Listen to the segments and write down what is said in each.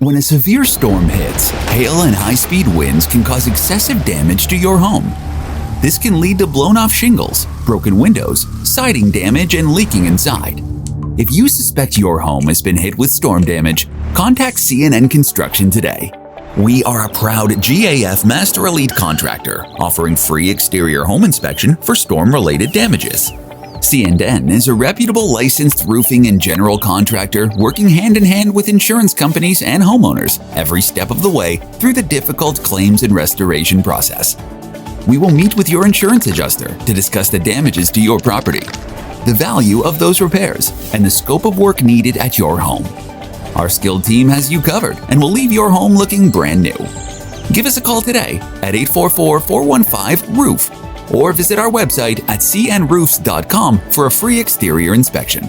When a severe storm hits, hail and high-speed winds can cause excessive damage to your home. This can lead to blown-off shingles, broken windows, siding damage, and leaking inside. If you suspect your home has been hit with storm damage, contact CNN Construction today. We are a proud GAF Master Elite contractor offering free exterior home inspection for storm-related damages. CNN is a reputable licensed roofing and general contractor working hand-in-hand with insurance companies and homeowners every step of the way through the difficult claims and restoration process. We will meet with your insurance adjuster to discuss the damages to your property, the value of those repairs, and the scope of work needed at your home. Our skilled team has you covered and will leave your home looking brand new. Give us a call today at 844-415-ROOF or visit our website at cnroofs.com for a free exterior inspection.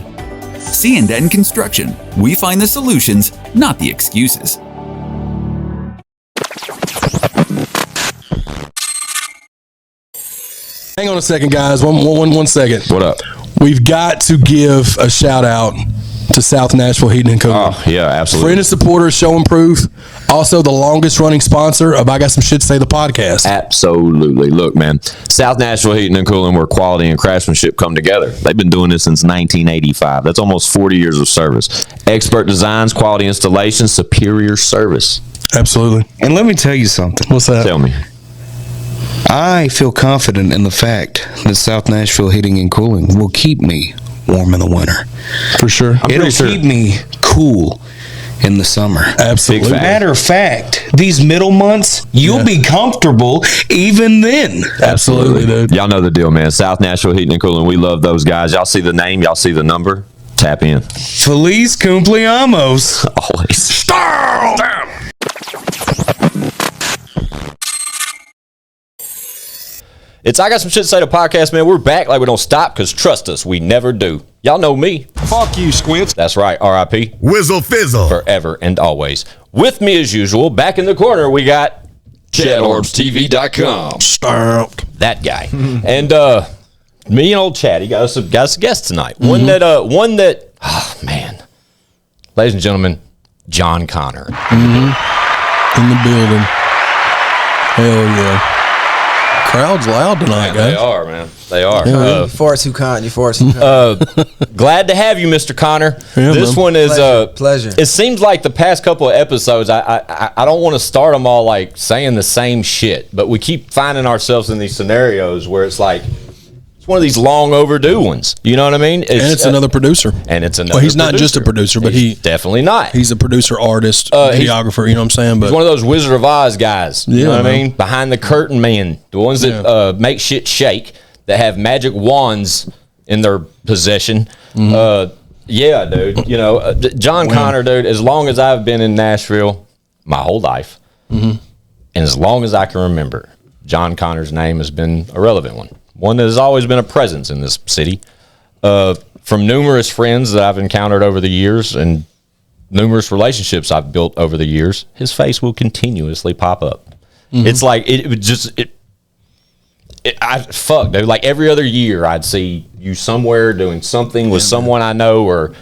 CNN Construction. We find the solutions, not the excuses. Hang on a second, guys. One second. What up? We've got to give a shout out to South Nashville Heating and Cooling. Oh, yeah, absolutely. Friend and supporter, show and proof. Also, the longest running sponsor of I Got Some Shit to Say, the podcast. Absolutely. Look, man, South Nashville Heating and Cooling, where quality and craftsmanship come together. They've been doing this since 1985. That's almost 40 years of service. Expert designs, quality installations, superior service. Absolutely. And let me tell you something. What's that? Tell me. I feel confident in the fact that South Nashville Heating and Cooling will keep me warm in the winter. For sure. It'll keep me cool in the summer. Absolutely. Matter of fact, these middle months, you'll be comfortable even then. Absolutely, dude. Y'all know the deal, man. South Nashville Heating and Cooling, we love those guys. Y'all see the name, y'all see the number. Tap in. Feliz cumpleaños. Always. Damn. It's I Got Some Shit to Say, the podcast, man. We're back like we don't stop, because trust us, we never do. Y'all know me. Fuck you, Squints. That's right, R.I.P. Whizzle fizzle. Forever and always. With me, as usual, back in the corner, we got ChadArmesTV.com. Stamped. That guy. And me and old Chad, he got us a guest tonight. One that, oh, man. Ladies and gentlemen, Jon Conner. In the building. Hell yeah. Crowd's loud tonight, guys. They are, man. They are. You far too kind. You far too kind. Glad to have you, Mr. Conner. Yeah, this man. one is Pleasure. It seems like the past couple of episodes, I don't want to start them all like saying the same shit, but we keep finding ourselves in these scenarios where it's like it's one of these long overdue ones. You know what I mean? It's another producer. And it's another. Well, he's not just a producer, but he's definitely not. He's a producer, artist, videographer. You know what I'm saying? But he's one of those Wizard of Oz guys. You know what I man. mean? Behind the curtain man, the ones that make shit shake, that have magic wands in their possession. Yeah, dude. You know, Jon Conner, dude. As long as I've been in Nashville, my whole life, and as long as I can remember, Jon Conner's name has been a relevant one. One that has always been a presence in this city. From numerous friends that I've encountered over the years and numerous relationships I've built over the years, his face will continuously pop up. It's like fuck, dude. Like every other year, I'd see you somewhere doing something with someone I know or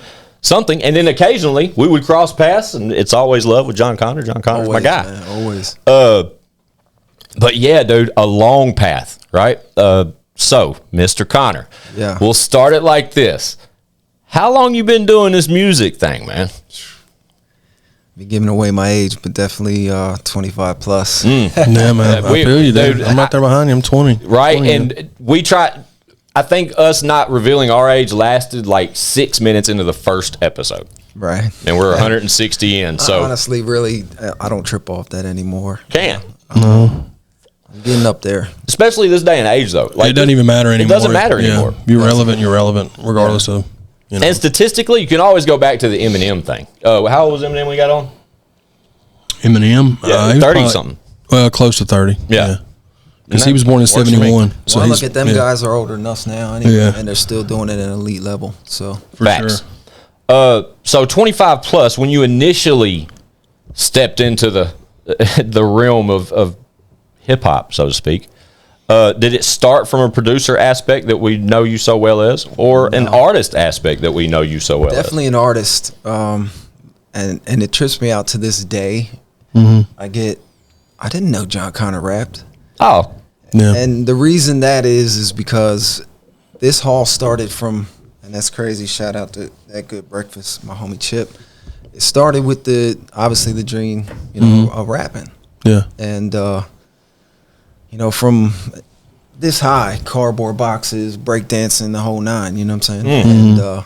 something, and then occasionally we would cross paths, and it's always love with Jon Conner. Jon Conner's my guy. Man, always. But yeah, dude, a long path, right? So, Mr. Conner, we'll start it like this. How long you been doing this music thing, man? Be giving away my age, but definitely 25 plus. yeah, man, I feel you, dude. I'm right there behind you. I'm 20. Right, 20, and we tried. I think us not revealing our age lasted like 6 minutes into the first episode. Right. And we're 160 in. So honestly, really, I don't trip off that anymore. No. I'm getting up there. Especially this day and age, though. Like, it doesn't even matter anymore. It doesn't matter anymore. You're relevant, regardless of. You know. And statistically, you can always go back to the Eminem thing. How old was Eminem when we got on? Eminem? Yeah, 30-something. Well, close to 30. Yeah. Because he was born in 71. So look at them guys are older than us now, anyway, and they're still doing it at an elite level. So Facts. Sure. So 25 plus, when you initially stepped into the realm of hip hop, so to speak, did it start from a producer aspect that we know you so well as, or an artist aspect that we know you so well definitely as? An artist. and it trips me out to this day. I didn't know Jon Conner rapped. Oh, Yeah. And the reason that is because this hall started from, and that's crazy, shout out to That Good Breakfast, my homie Chip. It started with obviously the dream, of rapping. Yeah. And, from this high, cardboard boxes, breakdancing, the whole nine, you know what I'm saying? And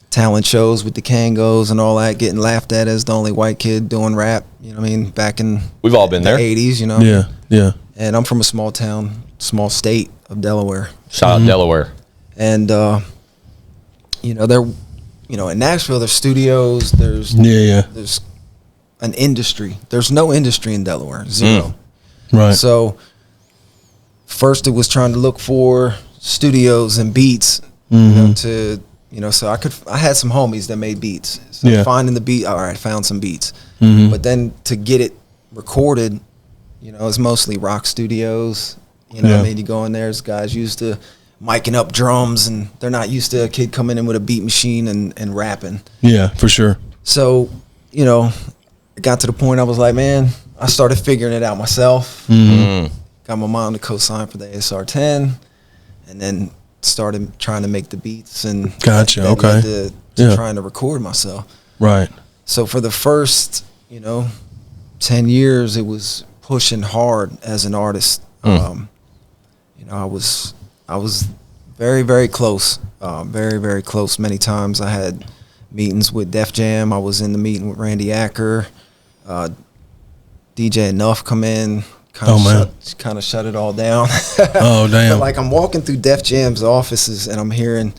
talent shows with the Kangos and all that, getting laughed at as the only white kid doing rap, you know what I mean? Back in we've all been the there. 80s, Yeah. Yeah. And I'm from a small town, small state of Delaware. Shout out Delaware. And, in Nashville, there's studios, there's an industry. There's no industry in Delaware, zero. Right. So first it was trying to look for studios and beats, so I had some homies that made beats. So finding the beat, all right, found some beats. But then to get it recorded, it's mostly rock studios. What I mean? You go in there, there's guys used to micing up drums, and they're not used to a kid coming in with a beat machine and rapping. Yeah, for sure. So, it got to the point I was like, man, I started figuring it out myself. Got my mom to co-sign for the ASR-10, and then started trying to make the beats. And Gotcha. that Okay. led to trying to record myself. Right. So for the first, 10 years, it was pushing hard as an artist. I was very, very close, very, very close. Many times I had meetings with Def Jam. I was in the meeting with Randy Acker, DJ Enough come in, kind of shut it all down. Oh, damn. But like I'm walking through Def Jam's offices and I'm hearing,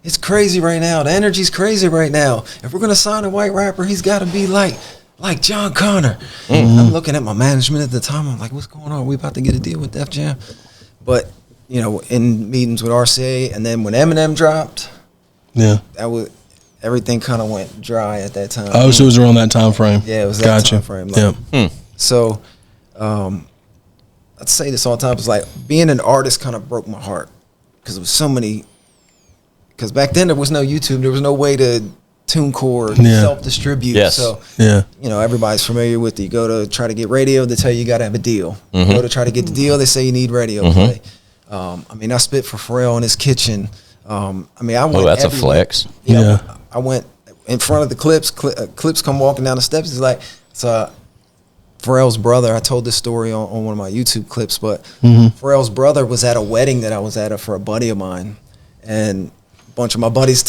it's crazy right now. The energy's crazy right now. If we're gonna sign a white rapper, he's got to be like Jon Conner. I'm looking at my management at the time. I'm like, what's going on? We about to get a deal with Def Jam. But in meetings with RCA, and then when Eminem dropped, everything kind of went dry at that time. Oh, so it was around that time frame. Yeah, it was that time frame. So, I'd say this all the time. It's like being an artist kind of broke my heart because there was so many. Because back then there was no YouTube, there was no way to TuneCore, self-distribute. Yes. So, Yeah. everybody's familiar with it. You go to try to get radio, they tell you got to have a deal. You go to try to get the deal, they say you need radio play. I spit for Pharrell in his kitchen. I went That's a everywhere. flex. Yeah. I went in front of the Clips. Clips come walking down the steps. He's like, it's Pharrell's brother. I told this story on one of my YouTube clips, but Pharrell's brother was at a wedding that I was at for a buddy of mine. And a bunch of my buddies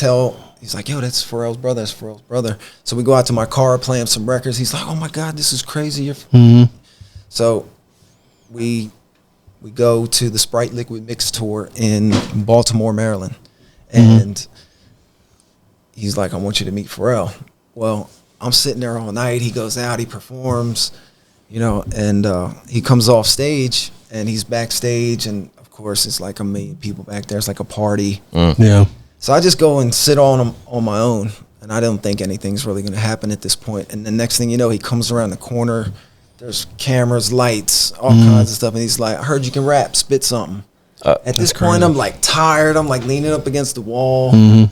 he's like, yo, that's Pharrell's brother. That's Pharrell's brother. So we go out to my car, playing some records. He's like, oh my God, this is crazy. So we go to the Sprite Liquid Mix tour in Baltimore, Maryland. And he's like, I want you to meet Pharrell. Well, I'm sitting there all night. He goes out, he performs, and he comes off stage and he's backstage. And of course, it's like a million people back there. It's like a party. Yeah. So I just go and sit on my own. And I don't think anything's really going to happen at this point. And the next thing you know, he comes around the corner. There's cameras, lights, all kinds of stuff. And he's like, I heard you can rap, spit something. At this point, I'm like tired. I'm like leaning up against the wall, And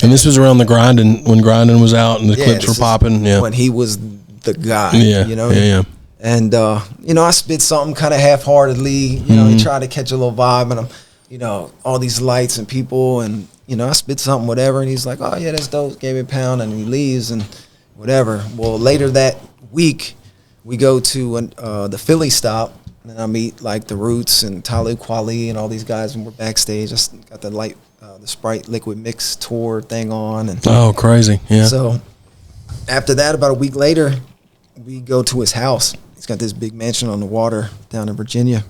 this was around when Grindin' was out and the clips were popping. Yeah. When he was the guy, Yeah. And, I spit something kind of half-heartedly. He tried to catch a little vibe. And I'm, all these lights and people. And, I spit something, whatever. And he's like, oh, yeah, that's dope. Gave me a pound. And he leaves and whatever. Well, later that week, we go to the Philly stop. And I meet like the Roots and Talib Kweli and all these guys, and we're backstage. I got the Sprite Liquid Mix tour thing on. And oh, crazy. Yeah. So after that, about a week later, we go to his house. He's got this big mansion on the water down in Virginia.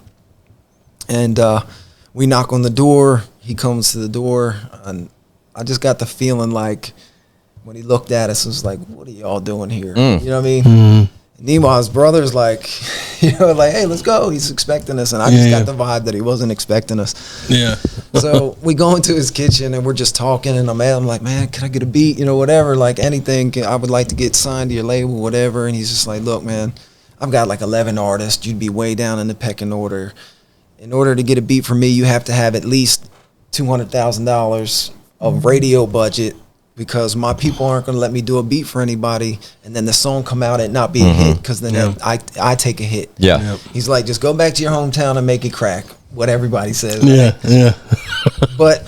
And we knock on the door. He comes to the door. And I just got the feeling like when he looked at us, it was like, what are y'all doing here? You know what I mean? Nema's brother's like, hey, let's go. He's expecting us. And I just got the vibe that he wasn't expecting us. Yeah. So we go into his kitchen and we're just talking. And I'm like, man, can I get a beat? Whatever, like anything. I would like to get signed to your label, whatever. And he's just like, look, man, I've got like 11 artists. You'd be way down in the pecking order. In order to get a beat from me, you have to have at least $200,000 of radio budget because my people aren't going to let me do a beat for anybody and then the song come out and not be a hit, because then I take a hit. Yeah. He's like, just go back to your hometown and make it crack, what everybody says. But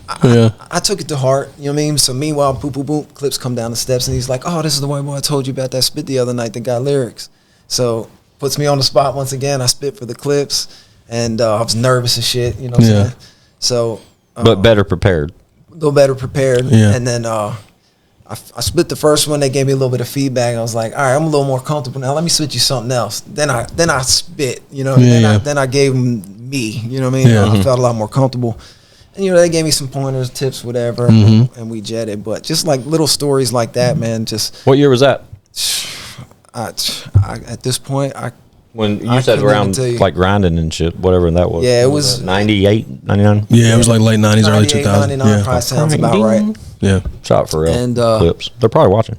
I took it to heart, you know what I mean? So meanwhile, boom, boom, boom, Clips come down the steps and he's like, oh, this is the white boy I told you about that spit the other night that got lyrics. So puts me on the spot once again. I spit for the Clips, and I was nervous as shit, you know what I'm saying? So, but better prepared. A little better prepared. Yeah. And then I split the first one. They gave me a little bit of feedback. I was like, all right, I'm a little more comfortable now. Let me switch you something else. Then I spit, you know. Then I gave them me, you know what I mean? I felt a lot more comfortable. And, you know, they gave me some pointers, tips, whatever, and we jetted. But just like little stories like that, man, just. What year was that? At this point, when you said around like grinding and shit, whatever that was. Yeah, it was 98, 99. Yeah, it was like late 90s, early 2000s. 99 probably sounds about right. Yeah. Shout out for real. And Clips. They're probably watching.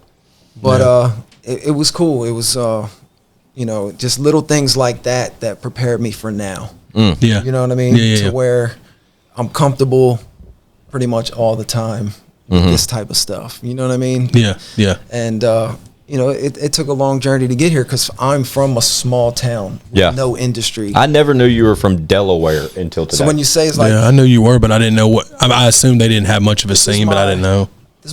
But it was cool. It was you know, just little things like that prepared me for now. Yeah. You know what I mean? To where I'm comfortable pretty much all the time with this type of stuff. You know what I mean? Yeah. Yeah. And you know, it took a long journey to get here because I'm from a small town with no industry. I never knew you were from Delaware until today. So when you say it's like, I knew you were, but I didn't know what. I assumed they didn't have much of a scene, but I didn't know. This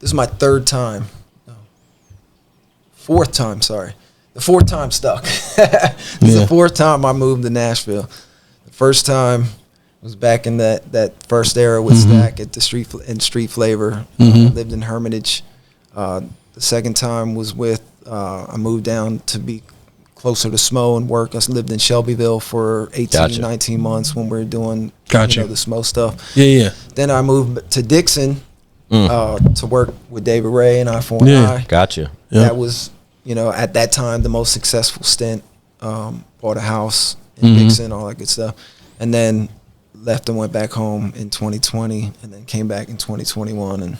is my third time. No. Fourth time, sorry. The fourth time stuck. This is the fourth time I moved to Nashville. The first time was back in that first era with Stack at the Street Flavor. Lived in Hermitage. The second time was with, I moved down to be closer to Smo and work. I lived in Shelbyville for 18, 19 months when we were doing you know, the Smo stuff. Yeah. Then I moved to Dixon to work with David Ray and I4I. Gotcha. That was, you know, at that time, the most successful stint. Bought a house in Dixon, all that good stuff. And then left and went back home in 2020 and then came back in 2021. And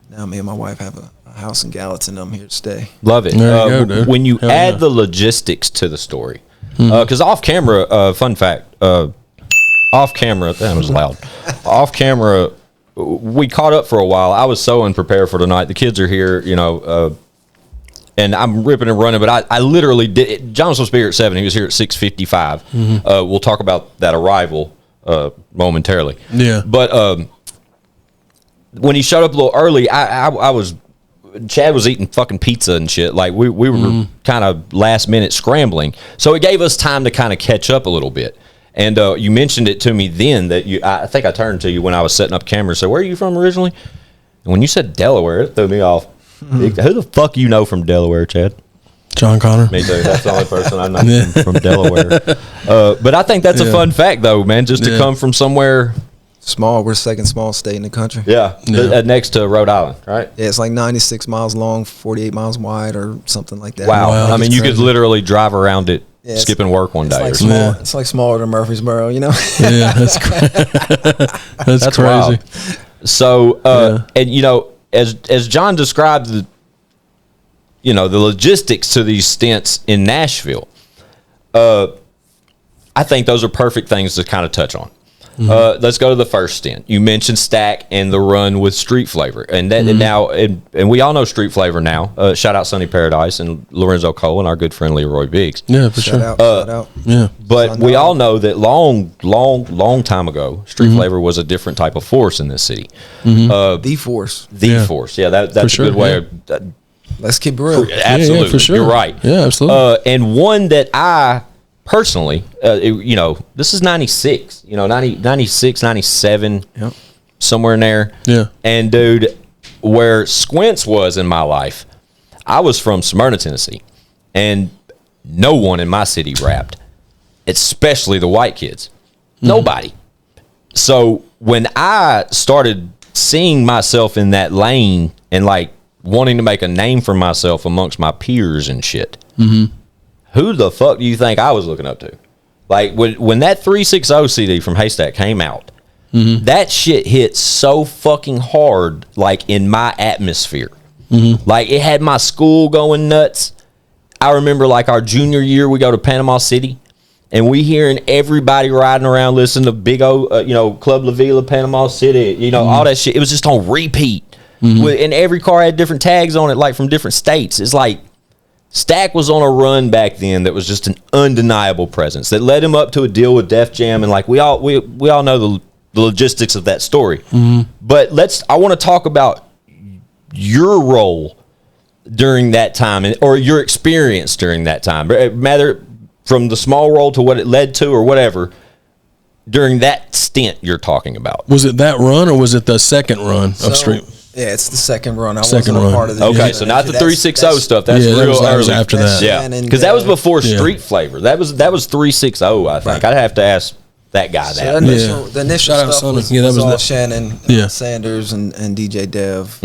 now me and my wife have a house in Gallatin. I'm here to stay. Love it. There you go, dude. When you add the logistics to the story, because off camera, fun fact, off camera, that was loud. Off camera, we caught up for a while. I was so unprepared for tonight. The kids are here, you know, and I'm ripping and running, but I literally did. John was supposed to be here at 7. He was here at 6:55. We'll talk about that arrival momentarily. Yeah. But when he showed up a little early, I was. Chad was eating fucking pizza and shit. Like we were kind of last minute scrambling, so it gave us time to kind of catch up a little bit. And you mentioned it to me then that I think I turned to you when I was setting up cameras. So where are you from originally? And when you said Delaware, it threw me off. Who the fuck you know from Delaware, Chad? Jon Conner. Me too. That's the only person I know from Delaware. But I think that's a fun fact, though, man. Just to come from somewhere. Small. We're the second small state in the country. Yeah. Next to Rhode Island, right? Yeah, it's like 96 miles long, 48 miles wide, or something like that. Wow. Like I mean, you could literally drive around it, skipping work one day. Like small, it's like smaller than Murfreesboro, you know? Yeah, that's that's crazy. Wild. So, and you know, as John described the logistics to these stints in Nashville, I think those are perfect things to kind of touch on. Let's go to the first stint. You mentioned Stack and the run with Street Flavor, and that now, and we all know Street Flavor now. Shout out Sunny Paradise and Lorenzo Cole and our good friend Leroy Biggs. Yeah, for sure. Shout out. Yeah, but we all know that long time ago, Street Flavor was a different type of force in this city. The force. Force. Yeah, that's a good way of. Let's keep it real. Absolutely, for sure. You're right. Yeah, absolutely. And one that I personally, this is 96, 96, 97, somewhere in there. Yeah. And dude, where Squints was in my life, I was from Smyrna, Tennessee, and no one in my city rapped, especially the white kids. Nobody. So when I started seeing myself in that lane and like wanting to make a name for myself amongst my peers and shit, who the fuck do you think I was looking up to? Like when that 360 CD from Haystack came out, that shit hit so fucking hard, like in my atmosphere. Like it had my school going nuts. I remember like our junior year, we go to Panama City, and we hearing everybody riding around listening to Big O, Club La Vila, Panama City, all that shit. It was just on repeat. And every car had different tags on it, like from different states. It's like Stack was on a run back then that was just an undeniable presence that led him up to a deal with Def Jam, and like we all know the logistics of that story. But I want to talk about your role during that time, or your experience during that time, rather from the small role to what it led to, or whatever. During that stint you're talking about, was it that run, or was it the second run of Street? Yeah, it's the second run. I Second wasn't run. a part of the Okay, so not the 360 stuff. That's Yeah, that real was early. after that. Yeah, because that was before Street Flavor. That was 360. I think I'd have to ask that guy So that. the initial Shout out stuff Sonny. was, Yeah, that was was all that. Shannon Yeah. Sanders and DJ Dev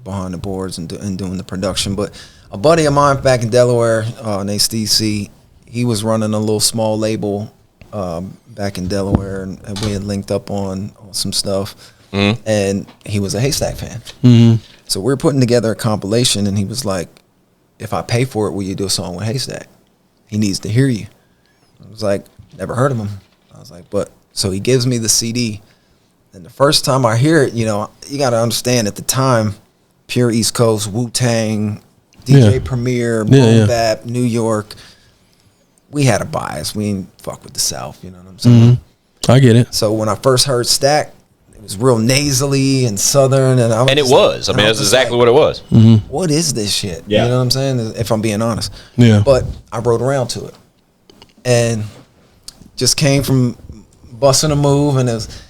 behind the boards and doing the production. But a buddy of mine back in Delaware named Steve C, he was running a little small label back in Delaware, and we had linked up on some stuff. And he was a Haystack fan. So we were putting together a compilation, and he was like, if I pay for it, will you do a song with Haystack? He needs to hear you. I was like, never heard of him. I was like, but so he gives me the CD, and the first time I hear it, you got to understand at the time, pure East Coast, Wu-Tang, DJ Premier, Boom Bap, New York. We had a bias. We didn't fuck with the South, you know what I'm saying? I get it. So when I first heard Stack, it was real nasally and southern, and I was And it just was. like- I mean, and that's was exactly like, what it was. what is this shit? Yeah. You know what I'm saying? If I'm being honest. Yeah. But I rode around to it, and just came from busting a move, and it was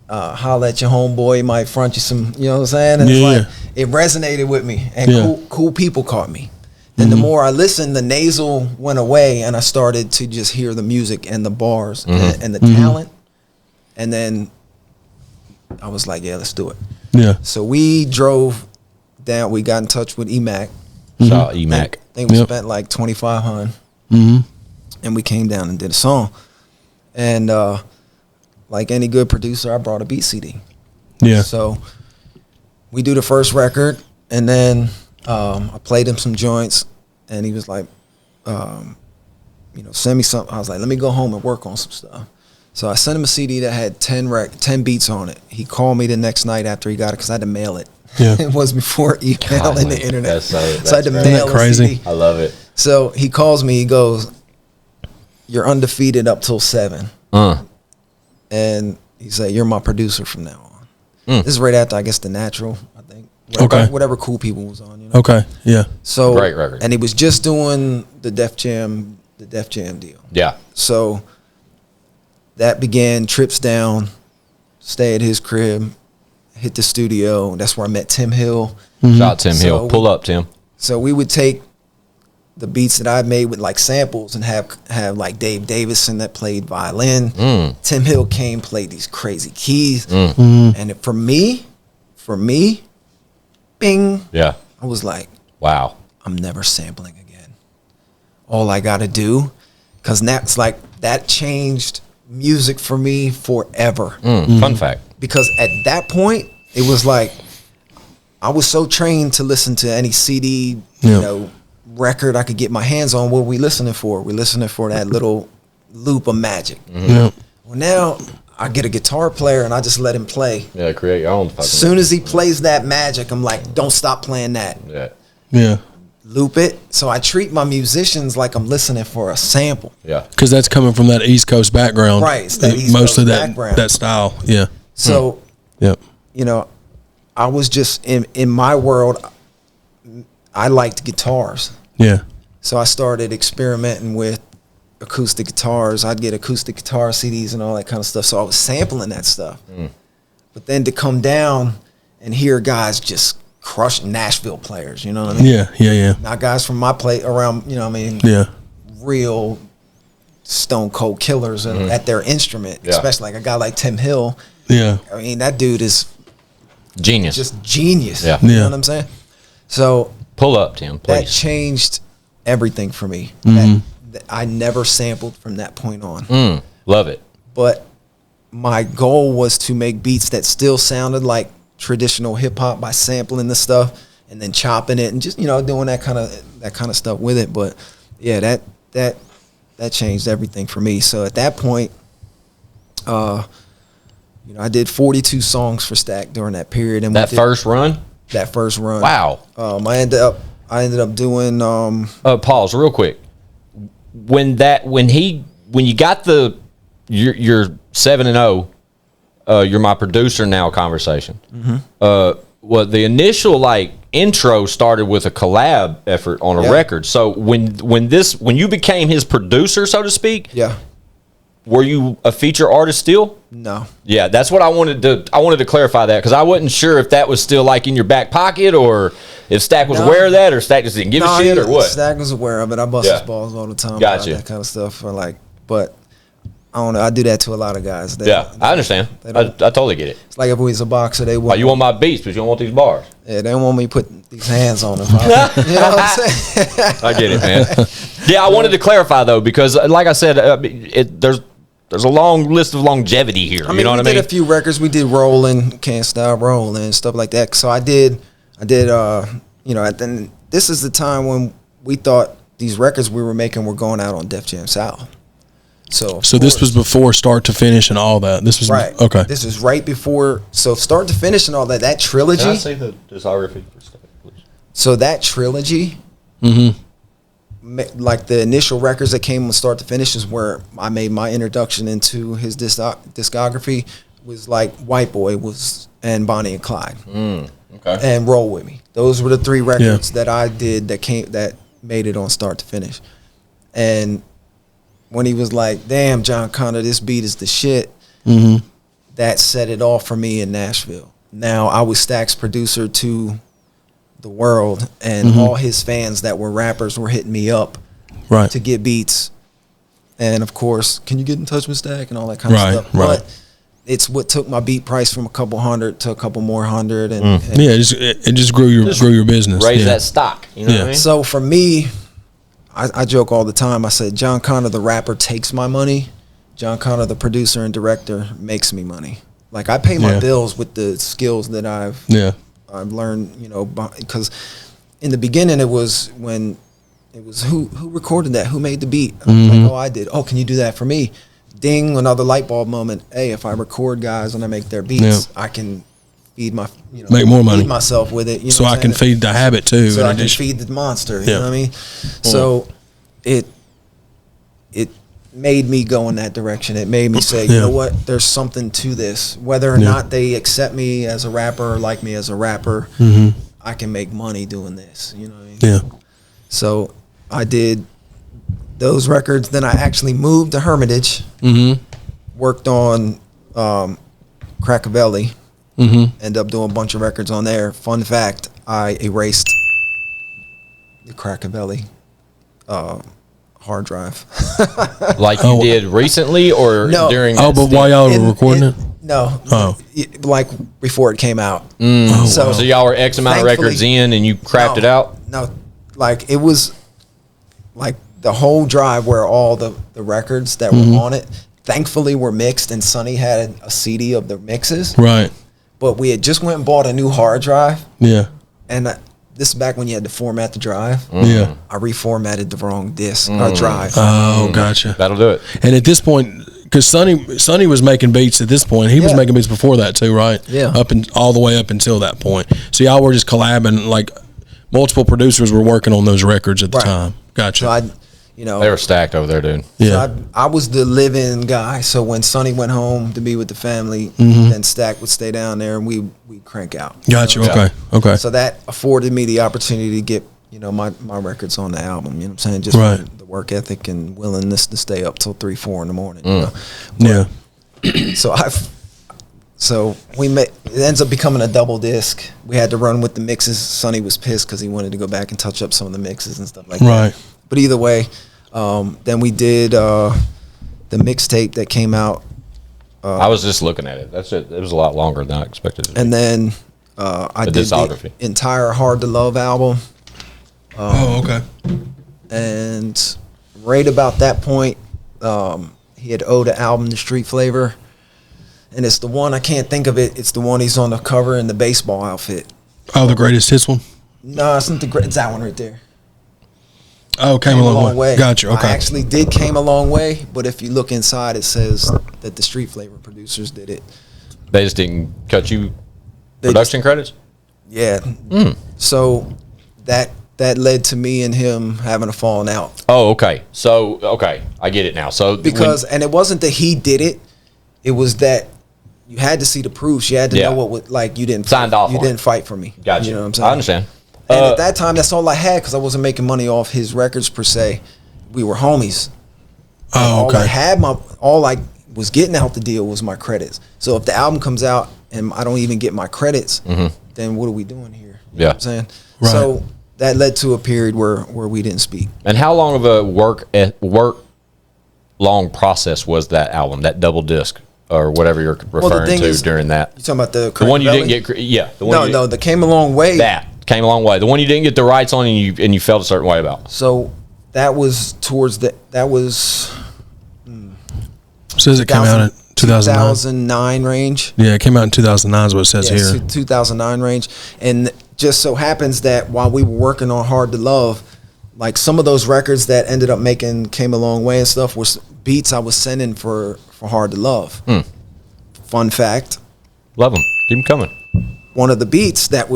holla at your homeboy, he might front you some, you know what I'm saying? And it's like, it resonated with me, and cool people caught me. And the more I listened, the nasal went away, and I started to just hear the music and the bars and the talent. And then I was like, yeah, let's do it. Yeah. So we drove down, we got in touch with EMAC. Shout out EMAC. I think we spent like $2,500. And we came down and did a song. And like any good producer, I brought a beat CD. Yeah. So we do the first record, and then I played him some joints, and he was like, send me something. I was like, let me go home and work on some stuff. So I sent him a CD that had 10 beats on it. He called me the next night after he got it, because I had to mail it. Yeah. It was before email and the internet. So I had to great. mail Isn't that crazy? a CD. I love it. So he calls me, he goes, you're undefeated up till 7. And he said, you're my producer from now on. This is right after, I guess, The Natural, I think. Whatever Cool People was on, Okay. Yeah. So, Great record. And he was just doing the Def Jam deal. Yeah. So that began trips down, stay at his crib, hit the studio. That's where I met Tim Hill. Shout out Tim So Hill. Pull up, Tim. So we would take the beats that I made with like samples and have like Dave Davison that played violin. Tim Hill came, played these crazy keys. And for me, bing. Yeah. I was like, Wow. I'm never sampling again. All I got to do, because that's like, that changed music for me forever. Fun fact. Because at that point, it was like, I was so trained to listen to any CD, record I could get my hands on. What were we listening for? We're listening for that little loop of magic. Yeah. Well, now I get a guitar player and I just let him play. Yeah, create your own fucking. As soon as he plays that magic, I'm like, don't stop playing that. Yeah. Yeah. Loop it. So I treat my musicians like I'm listening for a sample. Yeah. Because that's coming from that East Coast background. Right, it's that East mostly Coast that background. that style. Yeah. So, Yep. I was just in my world, I liked guitars. Yeah. So I started experimenting with acoustic guitars. I'd get acoustic guitar CDs and all that kind of stuff. So I was sampling that stuff. But then to come down and hear guys just crush Nashville players, you know what I mean? Yeah. Yeah. Yeah. Not guys from my place around, Yeah. real stone cold killers at their instrument, especially like a guy like Tim Hill. Yeah. I mean, that dude is Genius. just genius. Yeah. You Yeah. know what I'm saying? So Pull up, Tim, that please. changed everything for me. Mm-hmm. That I never sampled from that point on. Love it. But my goal was to make beats that still sounded like traditional hip hop by sampling the stuff and then chopping it and just doing that kind of stuff with it. But yeah, that that changed everything for me. So at that point, you know, I did 42 songs for Stack during that period. And That first run? That first run. Wow. I ended up doing Pause real quick. When you got your 7-0, you're my producer now conversation. Well, the initial like intro started with a collab effort on a record. So when you became his producer, so to speak, yeah. were you a feature artist still? No. Yeah, that's what I wanted to clarify that, because I wasn't sure if that was still like in your back pocket, or if Stack was aware of that, or Stack just didn't give a shit, or what. Stack was aware of it. I bust his balls all the time about that kind of stuff. But I don't know. I do that to a lot of guys. I understand. I totally get it. It's like if we was a boxer, they want. Oh, you want my beats, but you don't want these bars. Yeah, they don't want me putting these hands on them. You know what I'm saying? I get it, man. Yeah, I wanted to clarify though, because like I said, there's a long list of longevity here. You know what I mean? We did a few records. We did Rollin', Can't Stop Rollin', stuff like that. So I did. You know, then this is the time when we thought these records we were making were going out on Def Jam South. So this was before Start to Finish and all that. This was right. Okay. This is right before. So Start to Finish and all that. That trilogy. Can I say the discography for Stack, please? So that trilogy, like the initial records that came with Start to Finish, is where I made my introduction into his discography. Was like White Boy and Bonnie and Clyde, okay, and Roll With Me. Those were the three records that I did that made it on Start to Finish. And when he was like, "Damn, Jon Conner, this beat is the shit," that set it off for me in Nashville. Now I was Stack's producer to the world, and all his fans that were rappers were hitting me up to get beats. And of course, can you get in touch with Stack and all that kind of stuff? But it's what took my beat price from a couple hundred to a couple more hundred, and it just grew your business. Raise that stock. You know what I mean? So for me, I joke all the time. I said, Jon Conner, the rapper, takes my money. Jon Conner, the producer and director, makes me money. Like I pay my bills with the skills that I've learned. You know, because in the beginning it was who recorded that, who made the beat. Like, I did. Oh, can you do that for me? Ding, another light bulb moment. Hey, if I record guys and I make their beats, I can feed make more money, feed myself with it. You know, so I can feed the habit too. So I can feed the monster. You know what I mean? So it made me go in that direction. It made me say, you know what? There's something to this. Whether or not they accept me as a rapper or like me as a rapper, I can make money doing this. You know what I mean? Yeah. So I did those records. Then I actually moved to Hermitage. Worked on Crackavelli. Ended up doing a bunch of records on there. Fun fact, I erased the Crackavelli hard drive. Like you did recently, or during? Oh, but while y'all were recording it? No. Like before it came out. So y'all were X amount of records in, and you crapped it out? No, like it was like the whole drive where all the records that were on it, thankfully were mixed, and Sonny had a CD of the mixes. Right. But we had just went and bought a new hard drive. Yeah. And this is back when you had to format the drive. Yeah. I reformatted the wrong disc or drive. Oh, gotcha. That'll do it. And at this point, because Sonny was making beats at this point. He was making beats before that too, right? Yeah. All the way up until that point. So y'all were just collabing, like multiple producers were working on those records at the time. Gotcha. So they were stacked over there, dude. Yeah. So I was the living guy. So when Sonny went home to be with the family, then Stack would stay down there and we'd crank out. Gotcha. You know? Okay. So that afforded me the opportunity to get, my records on the album. You know what I'm saying? Just the work ethic and willingness to stay up till 3, 4 in the morning. You know? So it ends up becoming a double disc. We had to run with the mixes. Sonny was pissed because he wanted to go back and touch up some of the mixes and stuff like that. But either way, then we did the mixtape that came out. I was just looking at it. That's it. It was a lot longer than I expected. And then I did the entire Hard to Love album. Okay. And right about that point, he had owed the album to Street Flavor. And it's the one, I can't think of it. It's the one he's on the cover in the baseball outfit. Oh, the greatest hits one? No, it's not it's that one right there. Oh, came a long way. Gotcha. Okay. I actually did Came a Long Way, but if you look inside, it says that the Street Flavor producers did it. They just didn't cut you production credits? Yeah. So that led to me and him having a falling out. Oh, okay. So, okay. I get it now. So and it wasn't that he did it. It was that you had to see the proofs. You had to know what would, like, you didn't signed off. You didn't fight for me. Gotcha. You know what I'm saying? I understand. And at that time, that's all I had because I wasn't making money off his records per se. We were homies. Oh, okay. All I was getting out the deal was my credits. So if the album comes out and I don't even get my credits, then what are we doing here? You know what I'm saying? Right. So that led to a period where we didn't speak. And how long of a work long process was that album, that double disc, or whatever you're referring to during that? You talking about the one you didn't get? Yeah. The Came a Long Way. That Came a Long Way. The one you didn't get the rights on, and you felt a certain way about. So that was says it came out in 2009 range. Yeah, it came out in 2009 is what it says here. 2009 range. And just so happens that while we were working on Hard to Love, like some of those records that ended up making Came a Long Way and stuff was beats I was sending for Hard to Love. Fun fact. Love them. Keep them coming. One of the beats that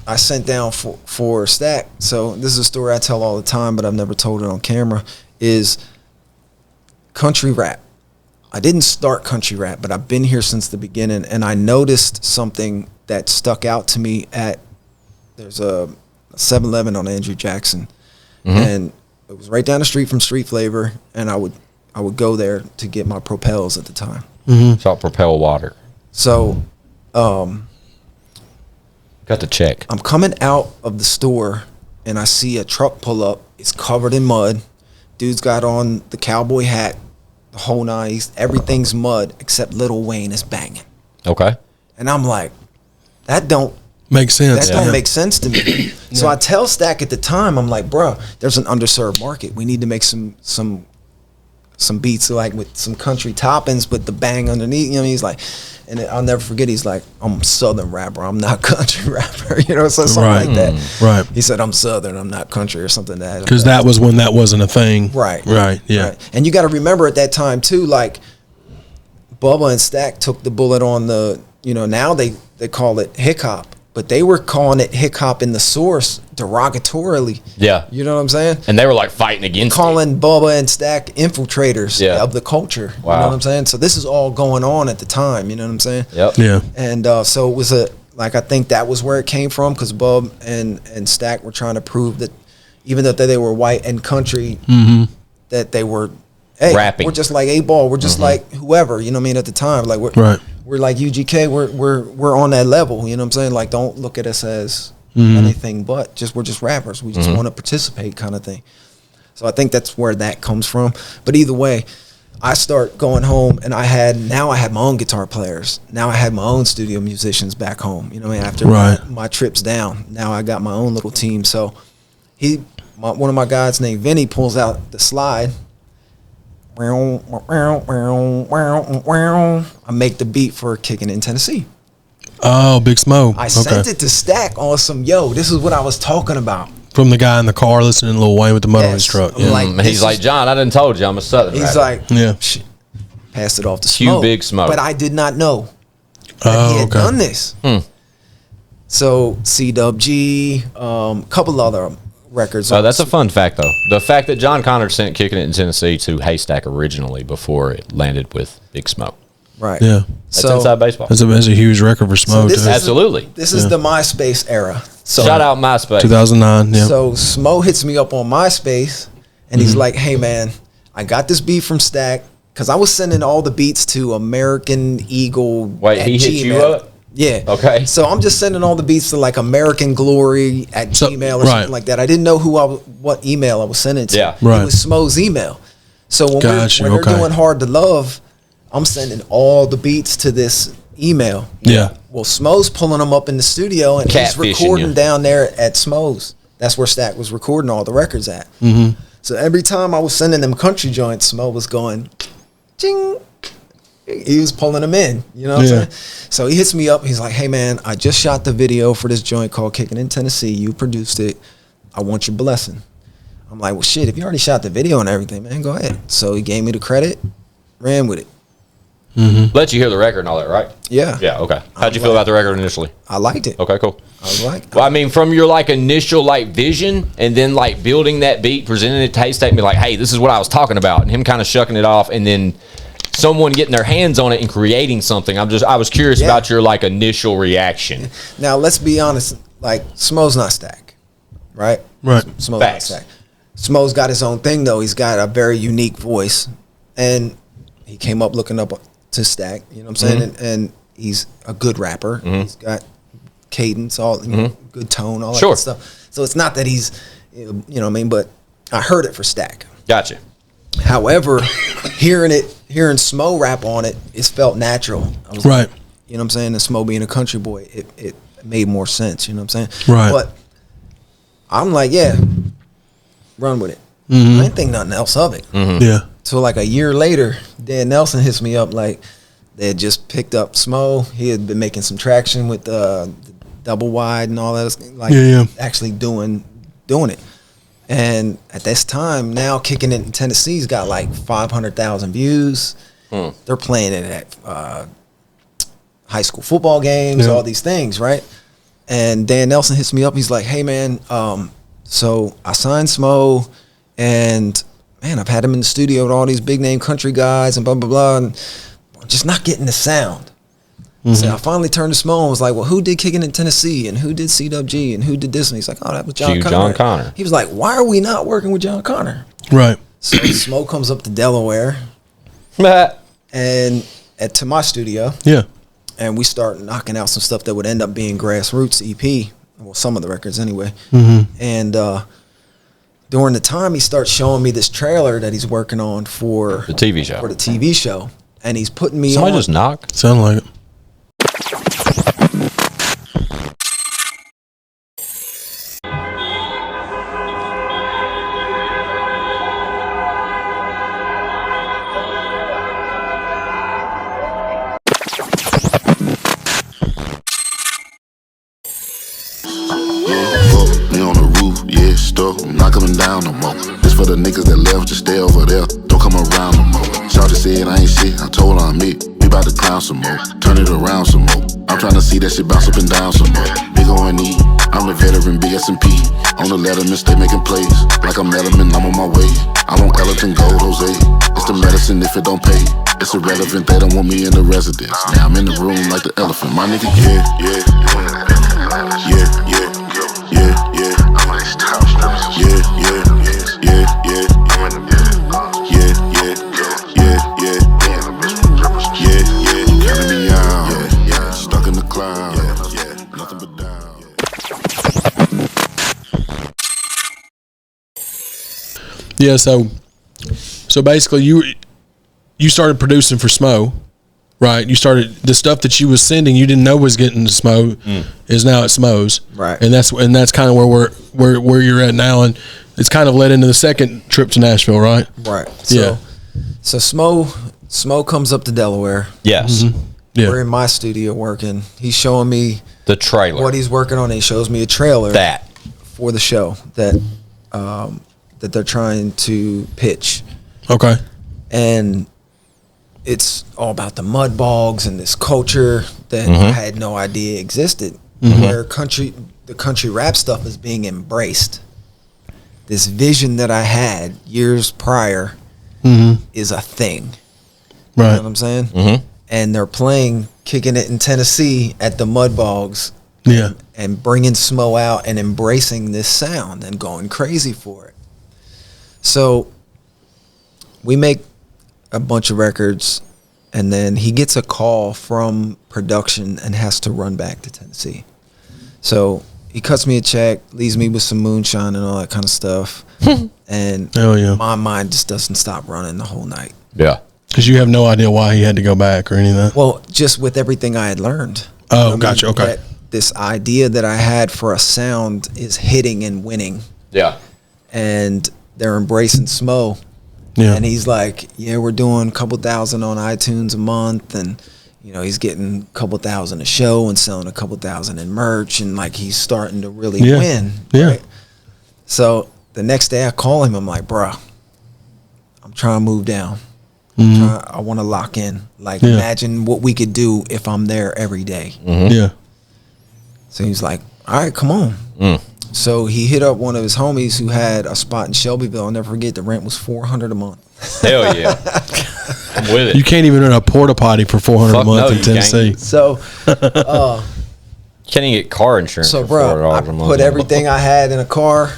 I sent down for Stack, so this is a story I tell all the time, but I've never told it on camera, is country rap. I didn't start country rap, but I've been here since the beginning, and I noticed something that stuck out to me there's a 7-Eleven on Andrew Jackson, and it was right down the street from Street Flavor, and I would go there to get my Propels at the time. Salt Propel water. So, got the check. I'm coming out of the store, and I see a truck pull up. It's covered in mud. Dude's got on the cowboy hat, the whole nine. Everything's mud except Lil Wayne is banging. Okay. And I'm like, that don't make sense. That don't make sense to me. So I tell Stack at the time, I'm like, bro, there's an underserved market. We need to make some beats like with some country toppings, but the bang underneath. You know, he's like, and I'll never forget. He's like, I'm a Southern rapper. I'm not country rapper. You know, so something like that. Right. He said, I'm Southern. I'm not country or something that. Because that was when that wasn't a thing. Right. Right. Yeah. Right. And you got to remember at that time too, like Bubba and Stack took the bullet on the. You know, now they call it hip hop. But they were calling it hip hop in the source derogatorily. Yeah. You know what I'm saying? And they were like fighting against calling Bubba and Stack infiltrators of the culture. Wow. You know what I'm saying? So this is all going on at the time. You know what I'm saying? Yep. Yeah. And so it was I think that was where it came from because Bub and Stack were trying to prove that even though they were white and country, that they were, hey, rapping. We're just like 8-Ball. We're just like whoever, you know what I mean, at the time. Like we're like UGK, we're on that level, you know what I'm saying? Like, don't look at us as anything but we're just rappers. We just want to participate kind of thing. So I think that's where that comes from. But either way, I start going home and I had my own guitar players. Now I had my own studio musicians back home, you know what I mean? After my trips down, now I got my own little team. So one of my guys named Vinny pulls out the slide. I make the beat for Kicking in Tennessee. Oh, Big Smoke. I sent it to Stack on some, this is what I was talking about. From the guy in the car listening to Lil Wayne with the mud on his truck. Yeah. Like, he's like, John, I done told you I'm a Southern He's rapper. Like, passed it off to Smoke. Big Smoke. But I did not know that he had done this. So C-Dub-G, couple other records. Oh, that's a fun fact, though. The fact that Jon Conner sent Kicking It in Tennessee to Haystack originally before it landed with Big Smoke. Right. Yeah. That's inside baseball. That's a huge record for Smoke. So absolutely. This is the MySpace era. So shout out MySpace. 2009. Yeah. So Smoke hits me up on MySpace, and he's like, "Hey man, I got this beat from Stack because I was sending all the beats to American Eagle." Wait, he hit you up? Yeah. Okay. So I'm just sending all the beats to like American Glory at Gmail or something like that. I didn't know what email I was sending to. Yeah. It was Smo's email. So when they're doing Hard to Love, I'm sending all the beats to this email. Yeah. Well, Smo's pulling them up in the studio and he's recording down there at Smo's. That's where Stack was recording all the records at. So every time I was sending them country joints, Smo was going, ching. He was pulling them in, you know what I'm saying? So he hits me up. He's like, hey, man, I just shot the video for this joint called Kicking in Tennessee. You produced it. I want your blessing. I'm like, well, shit, if you already shot the video and everything, man, go ahead. So he gave me the credit, ran with it. Let you hear the record and all that, right? Yeah. Yeah, okay. How'd you feel about the record initially? I liked it. Okay, cool. I was like, Well, I mean, from your like initial like vision and then like building that beat, presenting it to Haystack, me like, hey, this is what I was talking about, and him kind of shucking it off, and then someone getting their hands on it and creating something. I was curious about your like initial reaction. Now let's be honest, like Smo's not Stack, right? Right. Smo's not Stack. Smo's got his own thing though. He's got a very unique voice, and he came up looking up to Stack. You know what I'm saying? And he's a good rapper. He's got cadence, all you know, good tone, all that good stuff. So it's not that he's, you know what I mean. But I heard it for Stack. Gotcha. However, hearing Smo rap on it, it felt natural. I was Right. like, you know what I'm saying? And Smo being a country boy, it made more sense. You know what I'm saying? Right. But I'm like, yeah, run with it. I didn't think nothing else of it. Yeah. So like a year later, Dan Nelson hits me up like they had just picked up Smo. He had been making some traction with the double wide and all that, like actually doing it. And at this time, now kicking it in Tennessee's got like 500,000 views. They're playing it at high school football games, all these things, right? And Dan Nelson hits me up. He's like, "Hey man, so I signed Smo, and man, I've had him in the studio with all these big name country guys and blah blah blah, and I'm just not getting the sound." So I finally turned to Smo and was like, "Well, who did Kicking in Tennessee, and who did CWG, and who did this?" And he's like, "Oh, that was Jon Conner." Jon Conner. He was like, "Why are we not working with Jon Conner?" Right. So Smo comes up to Delaware and to my studio. Yeah. And we start knocking out some stuff that would end up being Grassroots EP. Well, some of the records anyway. And during the time, he starts showing me this trailer that he's working on for The TV show. For the TV show. And he's putting me Somebody on. just knock. Sound like it. I'm not coming down no more. This for the niggas that left, just stay over there. Don't come around no more. Shawty said I ain't shit, I told her I'm it. We bout to clown some more, turn it around some more. I'm trying to see that shit bounce up and down some more. Big O&E, I'm the veteran, big S&P. On the letterman, stay making plays. Like I'm Letterman, I'm on my way. I want Ellington Gold, Jose. It's the medicine if it don't pay. It's irrelevant, they don't want me in the residence. Now I'm in the room like the elephant. My nigga, yeah, yeah, yeah, yeah, yeah, yeah. Yeah, yeah, yeah, yeah, yeah, yeah, yeah, yeah, yeah, counting me out, yeah, stuck in the cloud, yeah, nothing but down. Yeah, so basically you started producing for Smo, right? You started the stuff that you was sending, you didn't know was getting to Smo, is now at Smo's, Right? And that's kind of where you're at now, and it's kind of led into the second trip to Nashville, right? Right. Yeah. So Smo comes up to Delaware. Yes. Yeah. We're in my studio working. He's showing me The trailer. what he's working on. And he shows me a trailer That. for the show that they're trying to pitch. Okay. And it's all about the mud bogs and this culture that I had no idea existed, where the country rap stuff is being embraced. This vision that I had years prior is a thing. You Right. know what I'm saying? And they're playing Kicking It in Tennessee at the mud bogs. Yeah. And bringing Smo out and embracing this sound and going crazy for it. So we make a bunch of records, and then he gets a call from production and has to run back to Tennessee. So he cuts me a check, leaves me with some moonshine and all that kind of stuff. And Oh, yeah. my mind just doesn't stop running the whole night. Yeah. Because you have no idea why he had to go back or anything. Well, just with everything I had learned. Oh, You know what I gotcha. mean? Okay. That this idea that I had for a sound is hitting and winning. Yeah. And they're embracing Smo. Yeah. And he's like, yeah, we're doing a couple thousand on iTunes a month, and you know, he's getting a couple thousand a show and selling a couple thousand in merch, and like he's starting to really win. Yeah. Right? So the next day I call him. I'm like, bro, I'm trying to move down. I want to lock in. Like, imagine what we could do if I'm there every day. Yeah. So he's like, all right, come on. So he hit up one of his homies who had a spot in Shelbyville. I'll never forget, the rent was $400 a month. Hell yeah. I'm with it. You can't even rent a porta potty for $400 a month in Tennessee. So, Can't even get car insurance so for bro, I $4 a month. put everything I had in a car.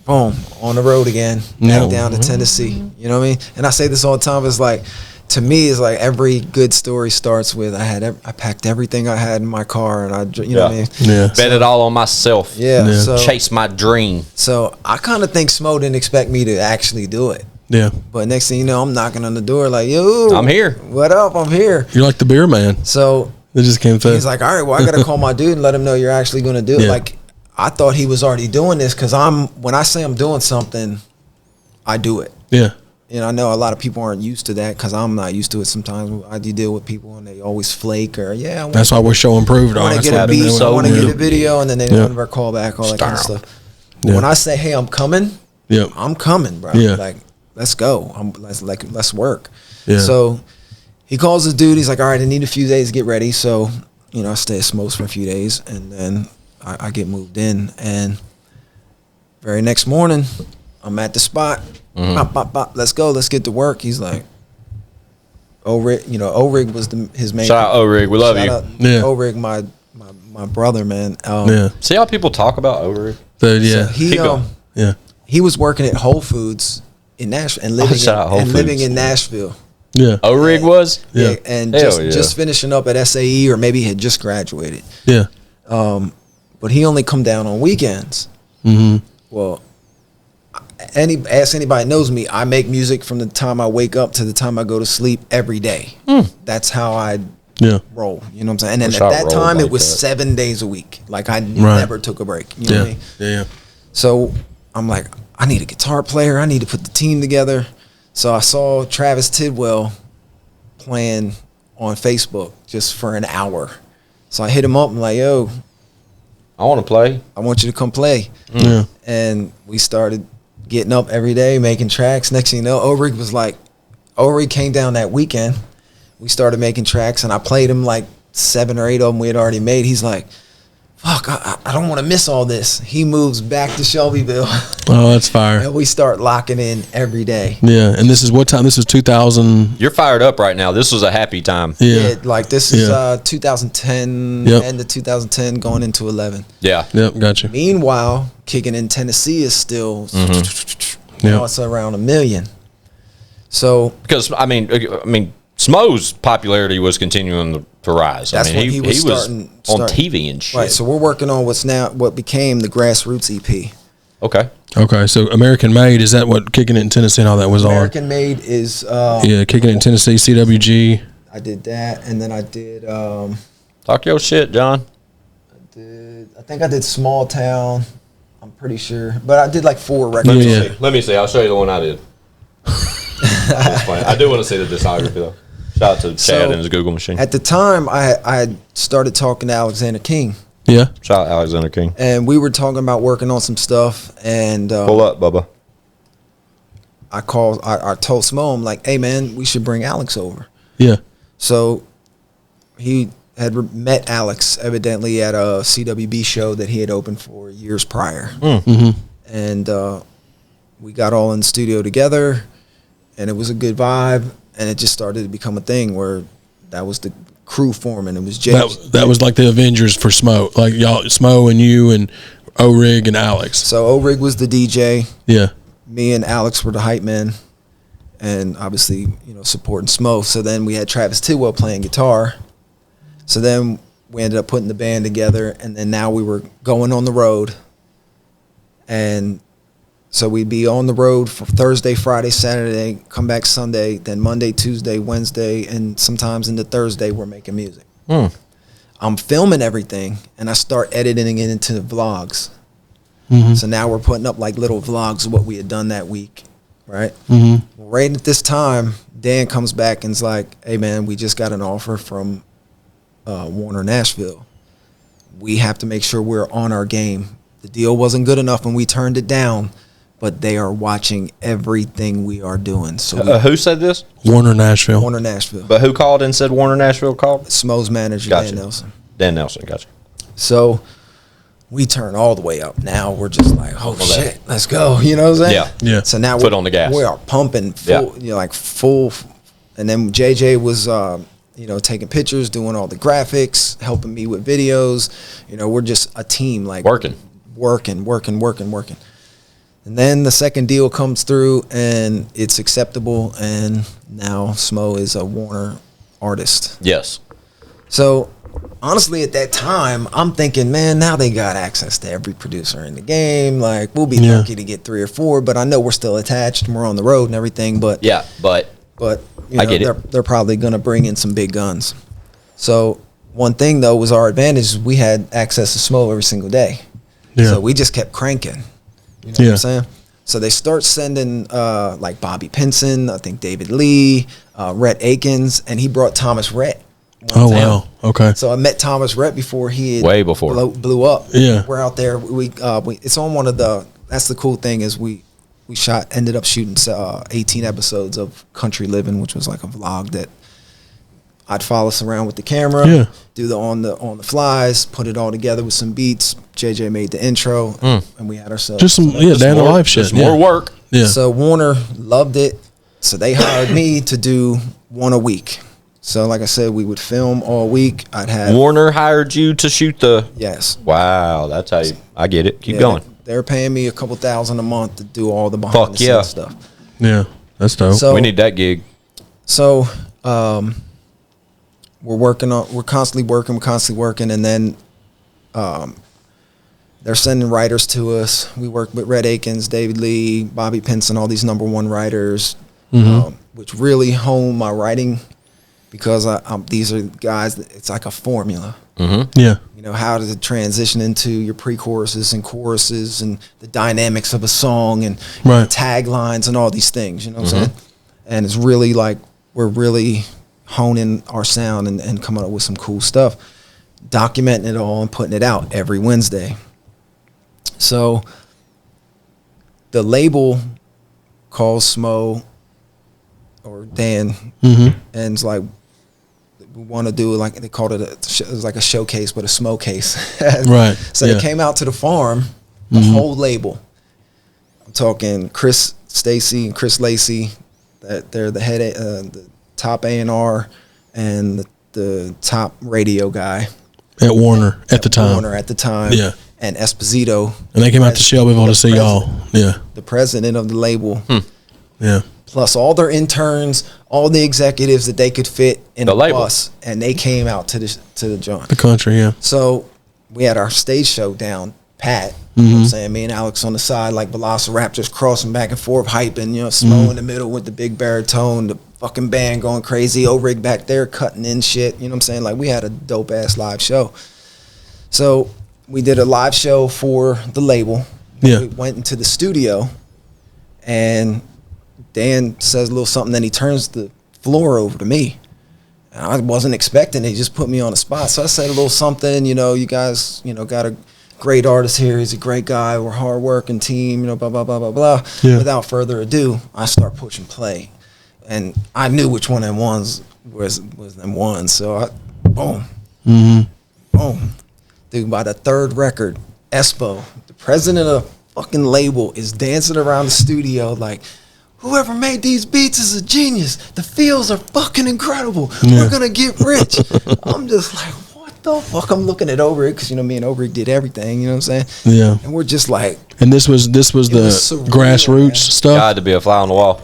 Boom, on the road again, back down to Tennessee. You know what I mean? And I say this all the time. It's like, to me, it's like every good story starts with I packed everything I had in my car, and you know what I mean? Yeah. Bet it all on myself. Yeah. So, Chase my dream. so I kind of think Smo didn't expect me to actually do it. Yeah. But next thing you know, I'm knocking on the door like, yo, I'm here. What up? I'm here. You're like the beer man. So It just came through. he's like, all right, well, I got to call my dude and let him know you're actually going to do it. Yeah. Like, I thought he was already doing this because when I say I'm doing something, I do it. Yeah. You know, I know a lot of people aren't used to that because I'm not used to it. Sometimes I do deal with people and they always flake or, That's why we're so improved I on. want to That's get a what beat, I I want to do. get a video, and then they never call back, all that kind of stuff. But when I say, hey, I'm coming, Yep. I'm coming, bro. Yeah. Like, let's go. Let's work. Yeah. So he calls his dude. He's like, all right, I need a few days to get ready. So, you know, I stay at Smokes for a few days, and then I get moved in. And very next morning, I'm at the spot. Bop, bop, bop. Let's go. Let's get to work. He's like, O-Rig, you know, O-Rig was his main. Shout out O-Rig. We love Shout you. out Yeah. O-Rig, my brother, man. Yeah. See how people talk about O-Rig? Dude, yeah. So he Keep going. Yeah. he was working at Whole Foods in Nashville and Shout out Whole living Foods. in Nashville. Yeah. O-Rig was? Yeah. And Hell yeah. just finishing up at SAE, or maybe had just graduated. Yeah. But he only come down on weekends. Well, ask anybody that knows me, I make music from the time I wake up to the time I go to sleep every day. That's how I Yeah. roll. You know what I'm saying? And then Wish at I that rolled time, like it was that. 7 days a week. Like, I never took a break. You know Yeah. what I mean? Yeah. So I'm like, I need a guitar player. I need to put the team together. So I saw Travis Tidwell playing on Facebook just for an hour. So I hit him up and like, yo, I want to play. I want you to come play. Yeah. And we started getting up every day, making tracks. Next thing you know, O-Rig came down that weekend. We started making tracks, and I played him like 7 or 8 of them we had already made. He's like, fuck, I don't want to miss all this. He moves back to Shelbyville, Oh, that's fire. and we start locking in every day. Yeah. And this is what time? This is 2000. You're fired up right now. This was a happy time. Yeah. Like, this is Yeah. 2010, Yep. end of 2010, going into 11. Yeah. Yep. Gotcha. Meanwhile, kicking in Tennessee is still, now it's around 1 million. So Because, I mean, Smo's popularity was continuing to rise. That's I mean, when he was on starting- TV and shit. right, so we're working on what became the Grassroots EP. Okay. Okay. So American Made, is that what Kicking It in Tennessee and all that was American Made is on? Yeah. Kicking It in Tennessee, CWG. I did that, and then I did Talk your shit, John. I think I did Small Town. I'm pretty sure, but I did like 4 records. Yeah. Let me see. I'll show you the one I did. I do want to see the discography, though. Shout out to Chad So, and his Google machine. At the time, I had started talking to Alexander King, Yeah. Shout out Alexander King. and we were talking about working on some stuff. And Pull up, Bubba. I told Smo, I'm like, hey man, we should bring Alex over. Yeah. So he had met Alex evidently at a CWB show that he had opened for years prior. And we got all in the studio together, and it was a good vibe, and it just started to become a thing where that was the crew forming. It was Jay. That was like the Avengers for Smo. Like y'all, Smo and you and O-Rig and Alex. So O-Rig was the DJ. Yeah. Me and Alex were the hype men, and obviously, you know, supporting Smo. So then we had Travis Tidwell playing guitar. So then we ended up putting the band together, and then now we were going on the road. And so we'd be on the road for Thursday, Friday, Saturday, come back Sunday, then Monday, Tuesday, Wednesday, and sometimes into Thursday we're making music. I'm filming everything, and I start editing it into vlogs. So now we're putting up like little vlogs of what we had done that week, right? Well, right at this time, Dan comes back and's like, hey man, we just got an offer from Warner Nashville. We have to make sure we're on our game The deal wasn't good enough and we turned it down, but they are watching everything we are doing. So who said this? Warner Nashville. Warner Nashville. But who called and said Warner Nashville called? Smo's manager, Gotcha. Dan Nelson. Dan Nelson, gotcha. So we turn all the way up. Now we're just like, oh shit, let's go. You know what I'm saying? Yeah. Yeah. So now Foot on the gas. We are pumping full, like full. And then JJ was, taking pictures, doing all the graphics, helping me with videos. We're just a team, like working. And then the second deal comes through and it's acceptable. And now Smo is a Warner artist. Yes. So honestly, at that time, I'm thinking, man, now they got access to every producer in the game. Like, we'll be lucky to get 3 or 4, but I know we're still attached and we're on the road and everything. But I get it. They're probably going to bring in some big guns. So one thing, though, was our advantage. We had access to Smo every single day. Yeah. So we just kept cranking. You know what I'm saying? So they start sending like Bobby Pinson, I think David Lee, Rhett Akins, and he brought Thomas Rhett. Oh, wow. Okay. So I met Thomas Rhett before he had way before blew up. Yeah. We're out there. We it's on one of the. That's the cool thing is we ended up shooting 18 episodes of Country Living, which was like a vlog that I'd follow us around with the camera, do the on the flies, put it all together with some beats. JJ made the intro, and we had ourselves just some down the live shit. More work. Yeah. So Warner loved it, so they hired me to do one a week. So like I said, we would film all week. I'd have Warner hired you to shoot the. Yes. Wow, that's how you. I get it. Keep going. They're paying me a couple $1,000 a month to do all the behind the scenes stuff. Yeah, that's dope. So, we need that gig. So we're constantly working, and then they're sending writers to us. We work with Rhett Akins, David Lee, Bobby Pinson, all these #1 writers, which really hone my writing because these are guys that it's like a formula. Yeah. How does it transition into your pre-choruses and choruses and the dynamics of a song and taglines and all these things, you know what I'm saying? And it's really like we're really honing our sound and coming up with some cool stuff, documenting it all and putting it out every Wednesday. So the label calls Smo or Dan and it's like, we want to do like they called it it was like a showcase, but a Smo case. Right. So they came out to the farm, the whole label. I'm talking Chris Stacy and Chris Lacey. That they're the head, the top A&R, and the top radio guy at Warner at the time. Warner at the time. Yeah. And Esposito. And they came out to Shelbyville to see y'all. Yeah. The president of the label. Yeah. Plus all their interns, all the executives that they could fit in the a bus, and they came out to the joint. The country, yeah. So we had our stage show down pat. You know what I'm saying? Me and Alex on the side like Velociraptors crossing back and forth, hyping, Smo in the middle with the big baritone, the fucking band going crazy, O-Rig back there cutting in shit. You know what I'm saying? Like we had a dope ass live show. So we did a live show for the label. Yeah. We went into the studio and Dan says a little something, then he turns the floor over to me. And I wasn't expecting it. He just put me on the spot. So I said a little something, you guys, got a great artist here. He's a great guy. We're a hard-working team, blah, blah, blah, blah, blah. Yeah. Without further ado, I start pushing play. And I knew which one of them ones was them ones. So I, boom. Boom. Dude, by the third record, Espo, the president of the fucking label, is dancing around the studio like, whoever made these beats is a genius. The feels are fucking incredible. We're going to get rich. I'm just like, what the fuck? I'm looking at O-Rig because, me and O-Rig did everything, you know what I'm saying? Yeah. And we're just like. And this was the surreal, grassroots stuff? God, to be a fly on the wall.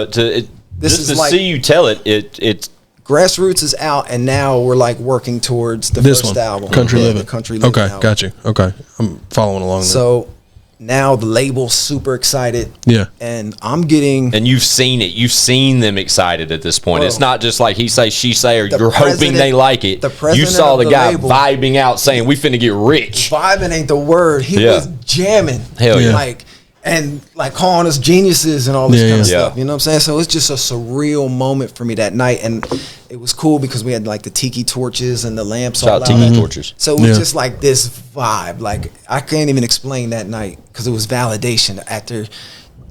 Just to see you tell it's. Grassroots is out, and now we're like working towards the first album. Country Living. The Country Living album. Got you. Okay. I'm following along there. So now the label's super excited. Yeah. And I'm getting. And you've seen it. You've seen them excited at this point. Bro, it's not just like he say, she say, or the you're hoping they like it. the president You saw of the the guy label- vibing out saying, we finna get rich. Vibing ain't the word. He was jamming. Hell yeah. Like, and like calling us geniuses and all this kind of Yeah. stuff. You know what I'm saying? So it's just a surreal moment for me that night, and it was cool because we had like the tiki torches and the lamps. Shout all out out. Tiki Torches. So it was just like this vibe. Like I can't even explain that night because it was validation after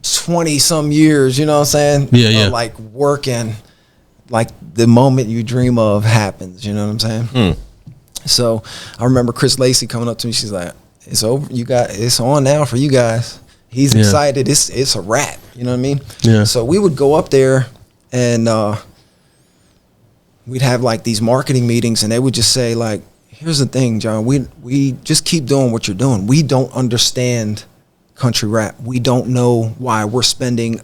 20 some years. You know what I'm saying? Yeah. Of like working, like the moment you dream of happens. You know what I'm saying? So I remember Chris Lacey coming up to me. She's like, "It's over. It's on now for you guys." He's excited. It's a wrap. You know what I mean? Yeah. So we would go up there and we'd have like these marketing meetings, and they would just say like, "Here's the thing, John. We just keep doing what you're doing. We don't understand country rap. We don't know why we're spending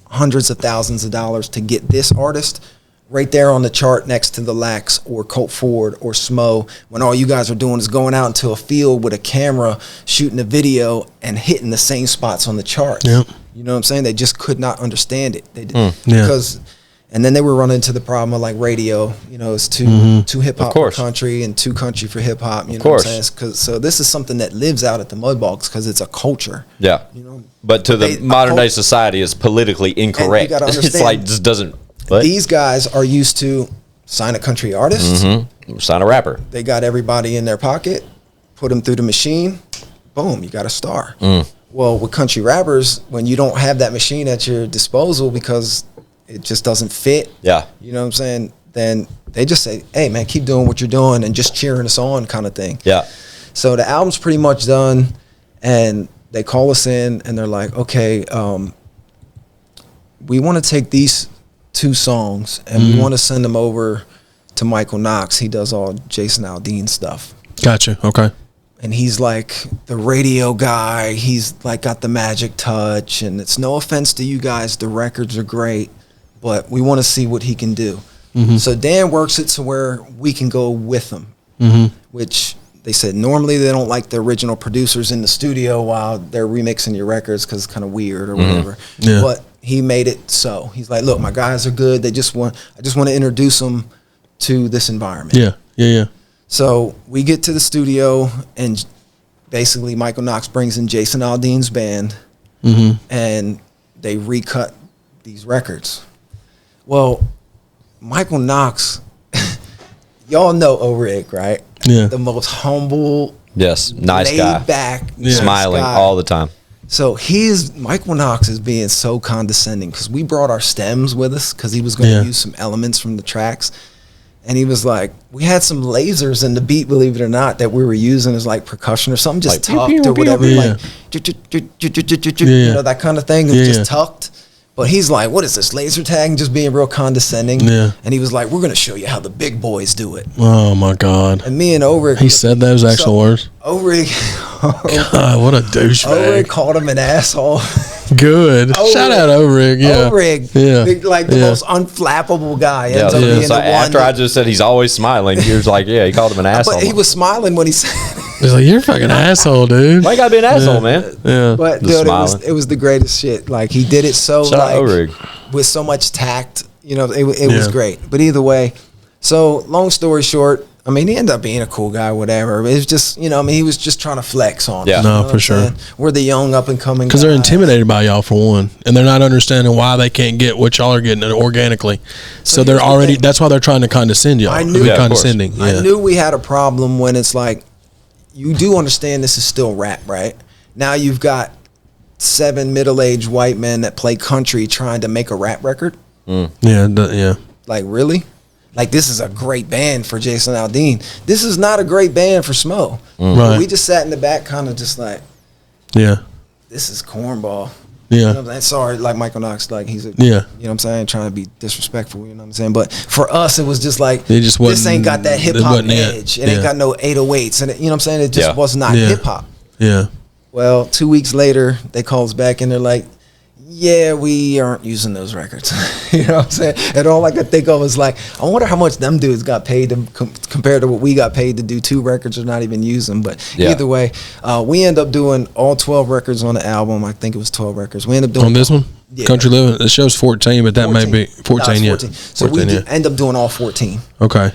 hundreds of thousands of dollars to get this artist right there on the chart next to the Lax or Colt Ford or Smo, when all you guys are doing is going out into a field with a camera, shooting a video and hitting the same spots on the charts." Yep. You know what I'm saying? They just could not understand it. They did, Yeah. because, and then they were running into the problem of like radio. You know, it's too hip hop for course. country and too country for hip hop. You know course. what I'm saying? So this is something that lives out at the Mudbogs because it's a culture. Yeah. You know, But to the They- modern day society is politically incorrect. gotta It's understand, like just doesn't. What? these guys are used to sign a country artist. Sign a rapper. They got everybody in their pocket, put them through the machine, boom, you got a star. Well, with country rappers, when you don't have that machine at your disposal because it just doesn't fit, Yeah. you know what I'm saying, then they just say, "Hey, man, keep doing what you're doing and just cheering us on," kind of thing. Yeah. So the album's pretty much done, and they call us in, and they're like, "Okay, we want to take these 2 songs, and we want to send them over to Michael Knox. He does all Jason Aldean stuff." Gotcha. Okay. And he's like the radio guy. He's like got the magic touch. And it's no offense to you guys. The records are great, but we want to see what he can do. So Dan works it to where we can go with him, which they said normally they don't like the original producers in the studio while they're remixing your records because it's kind of weird or whatever. Yeah. But he made it so. He's like, "Look, my guys are good. I just want to introduce them to this environment." Yeah. So we get to the studio, and basically Michael Knox brings in Jason Aldean's band, and they recut these records. Well, Michael Knox, y'all know O-Rig, right? Yeah. The most humble, Yes. Nice laid guy. back, Smiling nice guy. all the time. So Michael Knox is being so condescending because we brought our stems with us because he was going to use some elements from the tracks. And he was like, we had some lasers in the beat, believe it or not, that we were using as like percussion or something, just Like, tucked or whatever, Yeah. like, you know, that kind of thing. It was just tucked. But he's like, what is this, laser tag? And just being real condescending. Yeah. And he was like, we're going to show you how the big boys do it. Oh my God. And me and Ulrich. He said those actual words. Ulrich. God, what a douchebag. Ulrich called him an asshole. Good. Shout out O-Rig. Yeah. Ulrich. Yeah. Like the most unflappable guy. Yeah. Ends up being So the one after I that- just said he's always smiling, he was like, yeah, he called him an asshole. But he was smiling when he said He's like, "You're a fucking asshole, dude." Why you gotta be an asshole, man? Yeah. But Just dude, smiling. it was the greatest shit. Like he did it so Shout out like O-Rig. with so much tact. You know, it was great. But either way, so long story short, I mean, he ended up being a cool guy, whatever. It was just, you know, I mean, he was just trying to flex on us, Yeah. you No, know for what I'm sure. saying? We're the young up and coming Because they're guys. intimidated by y'all for one, and they're not understanding why they can't get what y'all are getting organically. So they're here's the already. thing. That's why they're trying to condescend y'all. I knew- Be Yeah, of course. condescending. Yeah. I knew we had a problem when it's like, you do understand this is still rap, right? Now you've got 7 middle-aged white men that play country trying to make a rap record. Yeah. Yeah. Like, really? Like, this is a great band for Jason Aldean. This is not a great band for Smo. Right. We just sat in the back kind of just like, Yeah. this is cornball. You know Yeah. what I'm saying? Sorry, like Michael Knox, like he's a, Yeah. you know what I'm saying, trying to be disrespectful, you know what I'm saying? But for us, it was just like, It just this ain't got that wasn't- hip it hop wasn't it. edge. It ain't Yeah. got no 808s. And it, you know what I'm saying? It just Yeah. was not Yeah. hip hop. Yeah. Well, 2 weeks later, they call us back and they're like, yeah, we aren't using those records. You know what I'm saying? And all I could think of was like, I wonder how much them dudes got paid to compared to what we got paid to do 2 records or not even use them. But Yeah. either way, we end up doing all 12 records on the album. I think it was 12 records. We end up doing On this one, Yeah. Country Living. It shows 14, but that may be 14. No, it's Yeah. 14. So 14, we yeah. end up doing all 14. Okay.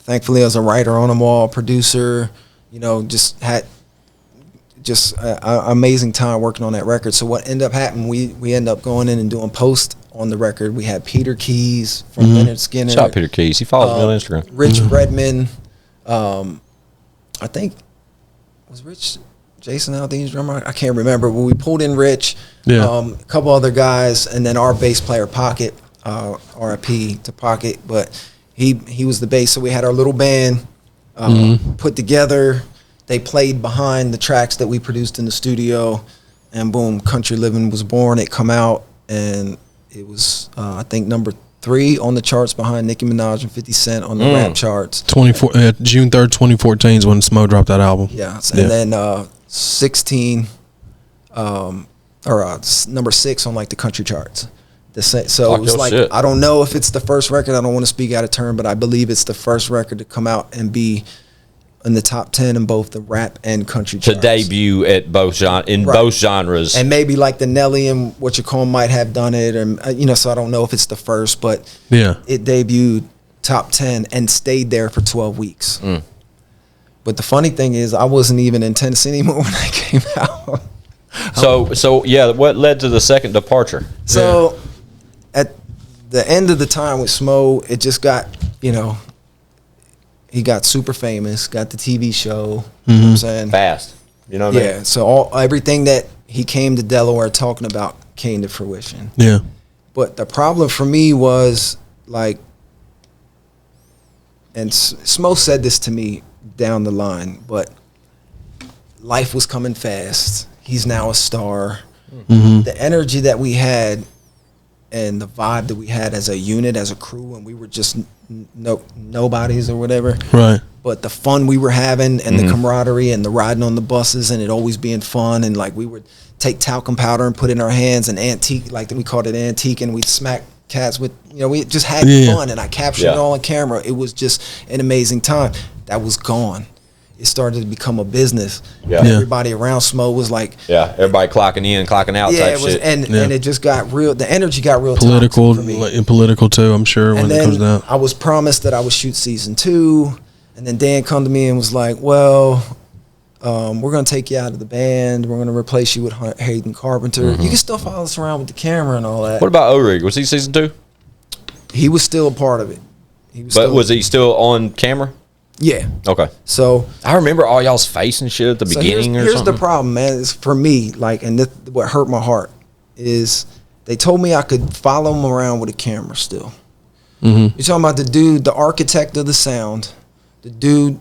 Thankfully, as a writer on them all, producer, you know, just had just amazing time working on that record. So what ended up happening, we ended up going in and doing post on the record. We had Peter Keys from Leonard Skinner. Shout out Peter Keys. He follows me on Instagram. Rich Redman. I think was Rich Jason Aldean's drummer. I can't remember, but we pulled in Rich, a couple other guys, and then our bass player Pocket, RIP to Pocket, but he was the bass. So we had our little band put together. They played behind the tracks that we produced in the studio, and boom, Country Living was born. It come out, and it was I think number 3 on the charts behind Nicki Minaj and 50 Cent on the rap charts. June 3rd, 2014 is when Smo dropped that album. Yeah, and then 16 number 6 on like the country charts. So it was like, shit. I don't know if it's the first record. I don't want to speak out of turn, but I believe it's the first record to come out and be in the top 10 in both the rap and country charts. To debut at both both genres. And maybe like the Nelly and What You Call might have done it, and so I don't know if it's the first, but it debuted top 10 and stayed there for 12 weeks. But the funny thing is, I wasn't even in Tennessee anymore when I came out. So what led to the second departure? So at the end of the time with Smo, it just got, he got super famous, got the TV show, you know what I'm saying? Fast. You know what I mean? Yeah, so everything that he came to Delaware talking about came to fruition. Yeah. But the problem for me was, like, and Smo said this to me down the line, but life was coming fast. He's now a star. The energy that we had and the vibe that we had as a unit, as a crew, and we were just nobodies or whatever. Right. But the fun we were having and the camaraderie and the riding on the buses and it always being fun, and like we would take talcum powder and put it in our hands and antique, like we called it antique, and we'd smack cats with, we just had fun, and I captured it all on camera. It was just an amazing time. That was gone. It started to become a business. Everybody around Smo was like, everybody clocking in, clocking out type shit. And it just got real. The energy got real political, toxic for me. And political too, I'm sure, when it comes down. I was promised that I would shoot season 2, and then Dan come to me and was like, well, we're going to take you out of the band. We're going to replace you with Hayden Carpenter. You can still follow us around with the camera and all that. What about O-Rig? Was he season 2? He was still a part of it. Was he still on camera? Yeah. Okay. So I remember all y'all's face and shit at the beginning. Here's the problem, man. It's for me, like, and what hurt my heart is they told me I could follow him around with a camera still. You're talking about the dude, the architect of the sound, the dude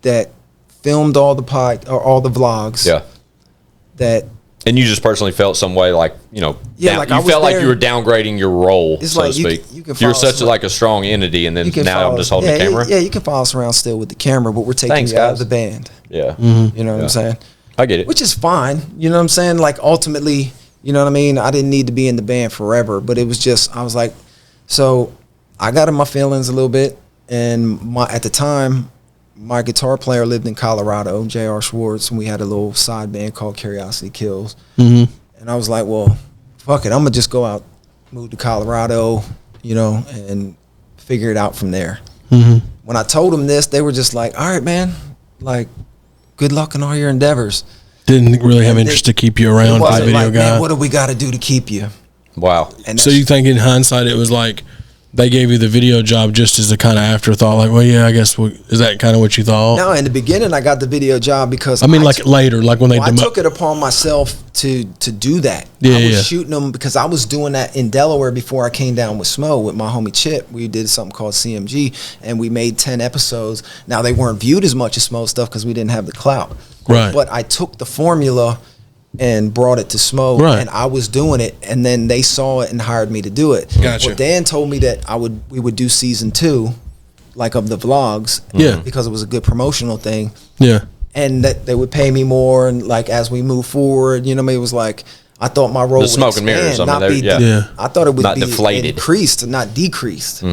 that filmed all the vlogs. Yeah. And you just personally felt some way, like, like you felt like you were downgrading your role, so to speak. You're such like a strong entity, and then now I'm just holding the camera. Yeah, you can follow us around still with the camera, but we're taking you out of the band. Yeah. You know what I'm saying? I get it. Which is fine. You know what I'm saying? Like, ultimately, you know what I mean? I didn't need to be in the band forever, but it was just, I was like, so I got in my feelings a little bit, and at the time, my guitar player lived in Colorado, J.R. Schwartz, and we had a little side band called Curiosity Kills. And I was like, well, fuck it, I'm going to just go out, move to Colorado, and figure it out from there. When I told them this, they were just like, all right, man, like, good luck in all your endeavors. Didn't really have interest to keep you around as a video guy. Man, what do we got to do to keep you? Wow. And so you think in hindsight it was like, they gave you the video job just as a kind of afterthought, like, well, yeah, I guess, is that kind of what you thought? No, in the beginning, I got the video job because later, like when I took it upon myself to do that. I was shooting them because I was doing that in Delaware before I came down with Smo with my homie Chip. We did something called CMG, and we made 10 episodes. Now, they weren't viewed as much as Smo stuff because we didn't have the clout. Right. But I took the formula and brought it to Smo, and I was doing it, and then they saw it and hired me to do it. Gotcha. Well, Dan told me that we would do season 2, like, of the vlogs, because it was a good promotional thing, and that they would pay me more, and like as we move forward, it was like I thought my role would smoke and mirrors. I thought it would be deflated, increased, not decreased.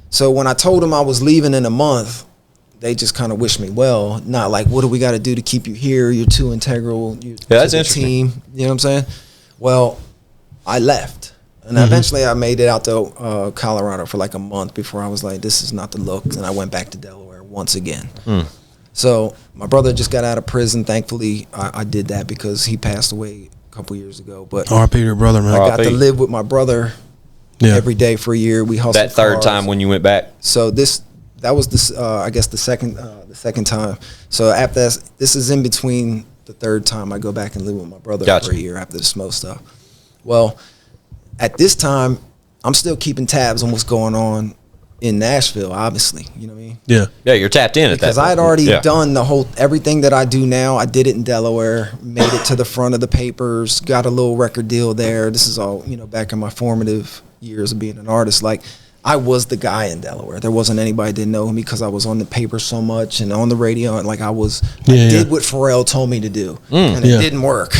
So when I told them I was leaving in a month, they just kind of wished me well, not like, what do we got to do to keep you here? You're too integral. That's interesting. Team. You know what I'm saying? Well, I left. And eventually I made it out to Colorado for like a month before I was like, this is not the look. And I went back to Delaware once again. So my brother just got out of prison. Thankfully, I did that because he passed away a couple years ago. But R.I.P. your brother, man. I got to live with my brother every day for a year. We hustled That third cars. time when you went back. So that was I guess the second time. So after this is in between the third time I go back and live with my brother Gotcha. for a year after the smoke stuff. Well, at this time, I'm still keeping tabs on what's going on in Nashville, obviously. You know what I mean? Yeah. Yeah, you're tapped in at that Because I had point. already Yeah. done everything that I do now. I did it in Delaware, made it to the front of the papers, got a little record deal there. This is all, back in my formative years of being an artist. Like, I was the guy in Delaware. There wasn't anybody that didn't know me because I was on the paper so much and on the radio. And like I did what Pharrell told me to do. And it didn't work.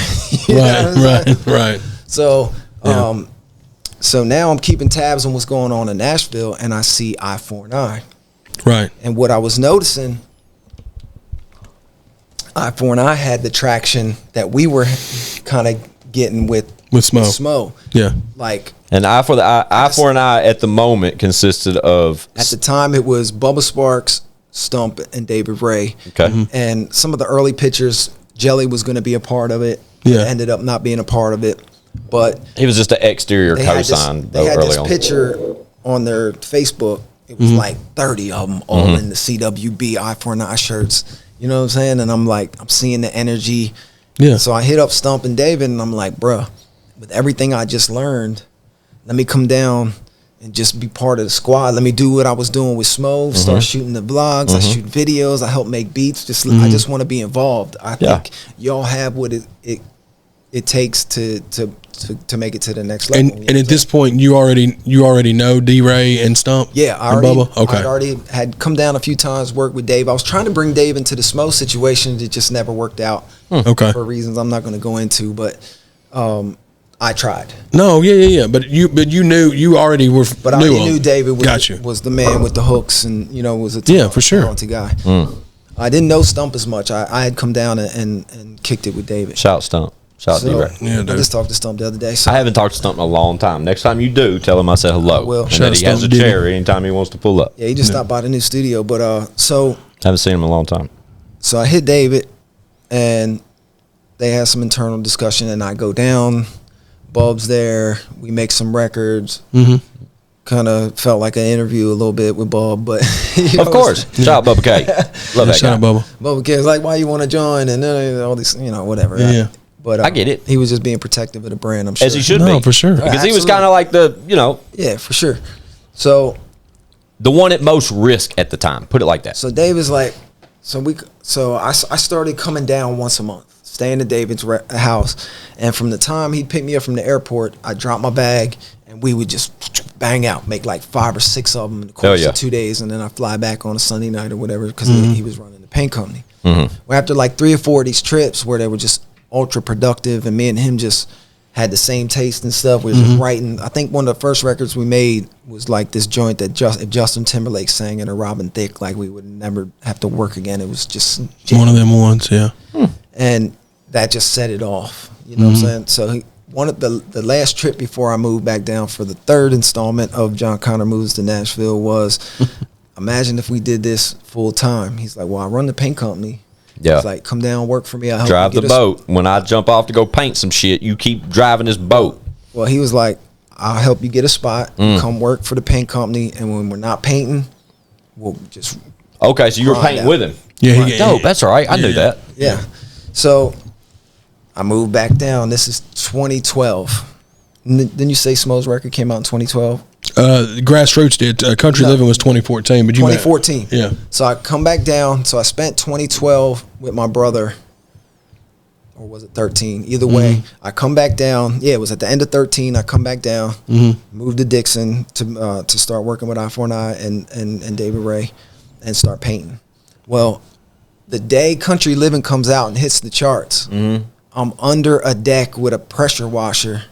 You know what I'm saying? Right. So, so now I'm keeping tabs on what's going on in Nashville, and I see I-49. Right. And what I was noticing, I-49 had the traction that we were kind of getting with Smo. Yeah. Like, And I for an eye at the moment consisted of at the time, it was Bubba Sparks, Stump, and David Ray. Okay. And some of the early pictures, Jelly was going to be a part of it. Yeah. Ended up not being a part of it. But he was just an exterior they had cosign. they had early this on. picture on their Facebook. It was like 30 of them all in the CWB I-49 shirts. You know what I'm saying? And I'm like, I'm seeing the energy. Yeah. So I hit up Stump and David, and I'm like, bruh, with everything I just learned, let me come down and just be part of the squad. Let me do what I was doing with Smo, start shooting the vlogs. I shoot videos. I help make beats. I just want to be involved. I think y'all have what it takes to make it to the next level. And at this point, you already know D-Ray and Stump. Yeah, I and already, Bubba? Okay. I already had come down a few times, worked with Dave. I was trying to bring Dave into the Smo situation. It just never worked out Okay. for reasons I'm not going to go into. But I tried. No, yeah. But you knew you already were. But I already knew David was the man with the hooks, and was a for sure. talented guy. I didn't know Stump as much. I had come down and kicked it with David. Shout Stump. Shout So, D-Ray. Yeah, I dude. just talked to Stump the other day. So I haven't talked to Stump in a long time. Next time you do, tell him I said hello. I will. And Shout that out he has a Stump, dude. chair anytime he wants to pull up. yeah, he just stopped by the new studio. But so Haven't seen him in a long time. So I hit David, and they had some internal discussion, and I go down. Bub's there. We make some records. Kind of felt like an interview a little bit with Bub, but Of course. Shout out Bubba K. Love that Shout out guy. Bubba. Bubba K was like, "Why you want to join?" And then all these, whatever. Yeah. But I get it. He was just being protective of the brand. I'm sure. As he should No, be. for sure. Because he was Absolutely. kind of like the, Yeah, for sure. So the one at most risk at the time. Put it like that. So David's like, so I started coming down once a month, staying at David's house, and from the time he'd pick me up from the airport, I'd drop my bag, and we would just bang out, make like 5 or 6 of them in the course of 2 days, and then I fly back on a Sunday night or whatever because he was running the paint company. Well, after like 3 or 4 of these trips where they were just ultra productive, and me and him just had the same taste and stuff. We were just writing. I think one of the first records we made was like this joint that if Justin Timberlake sang it or Robin Thicke, like we would never have to work again. It was just One of them ones, yeah. and that just set it off. You know what I'm saying? So one of the last trip before I moved back down for the third installment of Jon Conner Moves to Nashville was, imagine if we did this full time. He's like, well, I run the paint company. Yeah. He's like, come down, work for me. I'll help Drive you the get boat. When I jump off to go paint some shit, you keep driving this boat. Well, he was like, I'll help you get a spot. Come work for the paint company. And when we're not painting, we'll just, Okay, so you were Grind painting out. with him. Yeah, Dope. That's all right. I knew that. yeah. So I moved back down. This is 2012. Didn't you say Smo's record came out in 2012? Grassroots did. Country No. Living was 2014, but you 2014. Yeah. So I come back down. So I spent 2012 with my brother, or was it 13? Either way, I come back down. Yeah, it was at the end of 13. I come back down, moved to Dixon to start working with I-49 and David Ray, and start painting. Well, the day Country Living comes out and hits the charts, I'm under a deck with a pressure washer,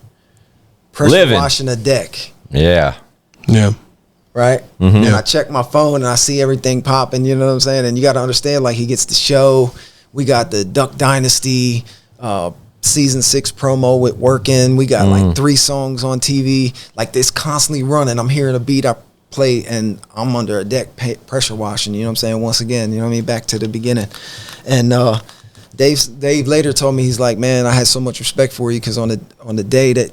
Living. washing a deck. Yeah. Yeah. Right? And I check my phone and I see everything popping, you know what I'm saying? And you got to understand, like, he gets the show. We got the Duck Dynasty season 6 promo with Workin'. We got like 3 songs on TV. Like, this constantly running. I'm hearing a beat. I plate and I'm under a deck pressure washing, you know what I'm saying? Once again, you know what I mean? Back to the beginning. And Dave later told me, he's like, man, I had so much respect for you because on the day that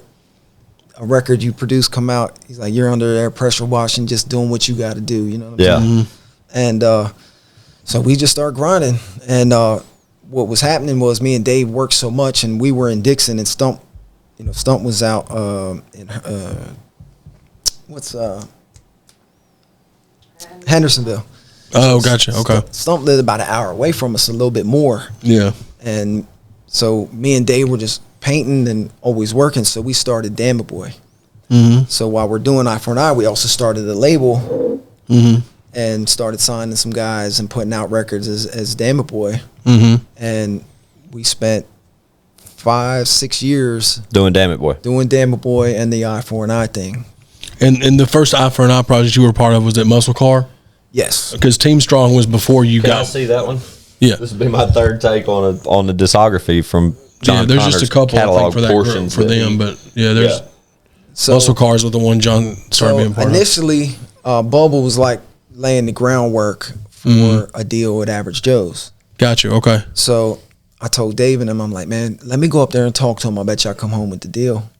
a record you produce come out, he's like, you're under there pressure washing, just doing what you got to do, you know what I'm saying? And so we just started grinding. And what was happening was me and Dave worked so much, and we were in Dixon, and Stump was out in Hendersonville. Oh, gotcha. Okay. Stump lived about an hour away from us, a little bit more. Yeah. And so me and Dave were just painting and always working. So we started Damn It Boy. So while we're doing Eye for an Eye, we also started a label and started signing some guys and putting out records as Damn It Boy. And we spent 5-6 years doing Damn It Boy. Doing Damn It Boy and the Eye for an Eye thing. And the first Eye for an Eye project you were part of was at Muscle Car? Yes. Because Team Strong was before you got. Can I see that one? Yeah. This would be my third take on the discography from Jon there's Conner's just a couple, I think, for that group, for them. But yeah, there's Muscle Cars with the one John started being part initially, Bubble was like laying the groundwork for a deal with Average Joe's. Gotcha. Okay. So I told Dave and him, I'm like, man, let me go up there and talk to him. I bet y'all come home with the deal.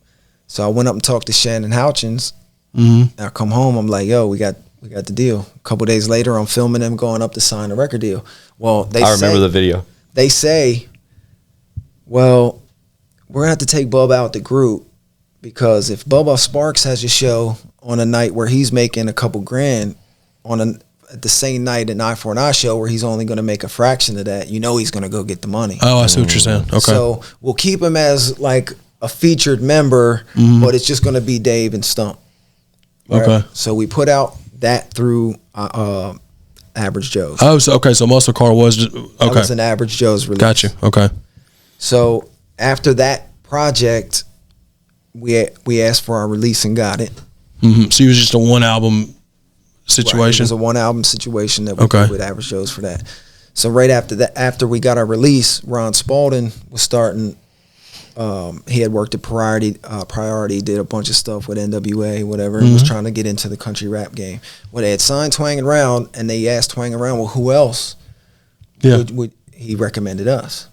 So I went up and talked to Shannon Houchins. I come home, I'm like, yo, we got the deal. A couple days later, I'm filming them going up to sign a record deal. Well, I remember the video. They say, well, we're gonna have to take Bub out the group because if Bubba Sparks has a show on a night where he's making a couple grand at the same night an Eye for an Eye show where he's only gonna make a fraction of that, you know he's gonna go get the money. Oh, I see what you're saying. Okay. So we'll keep him as like a featured member, but it's just gonna be Dave and Stump. Right? Okay. So we put out that through Average Joe's. Oh, so okay. So Muscle Car was That was an Average Joe's release. Gotcha. Okay. So after that project, we asked for our release and got it. So it was just a one album situation. Right. It was a one album situation that we did with Average Joe's for that. So right after that, after we got our release, Ron Spalding was starting. He had worked at Priority, did a bunch of stuff with NWA, whatever, and was trying to get into the country rap game. Well, they had signed Twangin' Round, and they asked Twangin' Round, well, who else would he recommended us?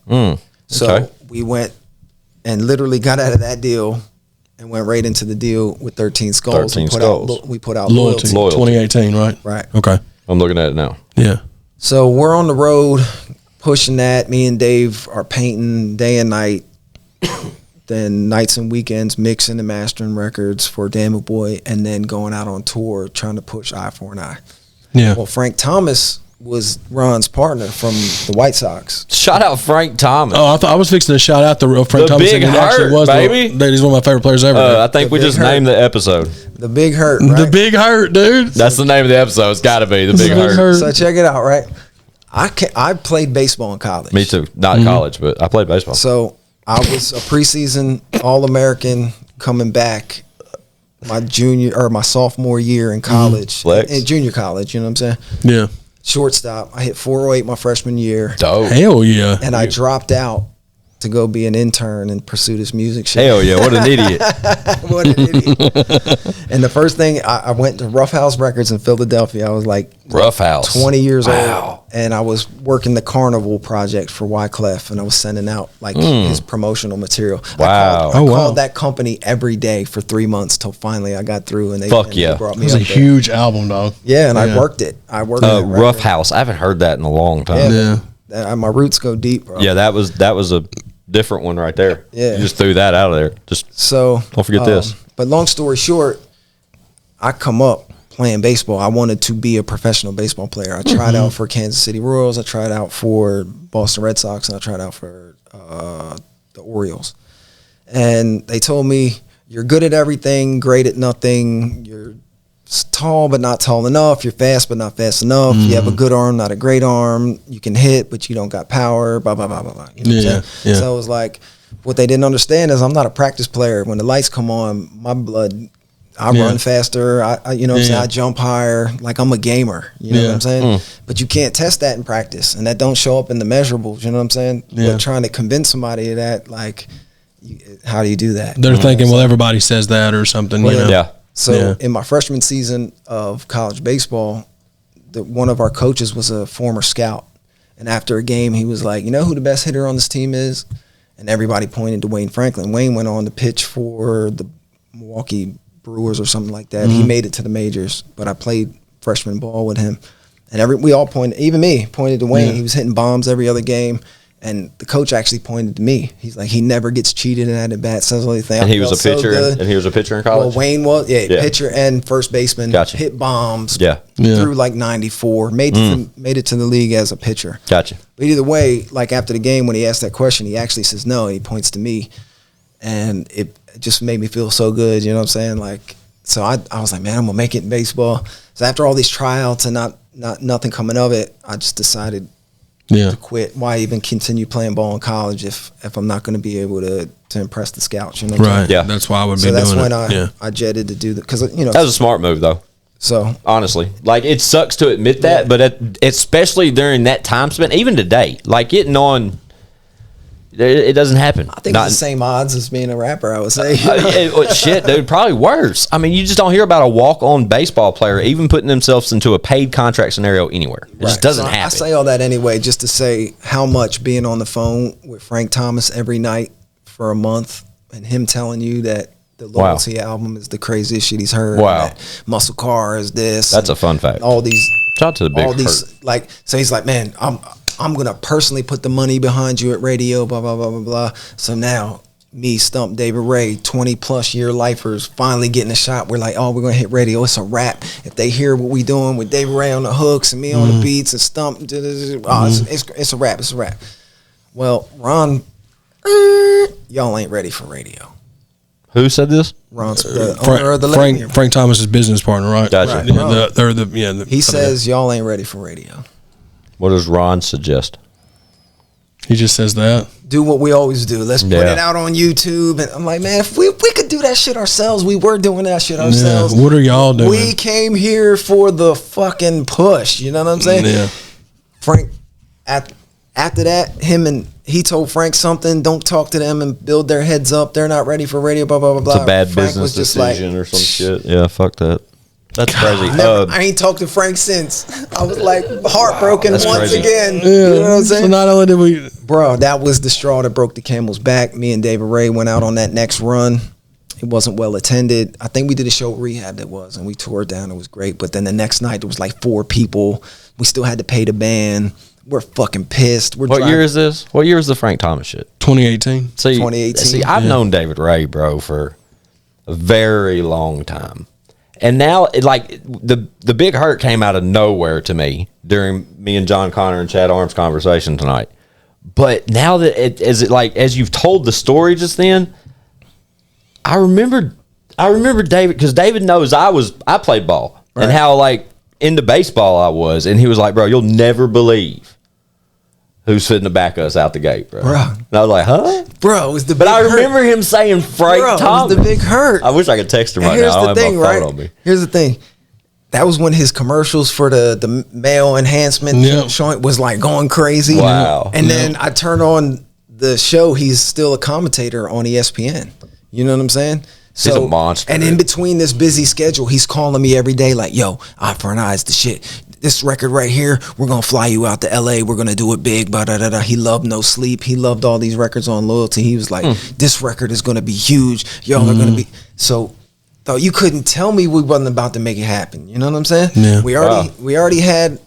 So we went and literally got out of that deal and went right into the deal with 13 Skulls. We put out Loyalty. 2018, right? Right. Okay. I'm looking at it now. Yeah. So we're on the road pushing that. Me and Dave are painting day and night. Then nights and weekends mixing and mastering records for Damn It Boy, and then going out on tour trying to push Eye for an Eye. Yeah. Well, Frank Thomas was Ron's partner from the White Sox. Shout out Frank Thomas. Oh, I was fixing to shout out the real Frank Thomas. Big Hurt, baby. He's one of my favorite players ever. I think we just named the episode. The Big Hurt, right? The Big Hurt, dude. That's the name of the episode. It's got to be The Big Hurt. So check it out, right? I played baseball in college. Me too. Not college, but I played baseball. So I was a preseason All-American coming back my sophomore year in college. In junior college, you know what I'm saying? Yeah. Shortstop. I hit 408 my freshman year. Dope. Hell yeah. And I dropped out to go be an intern and pursue this music shit. Hell yeah. What an idiot. What an idiot. And the first thing, I went to Rough House Records in Philadelphia. I was like Rough House, 20 years old. And I was working the Carnival project for Wyclef, and I was sending out like his promotional material. Wow. I called that company every day for 3 months till finally I got through, and they brought me it was up a huge album, dog. Yeah, and I worked it. I worked Rough House. I haven't heard that in a long time. Yeah. My roots go deep, bro. Yeah, that was a different one right there. Yeah. You just threw that out of there. So don't forget this. But long story short, I come up playing baseball. I wanted to be a professional baseball player. I tried out for Kansas City Royals. I tried out for Boston Red Sox, and I tried out for the Orioles. And they told me, you're good at everything, great at nothing. You're tall but not tall enough. You're fast but not fast enough. You have a good arm, not a great arm. You can hit, but you don't got power. Blah blah blah blah blah. You know what I'm saying? So it was like, what they didn't understand is I'm not a practice player. When the lights come on, my blood, I run faster. I you know what I'm saying? I jump higher. Like I'm a gamer. You know what I'm saying? But you can't test that in practice, and that don't show up in the measurables. You know what I'm saying? But trying to convince somebody of that, like, how do you do that? They're thinking, well, everybody says that or something. Well, you know? Yeah. So in my freshman season of college baseball, one of our coaches was a former scout. And after a game, he was like, you know who the best hitter on this team is? And everybody pointed to Wayne Franklin. Wayne went on to pitch for the Milwaukee Brewers or something like that. He made it to the majors, but I played freshman ball with him. And we all pointed, even me, pointed to Wayne. He was hitting bombs every other game. And the coach actually pointed to me. He's like, he never gets cheated in at bat. Says the thing. And he was a pitcher. And he was a pitcher in college. Well, Wayne was pitcher and first baseman. Gotcha. Hit bombs. Yeah. Threw like 94. Made it to the league as a pitcher. Gotcha. But either way, like after the game when he asked that question, he actually says no. And he points to me, and it just made me feel so good. You know what I'm saying? Like, so I was like, man, I'm gonna make it in baseball. So after all these tryouts and nothing coming of it, I just decided. To quit. Why even continue playing ball in college if I'm not going to be able to impress the scouts? You know, right? Yeah, that's why I would be doing it. So that's when I jetted to do that because that was a smart move though. So honestly, like it sucks to admit that, but especially during that time spent, even today, like getting on. It doesn't happen. I think it's the same odds as being a rapper, I would say. Shit, dude, probably worse. I mean, you just don't hear about a walk-on baseball player even putting themselves into a paid contract scenario anywhere. It just doesn't happen. I say all that anyway just to say how much being on the phone with Frank Thomas every night for a month and him telling you that the Loyalty album is the craziest shit he's heard. Wow. That Muscle Car is this. That's a fun fact. All these. Shout out to the big hurt. Like, so he's like, man, I'm going to personally put the money behind you at radio, blah, blah, blah, blah, blah. So now me, Stump, David Ray, 20-plus year lifers, finally getting a shot. We're like, oh, we're going to hit radio. It's a wrap. If they hear what we doing with David Ray on the hooks and me on the beats and Stump, it's a wrap. It's a wrap. Well, Ron, y'all ain't ready for radio. Who said this? Ron's the owner of the Frank Thomas's business partner, right? Gotcha. Right. He says y'all ain't ready for radio. What does Ron suggest? He just says that. Do what we always do. Let's put it out on YouTube. And I'm like, man, if we could do that shit ourselves, we were doing that shit ourselves. Yeah. What are y'all doing? We came here for the fucking push. You know what I'm saying? Yeah. Frank, after that, he told Frank something. Don't talk to them and build their heads up. They're not ready for radio. Blah blah blah blah. It's a bad Frank business was just decision like, or some shit. Yeah, fuck that. That's crazy. I ain't talked to Frank since. I was like heartbroken once crazy. again. Yeah. You know what I'm saying? So not only did we, bro, that was the straw that broke the camel's back. Me and David Ray went out on that next run. It wasn't well attended. I think we did a show at Rehab that was, and we tore it down. It was great. But then the next night there was like 4 people. We still had to pay the band. We're fucking pissed. What year is this? What year is the Frank Thomas shit? 2018. See, 2018. See, I've known David Ray, bro, for a very long time. And now, the big hurt came out of nowhere to me during me and Jon Conner and Chad Armes' conversation tonight. But now that as you've told the story just then, I remember David, because David knows I played ball and how into baseball I was, and he was like, bro, you'll never believe who's fitting to back us out the gate, bro. And I was like, huh? Bro, it was the big But I hurt. remember him saying Frank Thomas. It was the big hurt. I wish I could text him right Here's now. I the don't thing, have my phone right? on me. Here's the thing. That was when his commercials for the male enhancement joint was like going crazy. Wow. And then I turn on the show. He's still a commentator on ESPN. You know what I'm saying? So, he's a monster. And in between this busy schedule, he's calling me every day like, yo, Eye for an Eye is the shit. This record right here, we're going to fly you out to LA. We're going to do it big. Blah. He loved No Sleep. He loved all these records on Loyalty. He was like, this record is going to be huge. Y'all are going to be. So, though, you couldn't tell me we wasn't about to make it happen. You know what I'm saying? Yeah. We already had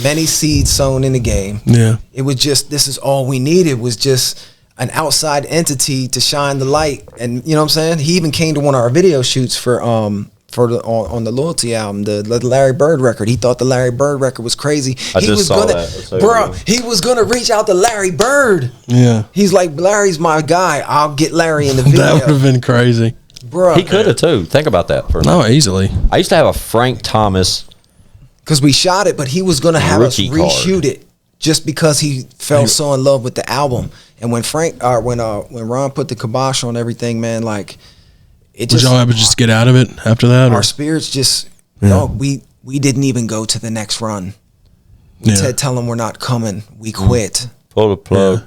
many seeds sown in the game. Yeah. It was just, this is all we needed was just an outside entity to shine the light. And you know what I'm saying? He even came to one of our video shoots for on the Loyalty album, the Larry Bird record. He thought the Larry Bird record was crazy. He was gonna reach out to Larry Bird. Yeah. He's like, Larry's my guy. I'll get Larry in the video. That would have been crazy. Bro. He could have too. Think about that for a minute. No, easily. I used to have a Frank Thomas. Because we shot it, but he was gonna have us rookie card. reshoot it just because he fell so in love with the album. And when when Ron put the kibosh on everything, man, like it Did just y'all ever just get out of it after that? our Or? spirits just we didn't even go to the next run. We said, tell them we're not coming. We quit. Pull the plug.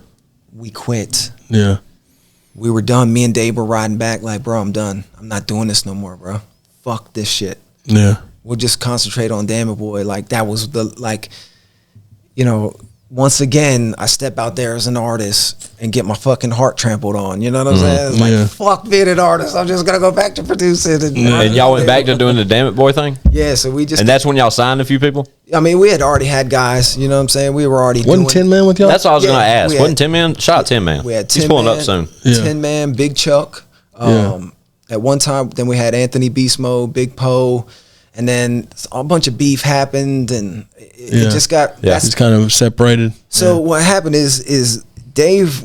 We quit. Yeah. We were done. Me and Dave were riding back like, bro, I'm done. I'm not doing this no more, bro. fuck this shit. Yeah. We'll just concentrate on Damn It Boy. Like that was the you know, once again, I step out there as an artist and get my fucking heart trampled on. You know what I'm saying? It's like, fuck being an artist. I'm just gonna go back to producing. And y'all went back to doing the Damn It Boy thing? Yeah, so we just. And that's when y'all signed a few people? I mean, we had already had guys. You know what I'm saying? We were already. Wasn't Tin Man with y'all? That's what I was gonna ask. we Wasn't Tin Man? Shout out Tin Man. We had He's Tin pulling Man, up soon. Tin Man, Big Chuck. At one time, then we had Anthony Beast Mode, Big Poe. And then a bunch of beef happened, and it just got. Yeah, it's kind of separated. So what happened is Dave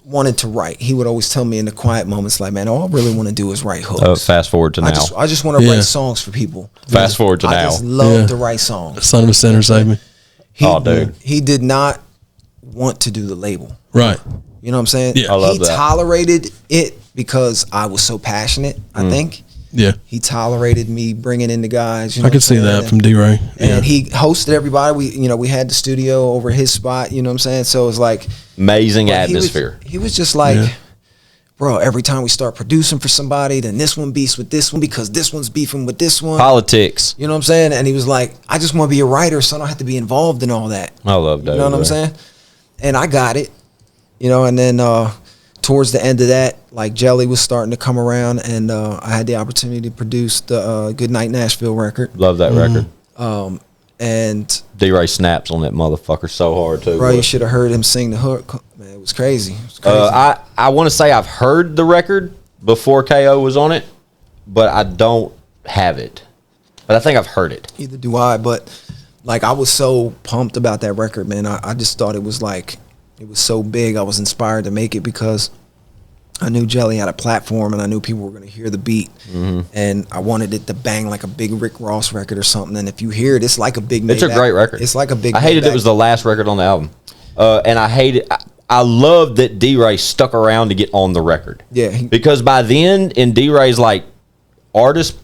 wanted to write. He would always tell me in the quiet moments, like, man, all I really want to do is write hooks. Fast forward to now. I just want to write songs for people. Fast forward to now. I just love to write songs. Son of a Sinner saved me. Dude. He did not want to do the label. Right. You know what I'm saying? Yeah. I love he that. tolerated it because I was so passionate, I think. Yeah. He tolerated me bringing in the guys. You know I could see that from D-Ray. And he hosted everybody. We had the studio over his spot. You know what I'm saying? So it was like amazing atmosphere. He was just like, bro, every time we start producing for somebody, then this one beefs with this one because this one's beefing with this one. Politics. You know what I'm saying? And he was like, I just want to be a writer, so I don't have to be involved in all that. I love that. You know what I'm saying? And I got it. You know, and then towards the end of that, like Jelly was starting to come around, and I had the opportunity to produce the Goodnight Nashville record. Love that record. And D-Ray snaps on that motherfucker so hard too. Bro, you should have heard him sing the hook. Man, it was crazy. It was crazy. I want to say I've heard the record before KO was on it, but I don't have it. But I think I've heard it. Either do I, but like I was so pumped about that record, man. I just thought it was like, it was so big. I was inspired to make it because I knew Jelly had a platform, and I knew people were going to hear the beat, and I wanted it to bang like a big Rick Ross record or something. And if you hear it, it's like a big. It's a great record. It's like a big. I hated it was the last record on the album, and I hated. I love that D-Ray stuck around to get on the record. Yeah, because by then in D-Ray's like artist,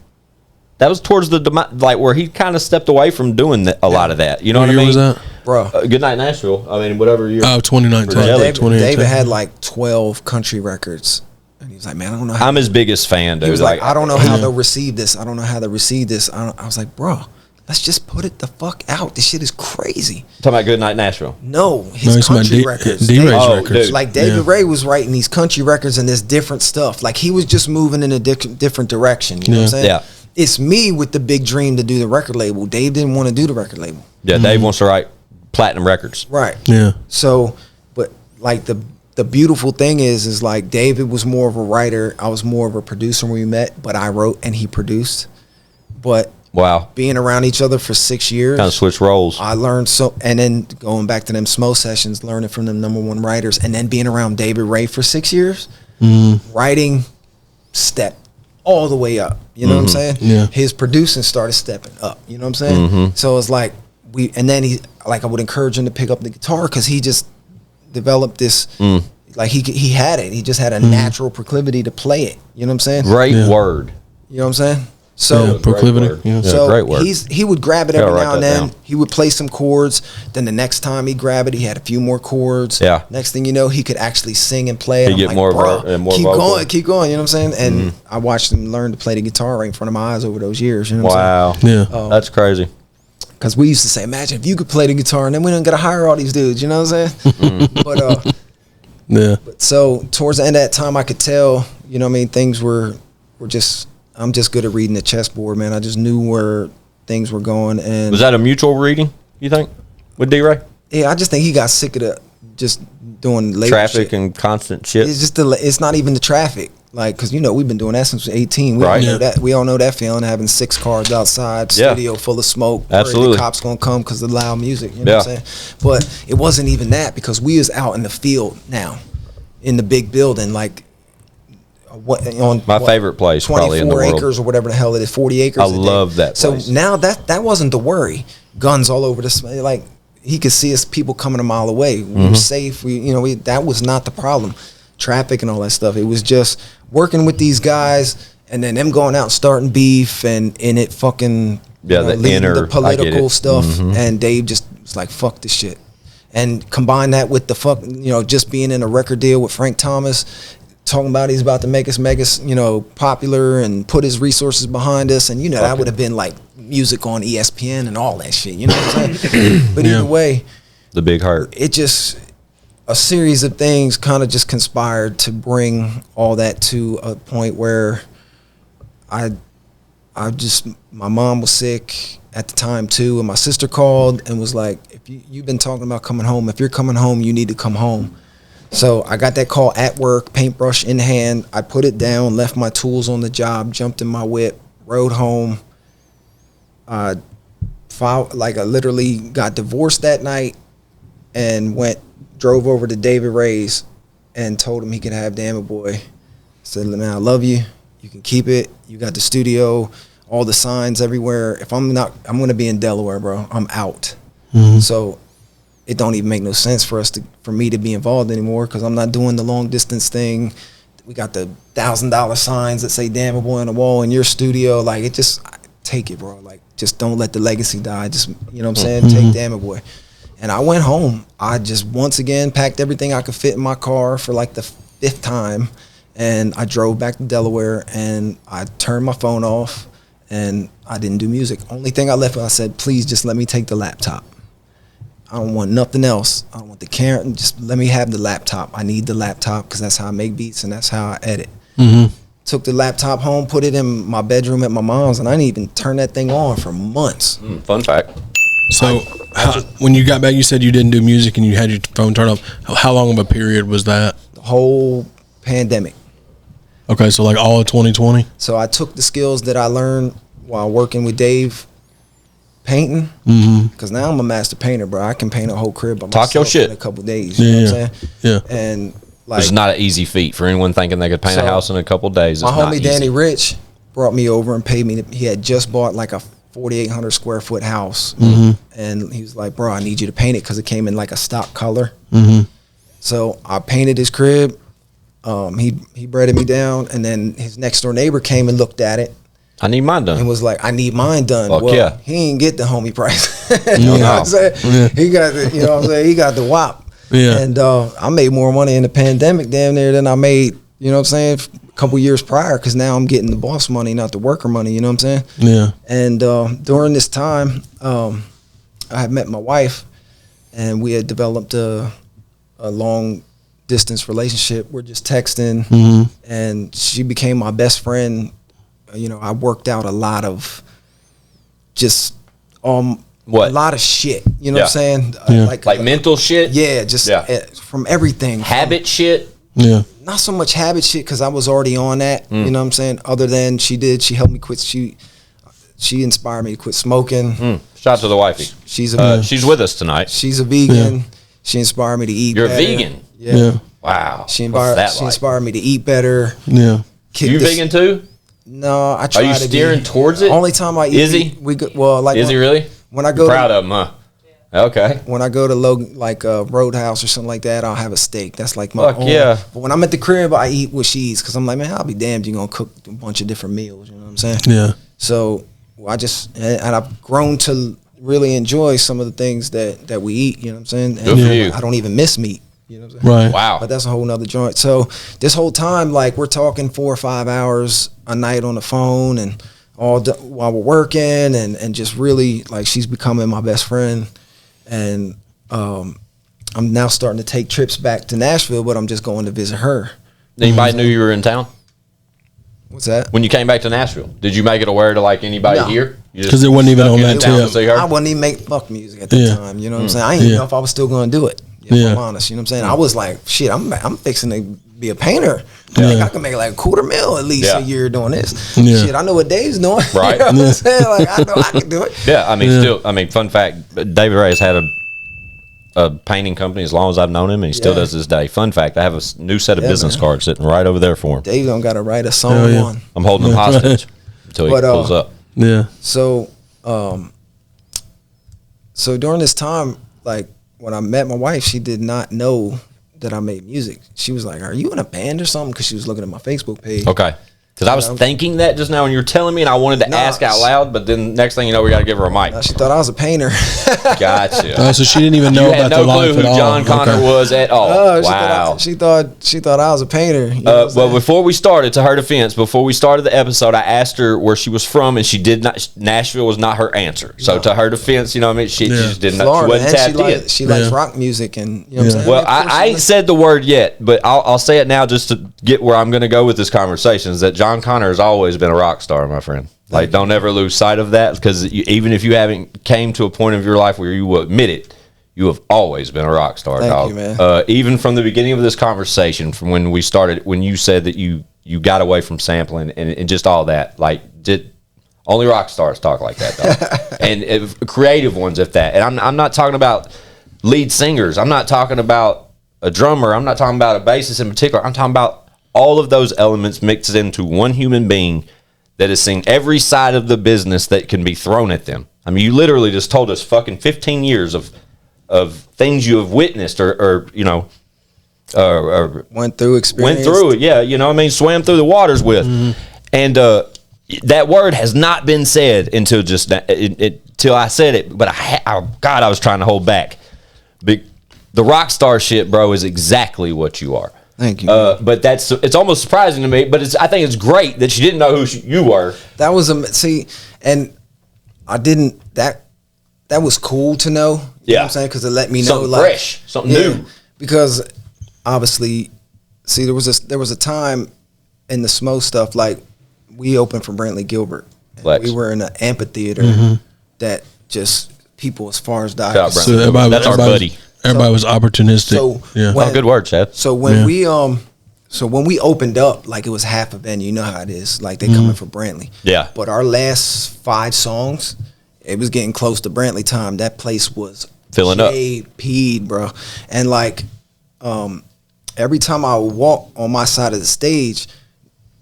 that was towards the like where he kind of stepped away from doing a lot of that. You know what I mean? Was that? Bro, Goodnight Nashville. I mean, whatever year. Oh, 2019. David had like 12 country records, and he was like, "Man, I don't know." I'm his biggest fan, dude. He was like, "I don't know how they'll receive this. I don't know how they'll receive this." I was like, "Bro, let's just put it the fuck out. This shit is crazy." Talking about Goodnight Nashville. No, his country records. D-Ray's records. Dude. Like David Ray was writing these country records and this different stuff. Like he was just moving in a different direction. You know what I'm saying? Yeah. It's me with the big dream to do the record label. Dave didn't want to do the record label. Yeah, Dave wants to write platinum records. Right. Yeah. So, but like the beautiful thing is like David was more of a writer. I was more of a producer when we met, but I wrote and he produced. But wow, being around each other for 6 years, kind of switch roles. I learned so, and then going back to them Smo sessions, learning from them #1 writers, and then being around David Ray for 6 years, writing stepped all the way up. You know what I'm saying? Yeah. His producing started stepping up. You know what I'm saying? So it's like and then I would encourage him to pick up the guitar because he just developed this. Like he had it. He just had a natural proclivity to play it. You know what I'm saying? Great word. You know what I'm saying? So proclivity. Yeah. so great word. he would grab it every write now and that then. down. He would play some chords. Then the next time he grabbed it, he had a few more chords. Yeah. Next thing you know, he could actually sing and play. He'd I'm get like, more bro, more keep vocal. keep going. You know what I'm saying? And I watched him learn to play the guitar right in front of my eyes over those years. You know what I'm saying? Wow. That's crazy. Because we used to say, imagine if you could play the guitar, and then we don't got to hire all these dudes. You know what I'm saying? But so towards the end of that time, I could tell. You know what I mean? Things were just. I'm just good at reading the chessboard, man. I just knew where things were going. And Was that a mutual reading, you think, with D-Ray? yeah, I just think he got sick of the just doing labor Traffic shit. and constant shit. It's just it's not even the traffic, like because we've been doing that since 18. We Right. all know that. We all know that feeling, having 6 cars outside, Yeah. studio full of smoke. Absolutely. The cops gonna come because of the loud music. You know what I'm saying? But it wasn't even that because we is out in the field now, in the big building, like. My favorite place, probably in the 24 world. acres or whatever the hell it is, 40 acres. I love that place. So now that wasn't the worry. Guns all over the like he could see us people coming a mile away. We were safe. That was not the problem. Traffic and all that stuff. It was just working with these guys and then them going out and starting beef and in it fucking leading the political stuff. And Dave just was like, fuck this shit. And combine that with the just being in a record deal with Frank Thomas. talking about he's about to make us mega, popular and put his resources behind us. And, that would have been like music on ESPN and all that shit. You know what I'm saying? But either way, the big heart. It just, a series of things kind of just conspired to bring all that to a point where my mom was sick at the time too, and my sister called and was like, if you've been talking about coming home, if you're coming home, you need to come home. So I got that call at work, paintbrush in hand. I put it down, left my tools on the job, jumped in my whip, rode home. I literally got divorced that night and drove over to David Ray's and told him he could have Damn It Boy. I said, man, I love you. You can keep it. You got the studio, all the signs everywhere. If I'm going to be in Delaware, bro. I'm out. Mm-hmm. So it don't even make no sense for me to be involved anymore because I'm not doing the long distance thing. We got the $1,000 signs that say Damn It Boy on the wall in your studio. Like, take it, bro. Like, just don't let the legacy die. Just, you know what I'm saying? Mm-hmm. Take Damn It Boy. And I went home. I just once again packed everything I could fit in my car for like the 5th time. And I drove back to Delaware and I turned my phone off and I didn't do music. Only thing I left with, I said, please just let me take the laptop. I don't want nothing else. I don't want the camera. Just let me have the laptop. I need the laptop because that's how I make beats and that's how I edit. Mm-hmm. Took the laptop home, put it in my bedroom at my mom's, and I didn't even turn that thing on for months. Fun fact. So when you got back, you said you didn't do music and you had your phone turned off. How long of a period was that? The whole pandemic. Okay, so like all of 2020? So I took the skills that I learned while working with Dave painting, because now I'm a master painter, bro. I can paint a whole crib by myself your shit in a couple days. You know what I'm saying? Yeah. And like, it's not an easy feat for anyone thinking they could paint a house in a couple days. My homie Danny Rich brought me over and paid me. He had just bought like a 4,800 square foot house, and he was like, "Bro, I need you to paint it because it came in like a stock color." So I painted his crib. He breaded me down, and then his next door neighbor came and looked at it. I need mine done. And was like, I need mine done. Fuck well, yeah. He ain't get the homie price. You know what I'm saying? Yeah. He got the, you know what I'm saying? He got the whop. Yeah. And I made more money in the pandemic damn near than I made, you know what I'm saying, a couple years prior, because now I'm getting the boss money, not the worker money, you know what I'm saying? Yeah. And during this time, I had met my wife, and we had developed a long distance relationship. We're just texting, and she became my best friend. You know, I worked out a lot of just a lot of shit. You know what I'm saying? Like mental shit? Yeah, just from everything. Habit shit? Yeah. Not so much habit shit because I was already on that. You know what I'm saying? Other than she helped me quit. She inspired me to quit smoking. Shout out to the wifey. She's with us tonight. She's a vegan. Yeah. She inspired me to eat You're better. a vegan? Yeah. Wow. She inspired me to eat better. Yeah. You vegan too? No, I try to be. Are you steering towards it? Only time I eat. Is he? Is he really? When I go proud of him, huh? Okay. When I go to Roadhouse or something like that, I'll have a steak. That's like my own. Yeah. But when I'm at the crib, I eat what she eats because I'm like, man, I'll be damned. You're gonna cook a bunch of different meals. You know what I'm saying? Yeah. So and I've grown to really enjoy some of the things that we eat. You know what I'm saying? And Good for you. I don't even miss meat. You know what I'm saying? Right. Wow. But that's a whole nother joint. So this whole time, like, we're talking 4 or 5 hours a night on the phone and while we're working and just really, like, she's becoming my best friend. And I'm now starting to take trips back to Nashville, but I'm just going to visit her. Anybody knew you were in town? What's that? When you came back to Nashville, did you make it aware to like anybody here? Because it wasn't even on that tip. I wasn't even make fuck music at the time. You know what I'm saying? I didn't even know if I was still going to do it. If I'm honest, you know what I'm saying? I was like, shit, I'm fixing to be a painter. Like, I can make like $250,000 at least a year doing this. Shit, I know what Dave's doing. Right. You know what I'm saying? Like, I know I can do it. Yeah, I mean, fun fact, David Ray has had a painting company as long as I've known him, and he still does this day. Fun fact, I have a new set of business cards sitting right over there for him. Dave don't got to write a song on. I'm holding him hostage until he pulls up. Yeah. So, so during this time, like, when I met my wife, she did not know that I made music. She was like, "Are you in a band or something?" Because she was looking at my Facebook page. Okay. Because I was thinking that just now when you were telling me, and I wanted to ask out loud, but then next thing you know, we got to give her a mic. She thought I was a painter. Gotcha. Oh, so she didn't even know about the life who at all. Jon Conner was at all. Oh, Wow. She thought I was a painter. You know what I'm Well, saying? before we started, to her defense, before we started the episode, I asked her where she was from, and she did not. Nashville was not her answer. So to her defense, you know what I mean? She just did not. Florida, She wasn't and tapped in. she likes rock music, and you know what I'm saying. Well, I ain't said the word yet, but I'll say it now just to get where I'm going to go with this conversation. Is that Jon Conner has always been a rock star, my friend. Like, don't ever lose sight of that, because even if you haven't came to a point of your life where you will admit it, you have always been a rock star, Thank dog. you, man. Even from the beginning of this conversation, from when we started, when you said that you got away from sampling and just all that, like, only rock stars talk like that, dog. And creative ones, if that. And I'm not talking about lead singers. I'm not talking about a drummer. I'm not talking about a bassist in particular. I'm talking about all of those elements mixed into one human being that has seen every side of the business that can be thrown at them. I mean, you literally just told us fucking 15 years of things you have witnessed or you know, went through experience. Went through it, yeah. You know what I mean? Swam through the waters with. Mm-hmm. And that word has not been said until just till I said it. But God, I was trying to hold back. But the rock star shit, bro, is exactly what you are. Thank you. But it's almost surprising to me. But I think it's great that she didn't know who you were. That was and I didn't. That was cool to know. You know what I'm saying? Because it let me know something like fresh, something new. Because obviously, see, there was a time in the Smo stuff, like we opened for Brantley Gilbert. We were in an amphitheater that just people as far as die. So that's our buddy. Everybody was opportunistic. So good word, Chad. So when we opened up, like it was half a venue. You know how it is. Like they coming for Brantley. Yeah. But our last 5 songs, it was getting close to Brantley time. That place was filling up, bro. And like every time I would walk on my side of the stage,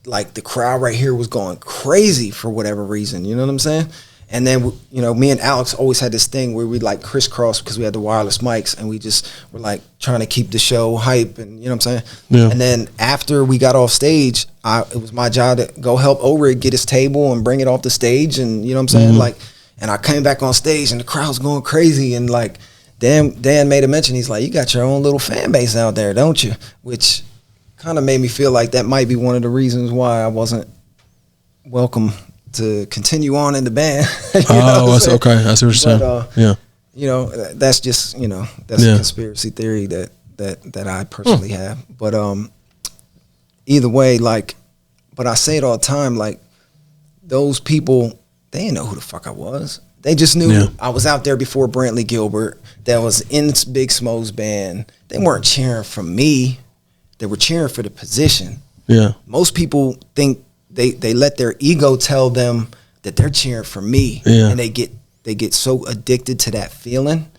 like the crowd right here was going crazy for whatever reason. You know what I'm saying? And then, you know, me and Alex always had this thing where we like crisscross because we had the wireless mics and we just were like trying to keep the show hype and, you know what I'm saying? Yeah. And then after we got off stage, it was my job to go help Orig get his table and bring it off the stage and, you know what I'm saying? Like, and I came back on stage and the crowd's going crazy and like, Dan made a mention. He's like, you got your own little fan base out there, don't you? Which kind of made me feel like that might be one of the reasons why I wasn't welcome to continue on in the band. That's okay. I see what you're saying. Yeah. You know, that's just, you know, that's a conspiracy theory that I personally have. But either way, like, but I say it all the time, like, those people, they didn't know who the fuck I was. They just knew I was out there before Brantley Gilbert, that was in Big Smo's band. They weren't cheering for me. They were cheering for the position. Yeah. Most people think they let their ego tell them that they're cheering for me, and they get so addicted to that feeling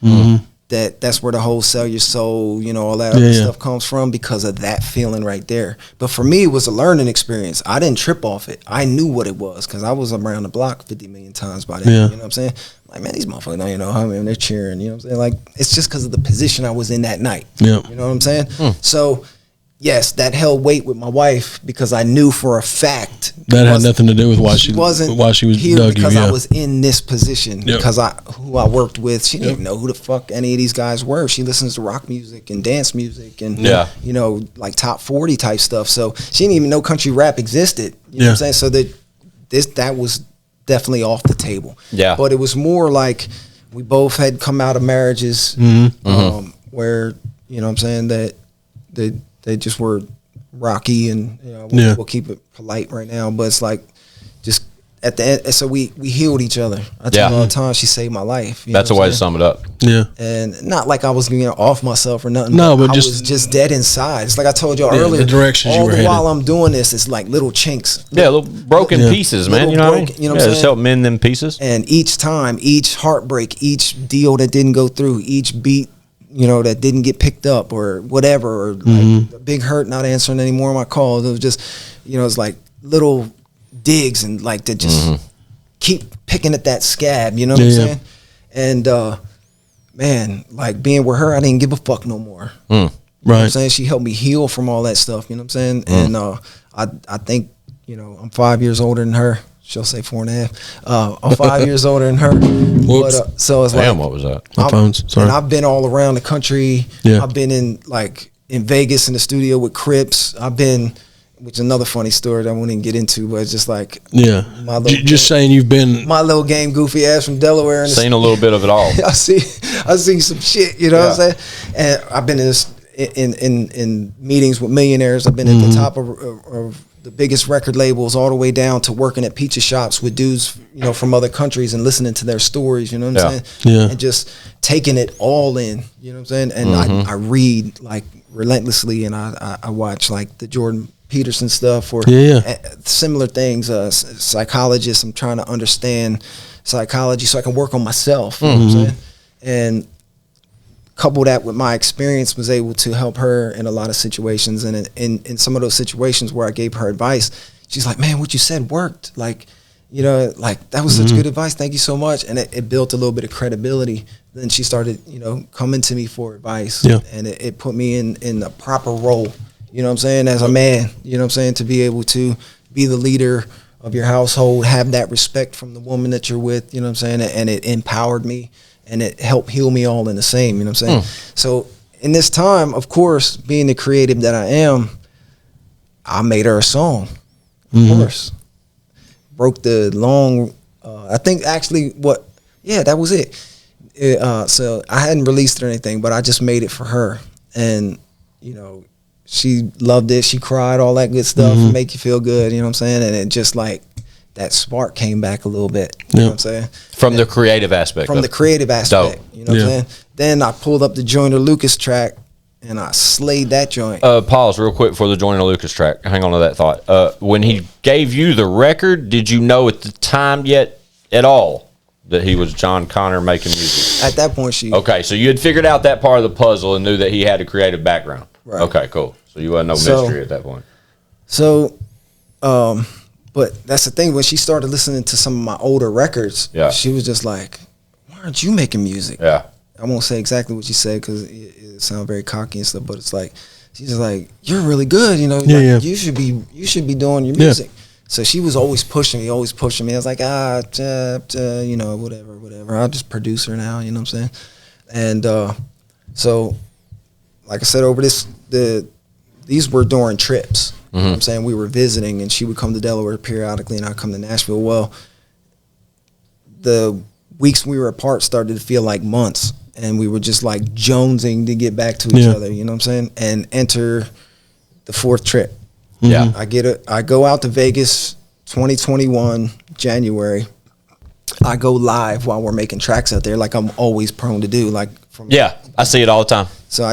that's where the whole sell your soul, you know, all that other stuff comes from, because of that feeling right there. But for me, it was a learning experience. I didn't trip off it. I knew what it was because I was around the block 50 million times by then. You know what I'm saying? Like, man, these motherfuckers don't even know how I mean, they're cheering. You know what I'm saying? Like, it's just because of the position I was in that night. You know what I'm saying? So yes, that held weight with my wife because I knew for a fact that had nothing to do with why she was here dug because you. I was in this position because who I worked with. She didn't even know who the fuck any of these guys were. She listens to rock music and dance music and you know, like top 40 type stuff. So she didn't even know country rap existed. You know what I'm saying? So that was definitely off the table. Yeah, but it was more like we both had come out of marriages where, you know what I'm saying, that they just were rocky and, you know, we'll keep it polite right now, but it's like just at the end, so we healed each other. I tell her all the time, she saved my life. That's a way to sum it up. Yeah. And not like I was, you know, off myself or nothing. No, but I was just dead inside. It's like I told y'all earlier. The directions all you were the headed. while I'm doing this, it's like little chinks. Yeah, little broken pieces, man. You know what I mean? You know what I'm saying? Just help mend them pieces. And each time, each heartbreak, each deal that didn't go through, each beat, you know, that didn't get picked up or whatever, or like a big hurt, not answering any more of my calls. It was just, you know, it's like little digs and like to just keep picking at that scab, you know what I'm saying? And man, like being with her, I didn't give a fuck no more. You know what I'm saying? She helped me heal from all that stuff, you know what I'm saying? And I think you know, I'm 5 years older than her. She'll say 4.5. I'm 5 years older than her. Whoops. But, so it's Damn, like, what was that? My phone's sorry. and I've been all around the country. Yeah. I've been in Vegas in the studio with Crips. I've been, which is another funny story that I won't even get into, but it's just like, Yeah. my little Just saying you've been. my little game goofy ass from Delaware. And Seen a little bit of it all. I see some shit, you know what I'm saying? And I've been in meetings with millionaires. I've been at the top of the biggest record labels, all the way down to working at pizza shops with dudes, you know, from other countries and listening to their stories, you know what I'm saying? Yeah. And just taking it all in, you know what I'm saying? And I read like relentlessly, and I watch like the Jordan Peterson stuff or similar things, psychologists. I'm trying to understand psychology so I can work on myself, you know what I'm saying? And couple that with my experience, was able to help her in a lot of situations. And in some of those situations where I gave her advice, she's like, man, what you said worked. Like, you know, like that was such good advice. Thank you so much. And it built a little bit of credibility. Then she started, you know, coming to me for advice. Yeah. And it put me in a proper role, you know what I'm saying, as a man, you know what I'm saying, to be able to be the leader of your household, have that respect from the woman that you're with, you know what I'm saying? And it empowered me. And it helped heal me all in the same, you know what I'm saying? So in this time, of course, being the creative that I am, I made her a song, of course. Broke the long, I think actually that was it. So I hadn't released it or anything, but I just made it for her. And, you know, she loved it. She cried, all that good stuff, make you feel good, you know what I'm saying? And it just like, that spark came back a little bit, you know what I'm saying? From the creative aspect. From the creative aspect, Dope. you know what I'm saying? Then I pulled up the Joyner Lucas track and I slayed that joint. Pause real quick for the Joyner Lucas track. Hang on to that thought. When he gave you the record, did you know at the time yet at all that he was Jon Conner making music? At that point, Okay, so you had figured out that part of the puzzle and knew that he had a creative background. Right. Okay, cool. So you wasn't no mystery at that point. So, but that's the thing. When she started listening to some of my older records, she was just like, why aren't you making music? Yeah. I won't say exactly what she said because it sounds very cocky and stuff, but it's like, she's just like, you're really good, you know, you should be doing your music. So she was always pushing me. I was like, you know, whatever. I'll just produce her now, you know what I'm saying? And so, like I said, over these were during trips. You know what I'm saying? We were visiting, and she would come to Delaware periodically, and I'd come to Nashville. Well, the weeks we were apart started to feel like months, and we were just like jonesing to get back to each other, you know what I'm saying? And enter the fourth trip. Yeah. I go out to Vegas 2021, January. I go live while we're making tracks out there, like I'm always prone to do. I see it all the time. So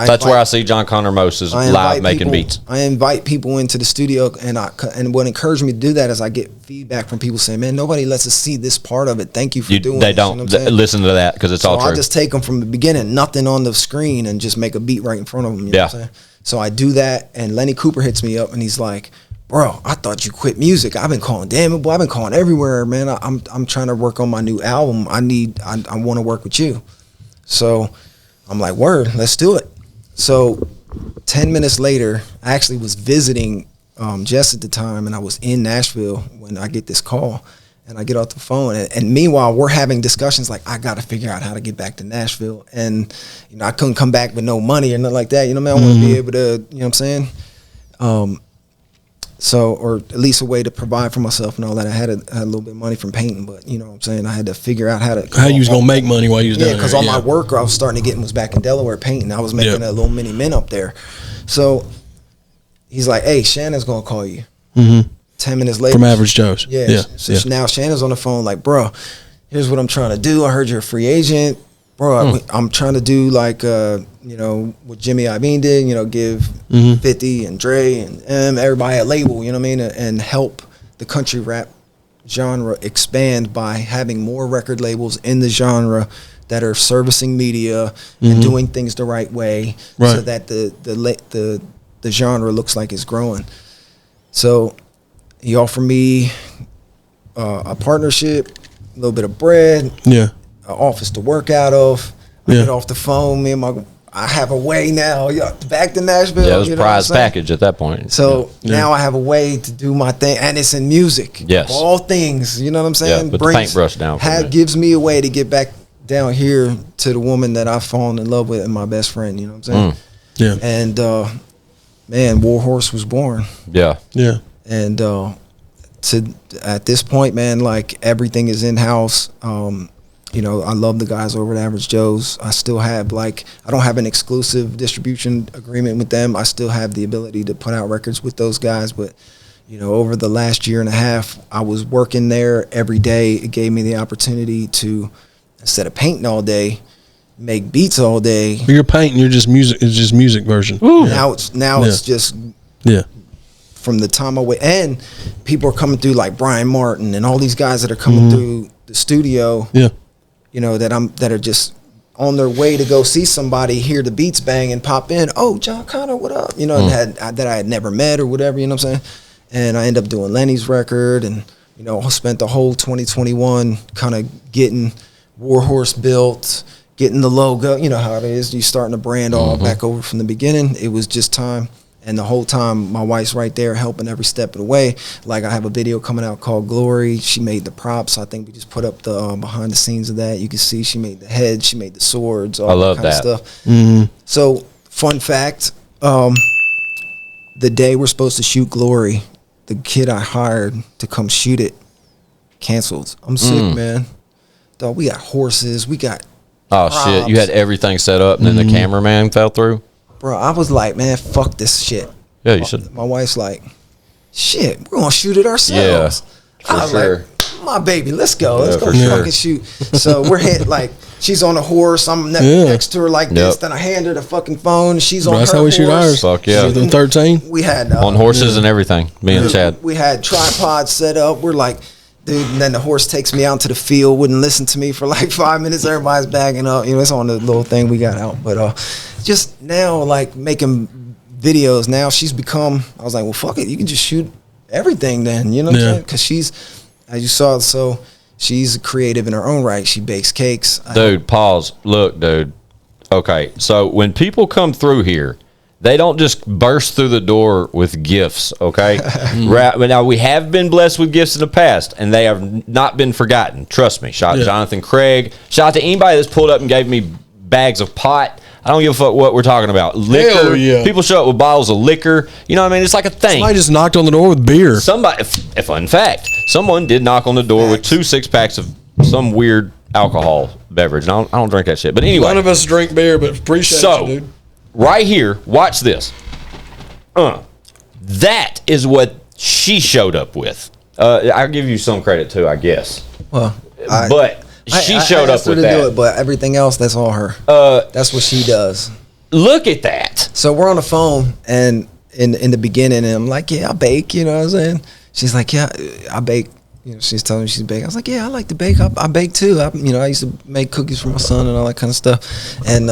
That's where I see Jon Conner most, is live making beats. I invite people into the studio, and what encouraged me to do that is I get feedback from people saying, man, nobody lets us see this part of it. Thank you for doing They this. don't listen to that because it's all true. I just take them from the beginning, nothing on the screen, and just make a beat right in front of them. You know what I'm saying? So I do that, and Lenny Cooper hits me up, and he's like, bro, I thought you quit music. I've been calling, damn it, boy, I've been calling everywhere, man. I'm trying to work on my new album. I want to work with you. So I'm like, word, let's do it. So 10 minutes later, I actually was visiting Jess at the time, and I was in Nashville when I get this call, and I get off the phone. And meanwhile, we're having discussions like, I got to figure out how to get back to Nashville. And, you know, I couldn't come back with no money or nothing like that. You know what I mean? I want to be able to, you know what I'm saying? So, or at least a way to provide for myself and all that. I had a little bit of money from painting, but you know what I'm saying? I had to figure out how you was going to make money while you was down there. Because all my work I was starting to get was back in Delaware painting. I was making a little mini mint up there. So he's like, hey, Shannon's going to call you. 10 minutes later. From Average Joe's. So now Shannon's on the phone like, bro, here's what I'm trying to do. I heard you're a free agent. Bro, I'm trying to do like, you know, what Jimmy Iovine did, you know, give 50 and Dre and everybody a label, you know what I mean, and help the country rap genre expand by having more record labels in the genre that are servicing media and doing things the right way, so that the genre looks like it's growing. So he offered me a partnership, a little bit of bread, an office to work out of. I get off the phone. I have a way now. Back to Nashville. Yeah, it was you a know prize package at that point. So now I have a way to do my thing, and it's in music. Yes. Of all things, you know what I'm saying? Yeah, put the paintbrush down for me. Gives me a way to get back down here to the woman that I've fallen in love with and my best friend, you know what I'm saying? Yeah. And, man, Warhorse was born. Yeah. Yeah. And at this point, man, like everything is in-house. You know, I love the guys over at Average Joe's. I still have I don't have an exclusive distribution agreement with them. I still have the ability to put out records with those guys. But, you know, over the last year and a half, I was working there every day. It gave me the opportunity to, instead of painting all day, make beats all day. But you're painting, you're just music. It's just music version. Now it's just from the time I went, and people are coming through like Brian Martin and all these guys that are coming through the studio. Yeah. You know, that are just on their way to go see somebody, hear the beats bang and pop in. Oh, Jon Conner, what up? You know, that I had never met or whatever. You know what I'm saying? And I end up doing Lenny's record, and you know, spent the whole 2021 kind of getting Warhorse built, getting the logo. You know how it is. You starting a brand all back over from the beginning. It was just time. And the whole time, my wife's right there helping every step of the way. Like, I have a video coming out called Glory. She made the props. I think we just put up the behind the scenes of that. You can see she made the head. She made the swords. All I love kind that. of stuff. So, fun fact, the day we're supposed to shoot Glory, the kid I hired to come shoot it canceled. I'm sick, man. Dog, we got horses. We got props. Shit. You had everything set up, and then the cameraman fell through? Bro, I was like, man, fuck this shit. Yeah, you should. My wife's like, shit, we're gonna shoot it ourselves. Yeah, I was sure. like, my baby, let's go. Let's go for sure. fucking shoot. So we're hit like, she's on a horse. I'm next to her like this. Then I hand her the fucking phone. She's on That's her how we horse. shoot ours. Fuck yeah. The 13. We had On horses and everything, me and Chad. We had tripods set up. We're like, dude, and then the horse takes me out to the field, wouldn't listen to me for like 5 minutes. Everybody's bagging up. You know, it's on the little thing we got out. But just now, like, making videos, now she's become, I was like, well, fuck it. You can just shoot everything then. You know what I'm saying? Because she's, as you saw, so she's creative in her own right. She bakes cakes. Dude, pause. Look, dude. Okay, so when people come through here, they don't just burst through the door with gifts, okay? Right, now, we have been blessed with gifts in the past, and they have not been forgotten. Trust me. Shout out to Jonathan Craig. Shout out to anybody that's pulled up and gave me bags of pot. I don't give a fuck what we're talking about. Liquor. Hell yeah. People show up with bottles of liquor. You know what I mean? It's like a thing. Somebody just knocked on the door with beer. Somebody, if in fact, someone did knock on the door with 2 6-packs of some weird alcohol beverage. And I don't drink that shit. But anyway. None of us drink beer, but appreciate you, dude. Right here, watch this. That is what she showed up with. I'll give you some credit too, I guess. Well, she showed up with that. Do it, but everything else, that's all her. That's what she does. Look at that. So we're on the phone, and in the beginning, and I'm like, yeah, I bake. You know what I'm saying? She's like, yeah, I bake. You know, she's telling me she's baking. I was like, yeah, I like to bake. I bake too. I used to make cookies for my son and all that kind of stuff. And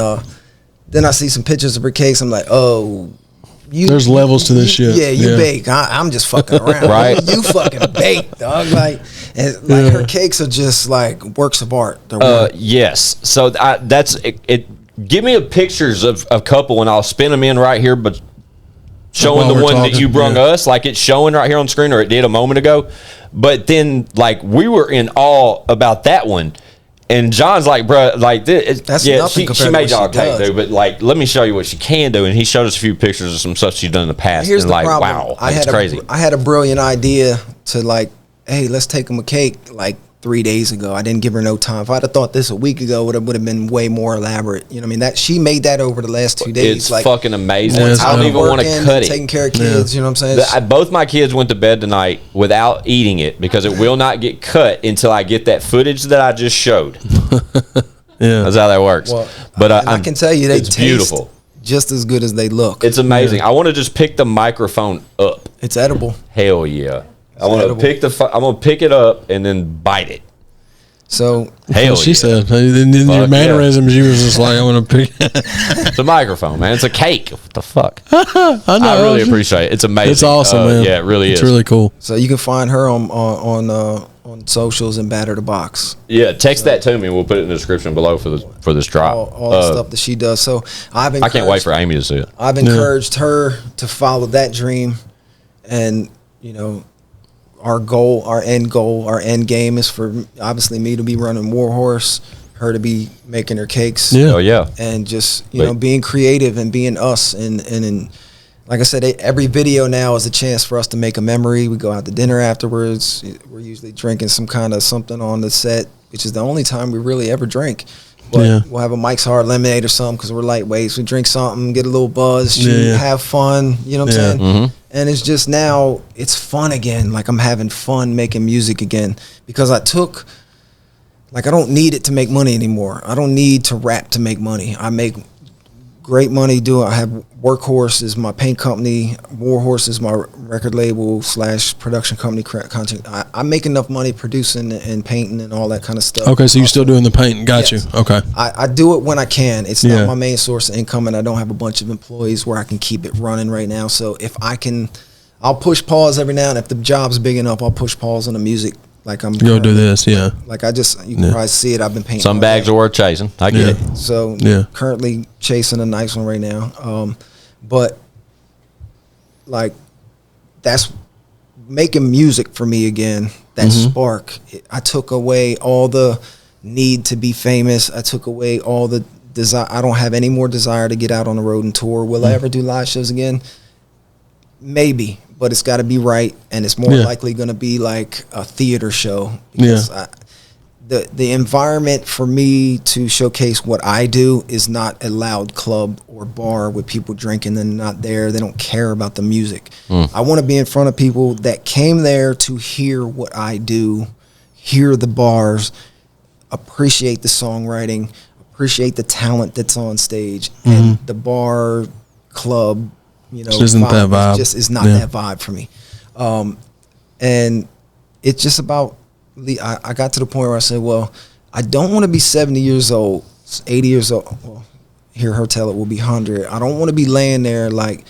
then I see some pictures of her cakes. I'm like, oh, there's levels to this shit. Yeah, you bake. I'm just fucking around. Right. You fucking bake, dog. Like, and like her cakes are just like works of art. Yes. So that's it. Give me pictures of a couple, and I'll spin them in right here. But showing the one that you brung us, like it's showing right here on screen, or it did a moment ago. But then, like, we were in awe about that one. And John's like, bro, like this. That's nothing compared she made to y'all what she cake, does. dude. But like, let me show you what she can do. And he showed us a few pictures of some stuff she's done in the past. Here's and the like, problem. wow, that's crazy. I had a brilliant idea to like, hey, let's take him a cake like 3 days ago. I didn't give her no time. If I'd have thought this a week ago, it would have been way more elaborate. You know what I mean? That she made that over the last 2 days. It's like, fucking amazing. Yeah, I don't even want to cut it. Taking care of kids. You know what I'm saying? Both my kids went to bed tonight without eating it because it will not get cut until I get that footage that I just showed. Yeah, that's how that works. Well, but I can tell you, it's beautiful, just as good as they look. It's amazing. Yeah. I want to just pick the microphone up. It's edible. Hell yeah! I want to pick I'm gonna pick it up and then bite it. So hell, she said in your mannerisms, you was just like, I want to pick. It's a microphone, man. It's a cake. What the fuck? I know. I really appreciate it. It's amazing. It's awesome, man. Yeah, it really is. It's really cool. So you can find her on on socials and Batter the Box. Yeah, text that to me and we'll put it in the description below for this drop. All the stuff that she does. So I can't wait for Amy to see it. I've encouraged her to follow that dream, and you know, our end game is for obviously me to be running Warhorse, her to be making her cakes. Yeah. Oh yeah. And just being creative and being us, and like I said, every video now is a chance for us to make a memory. We go out to dinner afterwards. We're usually drinking some kind of something on the set, which is the only time we really ever drink. But we'll have a Mike's Hard Lemonade or something because we're lightweights. We drink something, get a little buzz, shoot, have fun. You know what I'm saying? Mm-hmm. And it's just now it's fun again. Like I'm having fun making music again because I don't need it to make money anymore. I don't need to rap to make money. I make great money doing. I have Workhorse is my paint company. Warhorse is my record label / production company. Content. I make enough money producing and painting and all that kind of stuff. Okay, so you're still doing the painting. Got you. Okay. I do it when I can. It's not my main source of income, and I don't have a bunch of employees where I can keep it running right now. So if I can, I'll push pause every now and then. If the job's big enough, I'll push pause on the music. Like I'm go do this, Like you can probably see it. I've been painting. Some bags are worth chasing. I get it. So currently chasing a nice one right now. But like that's making music for me again. That spark. I took away all the need to be famous. I took away all the desire. I don't have any more desire to get out on the road and tour. Will I ever do live shows again? Maybe, but it's got to be right, and it's more likely going to be like a theater show. Because the environment for me to showcase what I do is not a loud club or bar with people drinking and not there. They don't care about the music. I want to be in front of people that came there to hear what I do, hear the bars, appreciate the songwriting, appreciate the talent that's on stage, and the bar, club, you know, isn't that vibe. It just is not that vibe for me. And it's just about, I got to the point where I said, well, I don't want to be 70 years old, 80 years old. Well, hear her tell it will be 100. I don't want to be laying there like,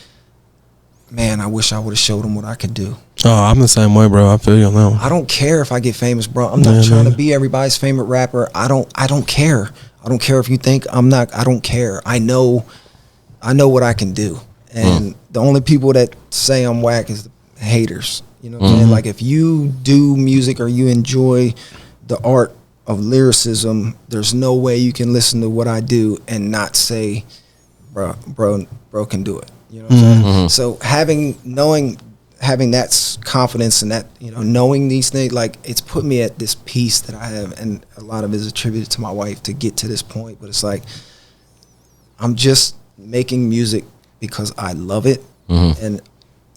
man, I wish I would have showed them what I could do. Oh, I'm the same way, bro. I feel you on that one. I don't care if I get famous, bro. I'm not trying to be everybody's favorite rapper. I don't care. I don't care if you think I'm not. I don't care. I know what I can do. And the only people that say I'm whack is the haters. You know what I'm saying? Like if you do music or you enjoy the art of lyricism, there's no way you can listen to what I do and not say, bro can do it. You know what I'm saying? So having that confidence and that, you know, knowing these things, like it's put me at this peace that I have, and a lot of it is attributed to my wife to get to this point. But it's like I'm just making music because I love it, and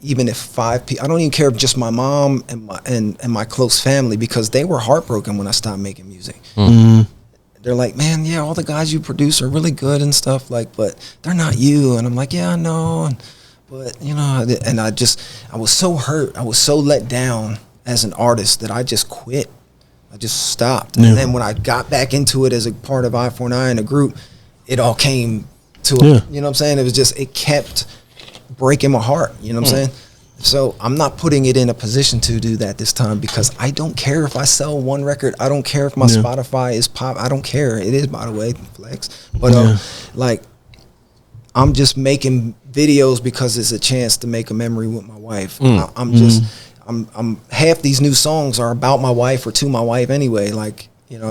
even if 5 people, I don't even care if just my mom and my close family, because they were heartbroken when I stopped making music. They're like, man, yeah, all the guys you produce are really good and stuff, like, but they're not you. And I'm like, yeah, I know, but you know, and I was so hurt, I was so let down as an artist that I just quit. I just stopped, and then when I got back into it as a part of I49, a group, it all came to you know what I'm saying? It was just, it kept breaking my heart, you know what I'm saying? So I'm not putting it in a position to do that this time, because I don't care if I sell one record. I don't care if my Spotify is pop. I don't care. It is, by the way, flex. But like, I'm just making videos because it's a chance to make a memory with my wife. I'm half these new songs are about my wife or to my wife anyway. Like, you know,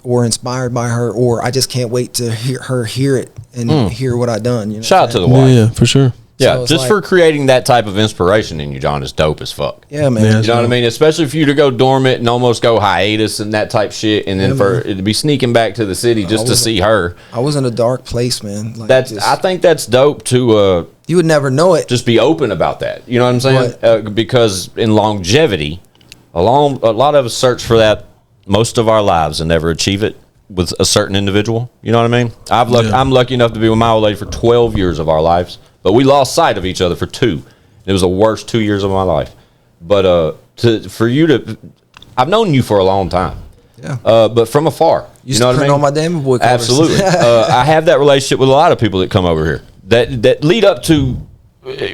or inspired by her, or I just can't wait to hear it and hear what I done. You know, shout out to the wife. Yeah, for sure. Yeah, So just like, for creating that type of inspiration in you, John, is dope as fuck. Yeah, man. You know what I mean? Especially for you to go dormant and almost go hiatus and that type shit, and then for it to be sneaking back to the city just to see her. I was in a dark place, man. Like, I think that's dope to you would never know it. just be open about that. You know what I'm saying? Because in longevity, a lot of us search for that most of our lives and never achieve it with a certain individual. You know what I mean? I'm lucky enough to be with my old lady for 12 years of our lives. But we lost sight of each other for 2. It was the worst 2 years of my life. But I've known you for a long time. Yeah. But from afar. Used you know to what I print mean? on my Damon Boy covers. Absolutely. I have that relationship with a lot of people that come over here that lead up to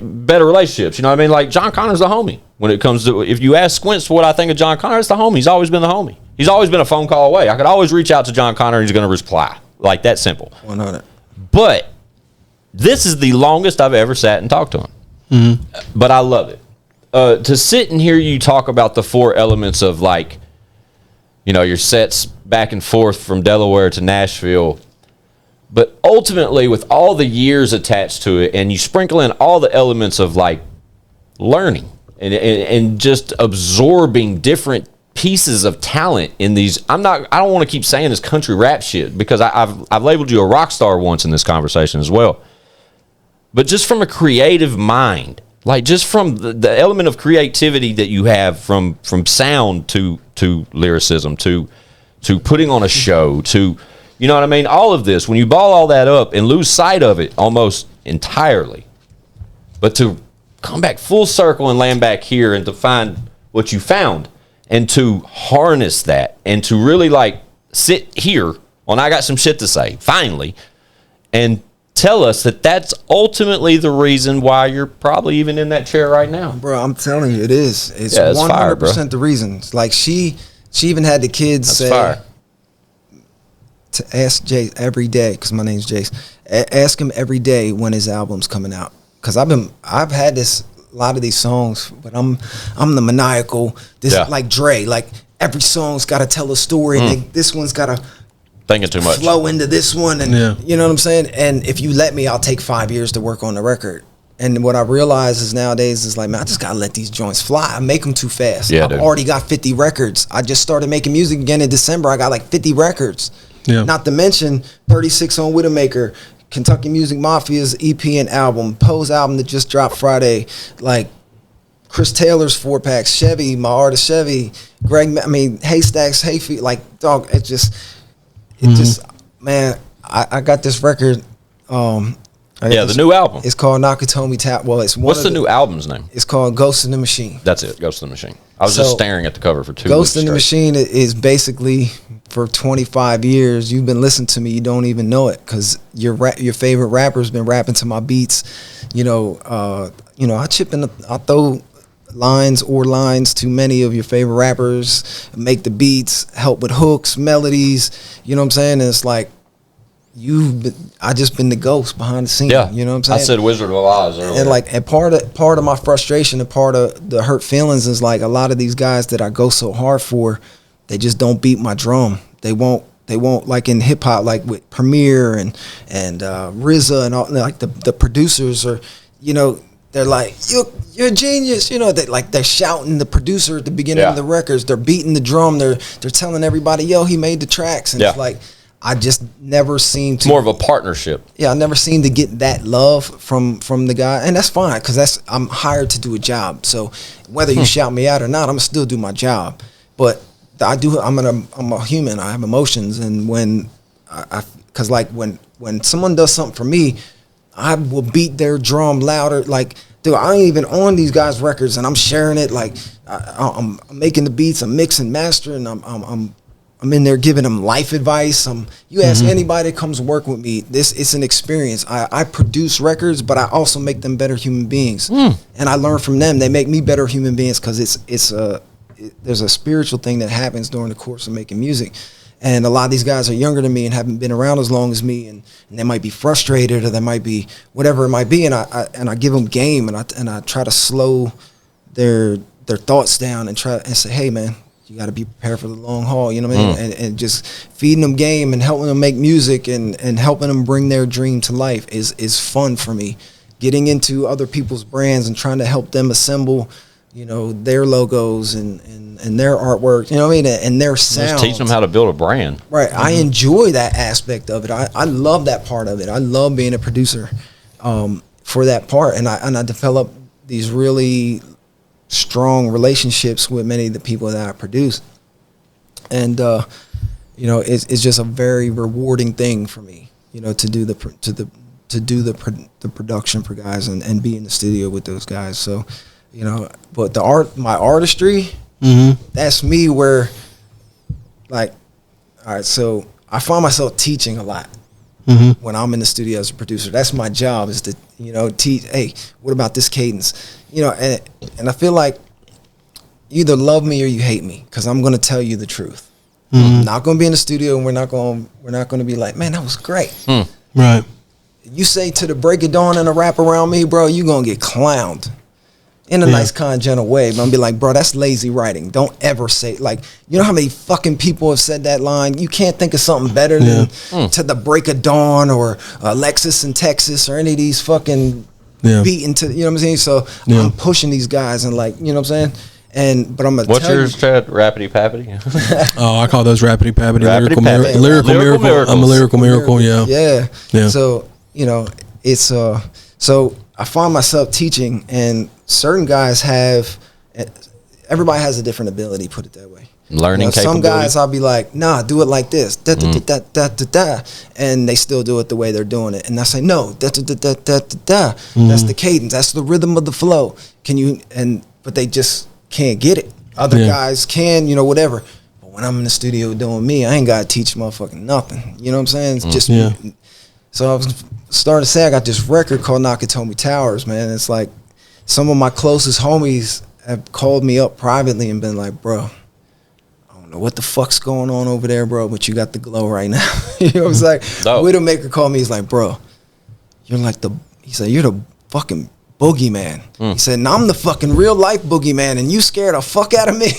better relationships. You know what I mean? Like Jon Conner's the homie when it comes to, if you ask Squints what I think of Jon Conner, it's the homie. He's always been the homie. He's always been a phone call away. I could always reach out to Jon Conner and he's going to reply. Like that simple. 100. But this is the longest I've ever sat and talked to him. But I love it. To sit and hear you talk about the 4 elements of like, you know, your sets back and forth from Delaware to Nashville, but ultimately with all the years attached to it, and you sprinkle in all the elements of like learning and just absorbing different pieces of talent in these. I don't want to keep saying this country rap shit because I've labeled you a rock star once in this conversation as well. But just from a creative mind, like just from the element of creativity that you have from sound to lyricism to putting on a show to, you know what I mean? All of this, when you ball all that up and lose sight of it almost entirely, but to come back full circle and land back here and to find what you found and to harness that and to really like sit here on I got some shit to say, finally, and tell us that that's ultimately the reason why you're probably even in that chair right now. Bro, I'm telling you, it is. It's 100% fire, the reason. Like she even had the kids that's say fire. To ask Jace every day, because my name's Jace. Ask him every day when his album's coming out. Because I've had this, a lot of these songs, but I'm the maniacal. This like Dre, like every song's got to tell a story. And this one's got to thinking too much. Flow into this one, and you know what I'm saying. And if you let me, I'll take 5 years to work on the record. And what I realize is nowadays is like, man, I just gotta let these joints fly. I make them too fast. I've already got 50 records. I just started making music again in December. I got like 50 records. Yeah. Not to mention 36 on Widowmaker, Kentucky Music Mafia's EP and album, Poe's album that just dropped Friday, like Chris Taylor's 4-packs, Chevy, my artist Chevy, Greg, I mean, Haystacks, Hayfeet, like, dog, it just, man, I got this record. The new album. It's called Nakatomi Tap. Well, it's one. What's the new album's name? It's called Ghost in the Machine. That's it, Ghost in the Machine. I was just staring at the cover for 2 weeks Ghost in the straight. Machine is basically, for 25 years, you've been listening to me, you don't even know it, because your favorite rapper's been rapping to my beats. You know, I throw lines to many of your favorite rappers, make the beats, help with hooks, melodies. You know what I'm saying? And it's like, I just been the ghost behind the scene. Yeah, you know what I'm saying? I said Wizard of Oz earlier. And part of my frustration and part of the hurt feelings is like a lot of these guys that I go so hard for, they just don't beat my drum. They won't like in hip hop, like with Premier and RZA and all, like the producers are, you know, they're like, you're a genius, you know. They're shouting the producer at the beginning of the records. They're beating the drum. They're telling everybody, yo, he made the tracks, and it's like, I just never seem to. More of a partnership. Yeah, I never seem to get that love from the guy, and that's fine because I'm hired to do a job. So whether you shout me out or not, I'm gonna still do my job. But I'm a human. I have emotions, and when because like when someone does something for me, I will beat their drum louder. Like, dude, I ain't even on these guys' records, and I'm sharing it. Like, I'm making the beats, I'm mixing, mastering, I'm in there giving them life advice. You ask anybody that comes work with me, it's an experience. I produce records, but I also make them better human beings, and I learn from them. They make me better human beings because there's a spiritual thing that happens during the course of making music. And a lot of these guys are younger than me and haven't been around as long as me, and they might be frustrated or they might be whatever it might be, and I give them game, and I try to slow their thoughts down and say, hey man, you got to be prepared for the long haul, you know what I mean? And just feeding them game and helping them make music and helping them bring their dream to life is fun for me. Getting into other people's brands and trying to help them assemble, you know, their logos and their artwork, you know what I mean, and their sound. Just teach them how to build a brand. Right. I enjoy that aspect of it. I love that part of it. I love being a producer for that part, and I develop these really strong relationships with many of the people that I produce, and you know, it's just a very rewarding thing for me, you know, to do the production for guys and be in the studio with those guys. So, you know, but my artistry, that's me. Where, like, all right, so I find myself teaching a lot when I'm in the studio as a producer. That's my job, is to, you know, teach, hey, what about this cadence? You know, and I feel like you either love me or you hate me, because I'm going to tell you the truth. I'm not going to be in the studio, and we're not going to be like, man, that was great. Right. You say to the break of dawn and a rap around me, bro, you going to get clowned in a nice, kind, gentle way. But I'm going to be like, bro, that's lazy writing. Don't ever say, like, you know how many fucking people have said that line? You can't think of something better than to the break of dawn or Lexus in Texas or any of these fucking beating to, you know what I'm saying? So I'm pushing these guys and, like, you know what I'm saying? But I'm gonna What's tell yours, Chad? Rapidy Pappity? Oh, I call those rapidy pappity, lyrical Lyrical miracle. miracles. I'm a lyrical miracle. Yeah. So, you know, it's so I find myself teaching, and certain guys have, everybody has a different ability, put it that way. Learning, you know, some guys I'll be like, nah, do it like this, da da da da da da, and they still do it the way they're doing it, and I say, no, da da da da da da, that's the cadence, that's the rhythm of the flow. But they just can't get it. Other guys can, you know, whatever. But when I'm in the studio doing me, I ain't got to teach motherfucking nothing. You know what I'm saying? It's just me. So I was starting to say, I got this record called Nakatomi Towers, man. It's like some of my closest homies have called me up privately and been like, bro, I don't know what the fuck's going on over there, bro, but you got the glow right now. You know what I'm saying? Widowmaker called me. He's like, bro, you're like he said, you're the fucking boogeyman. He said, and I'm the fucking real life boogeyman, and you scared the fuck out of me.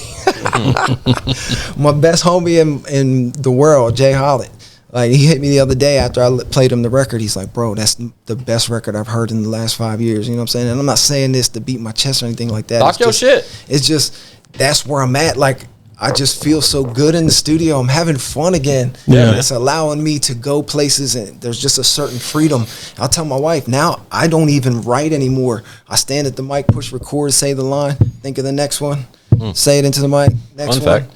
My best homie in the world, Jay Hollett, like, he hit me the other day after I played him the record. He's like, bro, that's the best record I've heard in the last 5 years. You know what I'm saying? And I'm not saying this to beat my chest or anything like that. Talk your shit. It's just, that's where I'm at. Like, I just feel so good in the studio. I'm having fun again. Yeah. It's allowing me to go places, and there's just a certain freedom. I'll tell my wife, now I don't even write anymore. I stand at the mic, push record, say the line, think of the next one, say it into the mic, next one.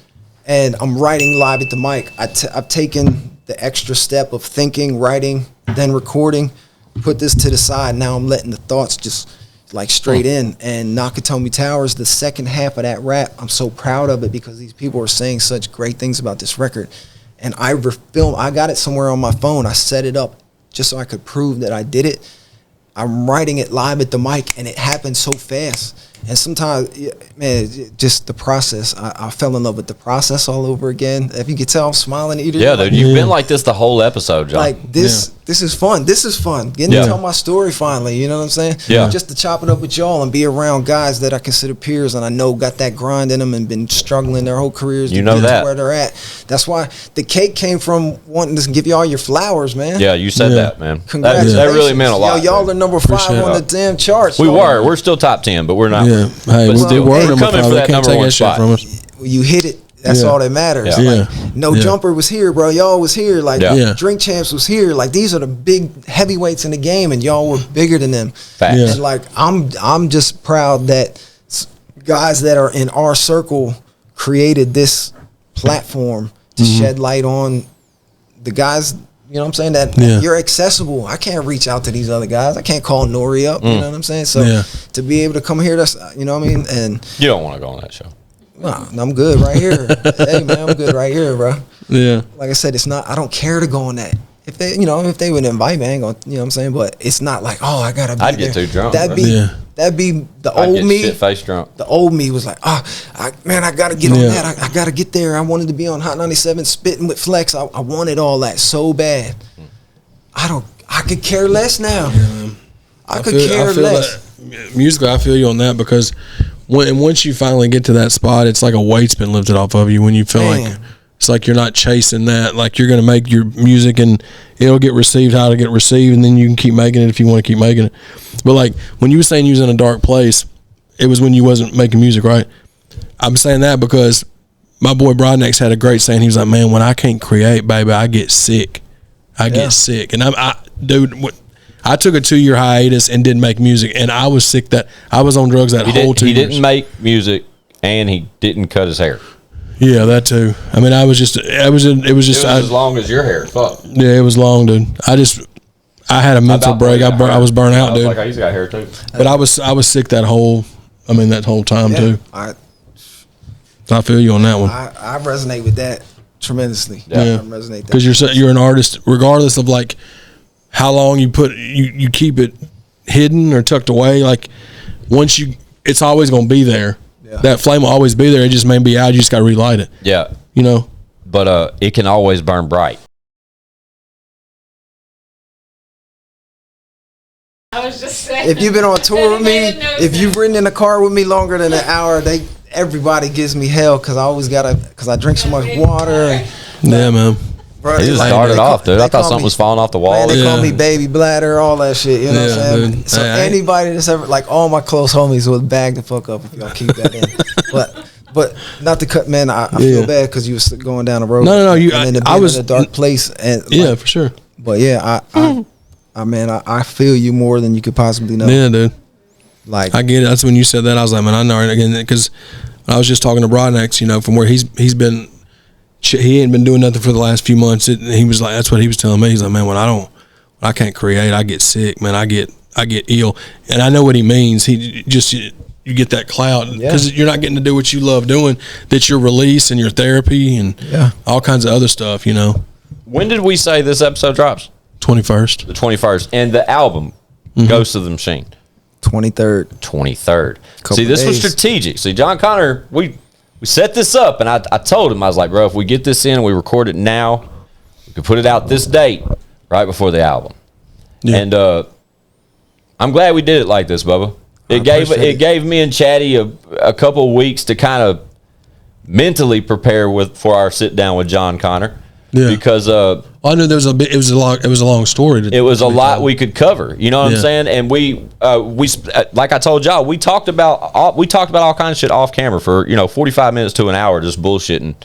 And I'm writing live at the mic. I've taken the extra step of thinking, writing, then recording, put this to the side. Now I'm letting the thoughts just like straight in. And Nakatomi Towers, the second half of that rap, I'm so proud of it because these people are saying such great things about this record. And I got it somewhere on my phone. I set it up just so I could prove that I did it. I'm writing it live at the mic, and it happened so fast. And sometimes, man, just the process. I fell in love with the process all over again. If you could tell, I'm smiling at you. Yeah, dude, you've been like this the whole episode, John. Like this is fun. This is fun. Getting to tell my story finally. You know what I'm saying? Yeah. Just to chop it up with y'all and be around guys that I consider peers and I know got that grind in them and been struggling their whole careers. You know that. Where they're at. That's why the cake came from wanting to give you all your flowers, man. Yeah, you said that, man. Congratulations. That really meant a lot. Y'all are number 5 on the damn charts. We're still top 10, but we're not. Yeah. Hey, we're coming for that number 1 spot. You hit it. That's all that matters. Yeah. Like, Jumper was here, bro. Y'all was here. Like, Drink Champs was here. Like, these are the big heavyweights in the game, and y'all were bigger than them. Facts. And like, I'm just proud that guys that are in our circle created this platform to shed light on the guys. You know what I'm saying? That you're accessible. I can't reach out to these other guys. I can't call Nori up. You know what I'm saying? So to be able to come here, that's, you know what I mean? And you don't want to go on that show. No, I'm good right here. Hey man, I'm good right here, bro. Yeah. Like I said, it's not. I don't care to go on that. If they would invite me, I ain't gonna. You know what I'm saying? But it's not like, oh, I gotta be I'd there. get too drunk. That'd be the old me. Shit-faced drunk. The old me was like, I gotta get on that. I gotta get there. I wanted to be on Hot 97, spitting with Flex. I wanted all that so bad. I could care less now. Yeah. I could care less. Musically, I feel you on that because once you finally get to that spot, it's like a weight's been lifted off of you when you feel like it's like you're not chasing that. Like you're going to make your music and it'll get received how to get received, and then you can keep making it if you want to keep making it. But like when you were saying you was in a dark place, it was when you wasn't making music, right? I'm saying that because my boy Broadnex had a great saying. He was like, man, when I can't create, baby, I get sick. I get sick. And I took a 2-year hiatus and didn't make music, and I was sick. That I was on drugs whole 2 years. He didn't make music, and he didn't cut his hair. Yeah, that too. I mean, it was just as long as your hair. Fuck. Yeah, it was long, dude. I had a mental break. I was burnt out, dude. Like, he's got hair too. But I was sick that whole time too. So I feel you on that one. I resonate with that tremendously. Yeah. I resonate that because you're an artist, regardless of like how long you keep it. hidden or tucked away. Like once it's always going to be there. Yeah. That flame will always be there. It just may be out. You just got to relight it. Yeah. You know? But it can always burn bright. I was just saying. If you've been on tour with me, if you've ridden in a car with me longer than an hour, everybody gives me hell because I drink so much water. Yeah, man. Bro, He just started off, dude. I thought something was falling off the wall. Man, they call me baby bladder, all that shit. You know what I'm saying? Dude. So anybody that's ever, like all my close homies will bag the fuck up if y'all keep that in. But not to cut, man. I feel bad because you was going down the road. No. I was in a dark place. And for sure. But yeah, I feel you more than you could possibly know. Yeah, dude. Like I get it. That's when you said that. I was like, man, I know it again because I was just talking to Broadnex, you know, from where he's been. He ain't been doing nothing for the last few months. He was like, that's what he was telling me. He's like, man, when I can't create, I get sick, man. I get ill, and I know what he means. He just you get that cloud because you're not getting to do what you love doing. That's your release and your therapy and all kinds of other stuff. You know. When did we say this episode drops? 21st. The 21st, and the album Ghost of the Machine. 23rd. See, this was strategic. See, Jon Conner, we set this up, and I told him, I was like, bro, if we get this in and we record it now, we could put it out this date, right before the album. Yeah. And I'm glad we did it like this, Bubba. It gave me and Chatty a couple of weeks to kind of mentally prepare for our sit down with Jon Conner. Yeah. Because I knew there was it was a long story. It was a lot we could cover. You know what I'm saying? And we like I told y'all, we talked about all kinds of shit off camera for 45 minutes to an hour just bullshitting.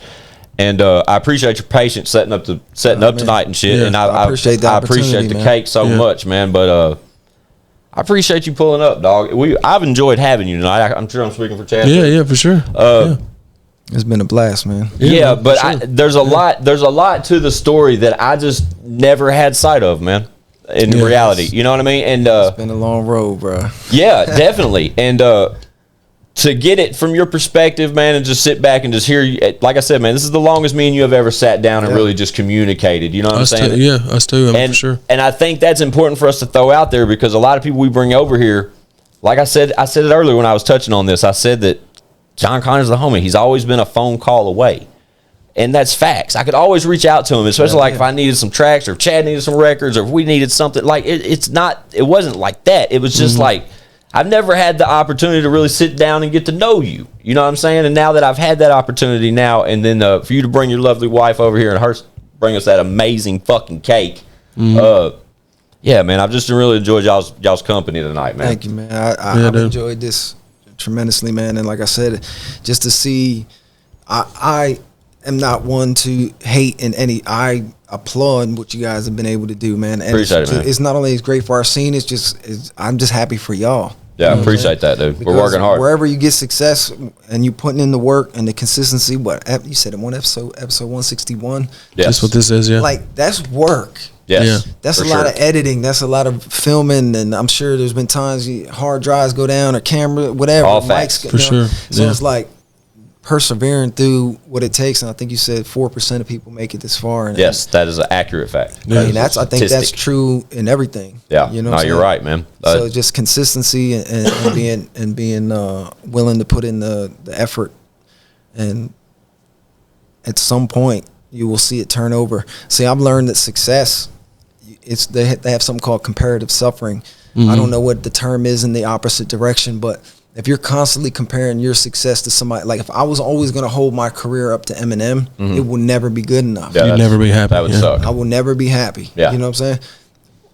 And I appreciate your patience setting up tonight and shit. Yeah, and I appreciate the cake so much, man. But I appreciate you pulling up, dog. I've enjoyed having you tonight. I'm sure I'm speaking for Chad. Yeah, for sure. It's been a blast, man. Yeah, but sure. There's a lot to the story that I just never had sight of, man. In reality, you know what I mean? And it's been a long road, bro. Yeah, definitely. And to get it from your perspective, man, and just sit back and just hear you, like I said, man, this is the longest me and you have ever sat down and really just communicated. You know what I'm saying? Us too. For sure. And I think that's important for us to throw out there because a lot of people we bring over here, like I said it earlier when I was touching on this. I said that Jon Conner's the homie. He's always been a phone call away. And that's facts. I could always reach out to him, especially if I needed some tracks or if Chad needed some records or if we needed something. Like, it wasn't like that. It was just like, I've never had the opportunity to really sit down and get to know you. You know what I'm saying? And now that I've had that opportunity now, and then for you to bring your lovely wife over here and her bring us that amazing fucking cake. Yeah, man, I've just really enjoyed y'all's company tonight, man. Thank you, man. I've enjoyed this tremendously, man. And like I said, just to see, I am not one to hate in any. I applaud what you guys have been able to do, man. And appreciate it, man. It's not only great for our scene. I'm just happy for y'all. Yeah, I appreciate that, dude. We're working hard. Wherever you get success and you putting in the work and the consistency, you said in one episode 161. Yes. That's what this is. Yeah, like that's work. Yes. That's a lot of editing. That's a lot of filming, and I'm sure there's been times hard drives go down or camera, whatever. All facts. For sure. So it's like persevering through what it takes, and I think you said 4% of people make it this far. And, yes, that is an accurate fact. I mean, I think that's true in everything. Yeah, you know. No, you're right, man. So just consistency and being willing to put in the effort, and at some point you will see it turn over. See, I've learned that success, they have something called comparative suffering. I don't know what the term is in the opposite direction, but if you're constantly comparing your success to somebody, like if I was always going to hold my career up to Eminem, it would never be good enough. Yeah, you'd never be happy. That would suck. I will never be happy. Yeah. You know what I'm saying?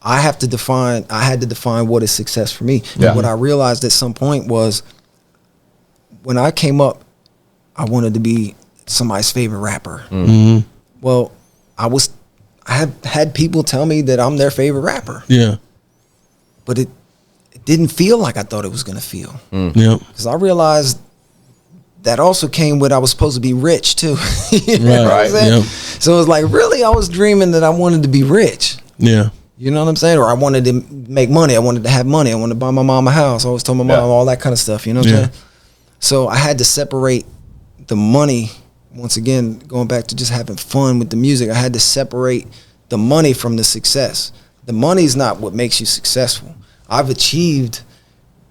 I had to define what is success for me. Yeah. What I realized at some point was when I came up, I wanted to be somebody's favorite rapper. Well, I have had people tell me that I'm their favorite rapper. Yeah. But it didn't feel like I thought it was going to feel. Yeah. Because I realized that also came with I was supposed to be rich too. You know what I'm saying? Yeah. So it was like, really, I was dreaming that I wanted to be rich. Yeah. You know what I'm saying? Or I wanted to make money. I wanted to have money. I wanted to buy my mom a house. I always told my mom all that kind of stuff. You know what I'm saying? So I had to separate the money. Once again, going back to just having fun with the music, I had to separate the money from the success. The money is not what makes you successful. I've achieved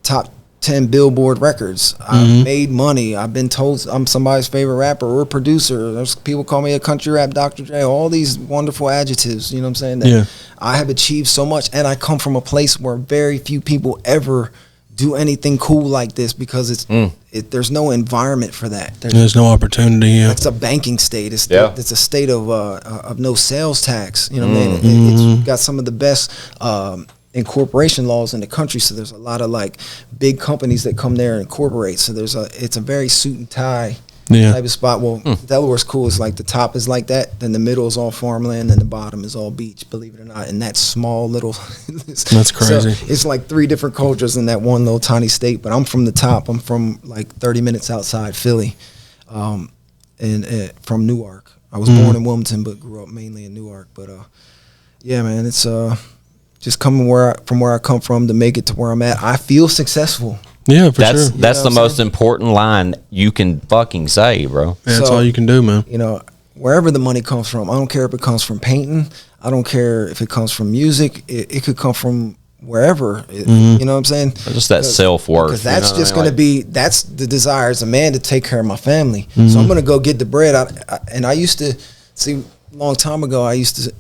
top 10 Billboard records. I've made money. I've been told I'm somebody's favorite rapper or producer. There's people call me a country rap Dr. J. All these wonderful adjectives. You know what I'm saying? That I have achieved so much, and I come from a place where very few people ever do anything cool like this because there's no environment for that. There's no opportunity. Yeah. It's a banking state. It's a state of no sales tax. You know what I mean? It's got some of the best incorporation laws in the country. So there's a lot of like big companies that come there and incorporate. So it's a very suit and tie type of spot. Well, Delaware's cool. It's like the top is like that, then the middle is all farmland, and the bottom is all beach. Believe it or not, in that small little. That's crazy. So it's like 3 different cultures in that one little tiny state. But I'm from the top. I'm from like 30 minutes outside Philly, and from Newark. I was born in Wilmington, but grew up mainly in Newark. But yeah, man, it's just coming from where I come from to make it to where I'm at. I feel successful. Yeah, for sure. That's the most important line you can fucking say, bro. Yeah, that's all you can do, man. You know, wherever the money comes from, I don't care if it comes from painting. I don't care if it comes from music. It could come from wherever. You know what I'm saying? Just that self-worth. Because that's just going to be, that's the desire as a man to take care of my family. So I'm going to go get the bread. And I used to, see, a long time ago, I used to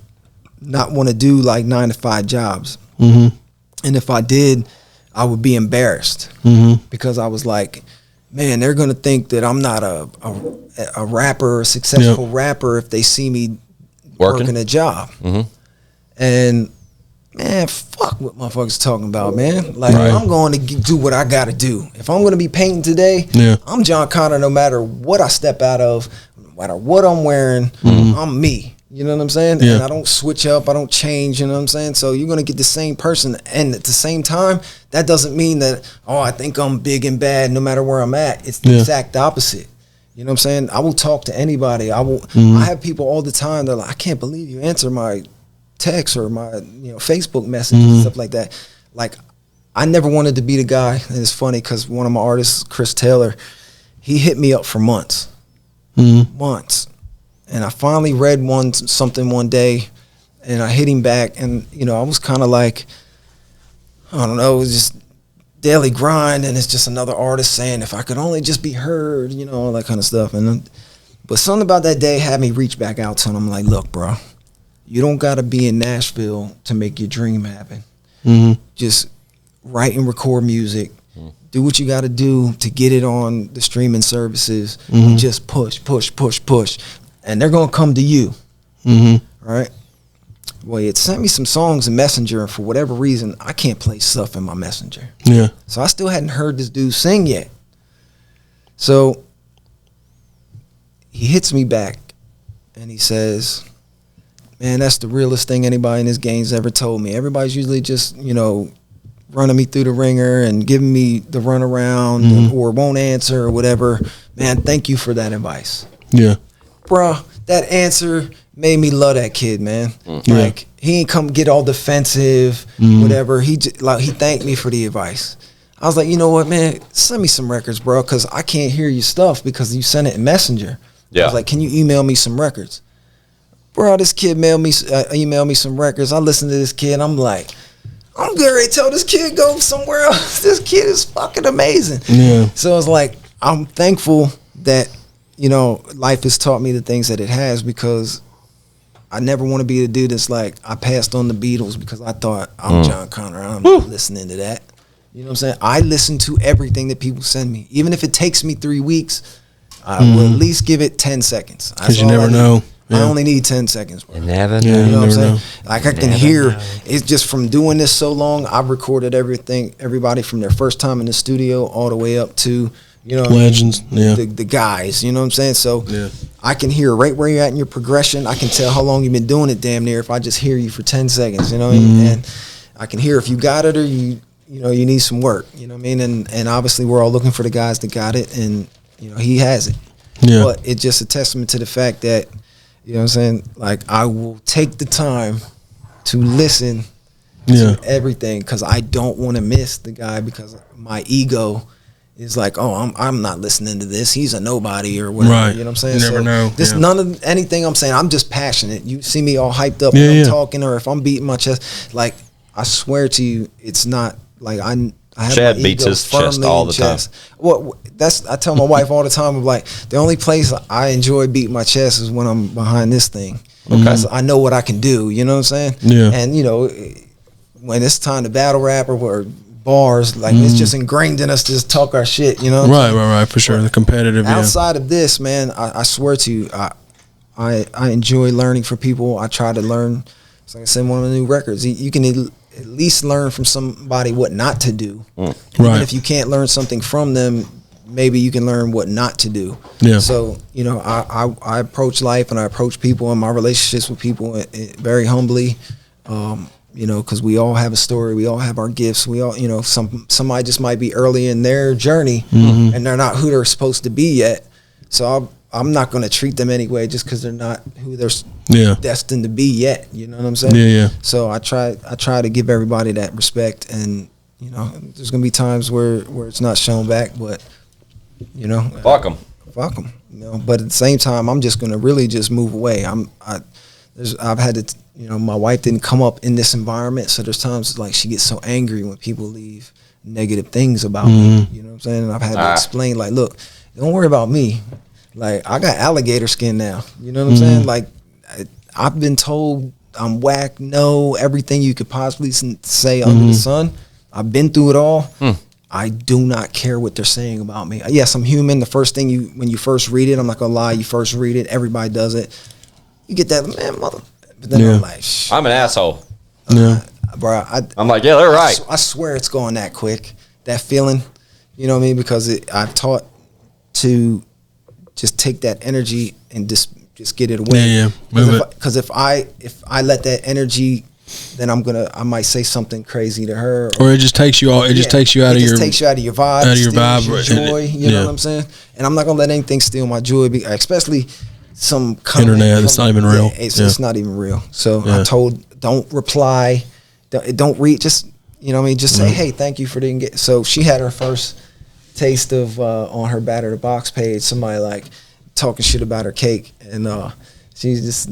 not want to do like 9-to-5 jobs. And if I did, I would be embarrassed because I was like, man, they're going to think that I'm not a rapper, a successful rapper if they see me working a job. And man, fuck what motherfuckers talking about, man. Like, I'm going to do what I got to do. If I'm going to be painting today, I'm Jon Conner no matter what I step out of, no matter what I'm wearing, I'm me. You know what I'm saying? And I don't switch up. I don't change. You know what I'm saying? So you're going to get the same person. And at the same time, that doesn't mean that, oh, I think I'm big and bad no matter where I'm at. It's the exact opposite. You know what I'm saying? I will talk to anybody. I will. I have people all the time. They're like, I can't believe you answer my text or my Facebook messages and stuff like that. Like, I never wanted to be the guy. And it's funny because one of my artists, Chris Taylor, he hit me up for months. Months. And I finally read something one day, and I hit him back, and I was kind of like, I don't know, it was just daily grind, and it's just another artist saying, if I could only just be heard, all that kind of stuff. But something about that day had me reach back out to him. I'm like, look, bro, you don't got to be in Nashville to make your dream happen. Just write and record music. Do what you got to do to get it on the streaming services, and just push. And they're going to come to you. Right? Well, it sent me some songs in Messenger, and for whatever reason, I can't play stuff in my Messenger. So I still hadn't heard this dude sing yet. So he hits me back, and he says, man, that's the realest thing anybody in this game's ever told me. Everybody's usually just, running me through the ringer and giving me the runaround or won't answer or whatever. Man, thank you for that advice. Bruh, that answer made me love that kid, man. Like, he ain't come get all defensive, whatever. He thanked me for the advice. I was like, you know what, man? Send me some records, bro, because I can't hear your stuff because you sent it in Messenger. I was like, can you email me some records? Bro, this kid emailed me some records. I listened to this kid. I'm like, I'm getting ready to tell this kid go somewhere else. This kid is fucking amazing. So it's like, I'm thankful that life has taught me the things that it has, because I never want to be the dude that's like, I passed on the Beatles because I thought I'm Jon Conner. I'm not listening to that. You know what I'm saying? I listen to everything that people send me. Even if it takes me 3 weeks, I will at least give it 10 seconds. Because you never know. I only need 10 seconds. Bro. You never know. You know what I'm saying? Like, I can hear, it's just from doing this so long, I've recorded everybody from their first time in the studio all the way up to, legends, the guys, you know what I'm saying? So I can hear right where you're at in your progression. I can tell how long you've been doing it damn near if I just hear you for 10 seconds, and I can hear if you got it or you need some work, you know what I mean? And obviously we're all looking for the guys that got it, and he has it. But it's just a testament to the fact that, you know what I'm saying, like, I will take the time to listen to everything, because I don't want to miss the guy, because my ego is like, oh, I'm not listening to this. He's a nobody or whatever. Right. You know what I'm saying? You never know. This none of anything I'm saying. I'm just passionate. You see me all hyped up when I'm talking, or if I'm beating my chest. Like, I swear to you, it's not like I have Chad my beats ego his chest firmly all in the time. chest. Well, I tell my wife all the time, I'm like, the only place I enjoy beating my chest is when I'm behind this thing. Because I know what I can do, you know what I'm saying? Yeah. And you know, when it's time to battle rap or bars, like it's just ingrained in us to just talk our shit, you know? Right, for sure. The competitive, Outside of this, man, I swear to you, I enjoy learning from people. I try to learn. It's like I said, one of the new records. You can at least learn from somebody what not to do. Even if you can't learn something from them, maybe you can learn what not to do. Yeah. So, you know, I approach life and I approach people and my relationships with people very humbly. You know, because we all have a story, we all have our gifts, we all, you know, somebody just might be early in their journey and they're not who they're supposed to be yet. So I'm not going to treat them anyway just because they're not who they're destined to be yet. You know what I'm saying? Yeah. So I try to give everybody that respect, and you know, there's going to be times where it's not shown back, but you know, Fuck them. You know, but at the same time, I'm just going to really just move away. I've had to, you know, my wife didn't come up in this environment, so there's times like she gets so angry when people leave negative things about me. You know what I'm saying? And I've had to explain, like, look, don't worry about me. Like, I got alligator skin now. You know what I'm saying? Like, I've been told I'm whack, no, everything you could possibly say under the sun. I've been through it all. I do not care what they're saying about me. Yes, I'm human. The first thing when you first read it, I'm not gonna lie, you first read it, everybody does it. You get that, man, mother. But then I'm like, I'm an asshole. Bro, I'm like, yeah, they're right. I swear it's going that quick. That feeling, you know what I mean? Because I've taught to just take that energy and just get it away. Because if I let that energy, then I might say something crazy to her, or it just takes you it just takes you out of your vibe, out of your vibe, your joy. You know what I'm saying? And I'm not gonna let anything steal my joy, especially some internet that's not even real. It's not even real. So I told, don't reply, don't read. Just, you know what I mean? Just say, hey, thank you for didn't get. So she had her first taste of on her Batter the Box page, somebody like talking shit about her cake, and she just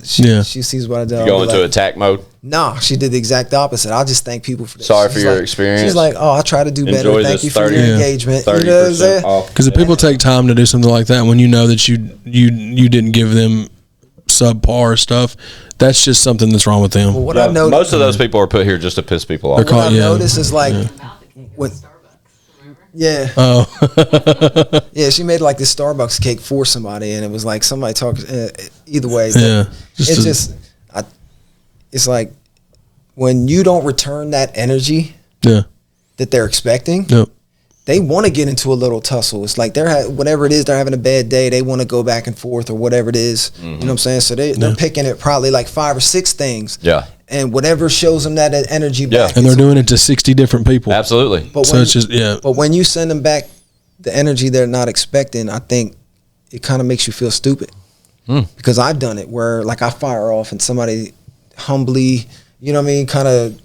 she sees what I do. You go into attack mode? No, she did the exact opposite. I'll just thank people for this. Sorry for your experience. She's like, oh, I try to do better. Thank you for your engagement. 30% you know what I'm saying? Because if people take time to do something like that, when you know that you didn't give them subpar stuff, that's just something that's wrong with them. Well, what I noticed, most of those people are put here just to piss people off. What I noticed is like, when, yeah, she made like this Starbucks cake for somebody, and it was like somebody talking. Either way, it's like when you don't return that energy that they're expecting. They want to get into a little tussle. It's like whatever it is, they're having a bad day. They want to go back and forth or whatever it is. You know what I'm saying? So they're picking at probably like 5 or 6 things. Yeah. And whatever shows them that energy back. And they're doing it to 60 different people. Absolutely. But when you send them back the energy they're not expecting, I think it kind of makes you feel stupid. Because I've done it where like I fire off and somebody humbly, you know what I mean, kind of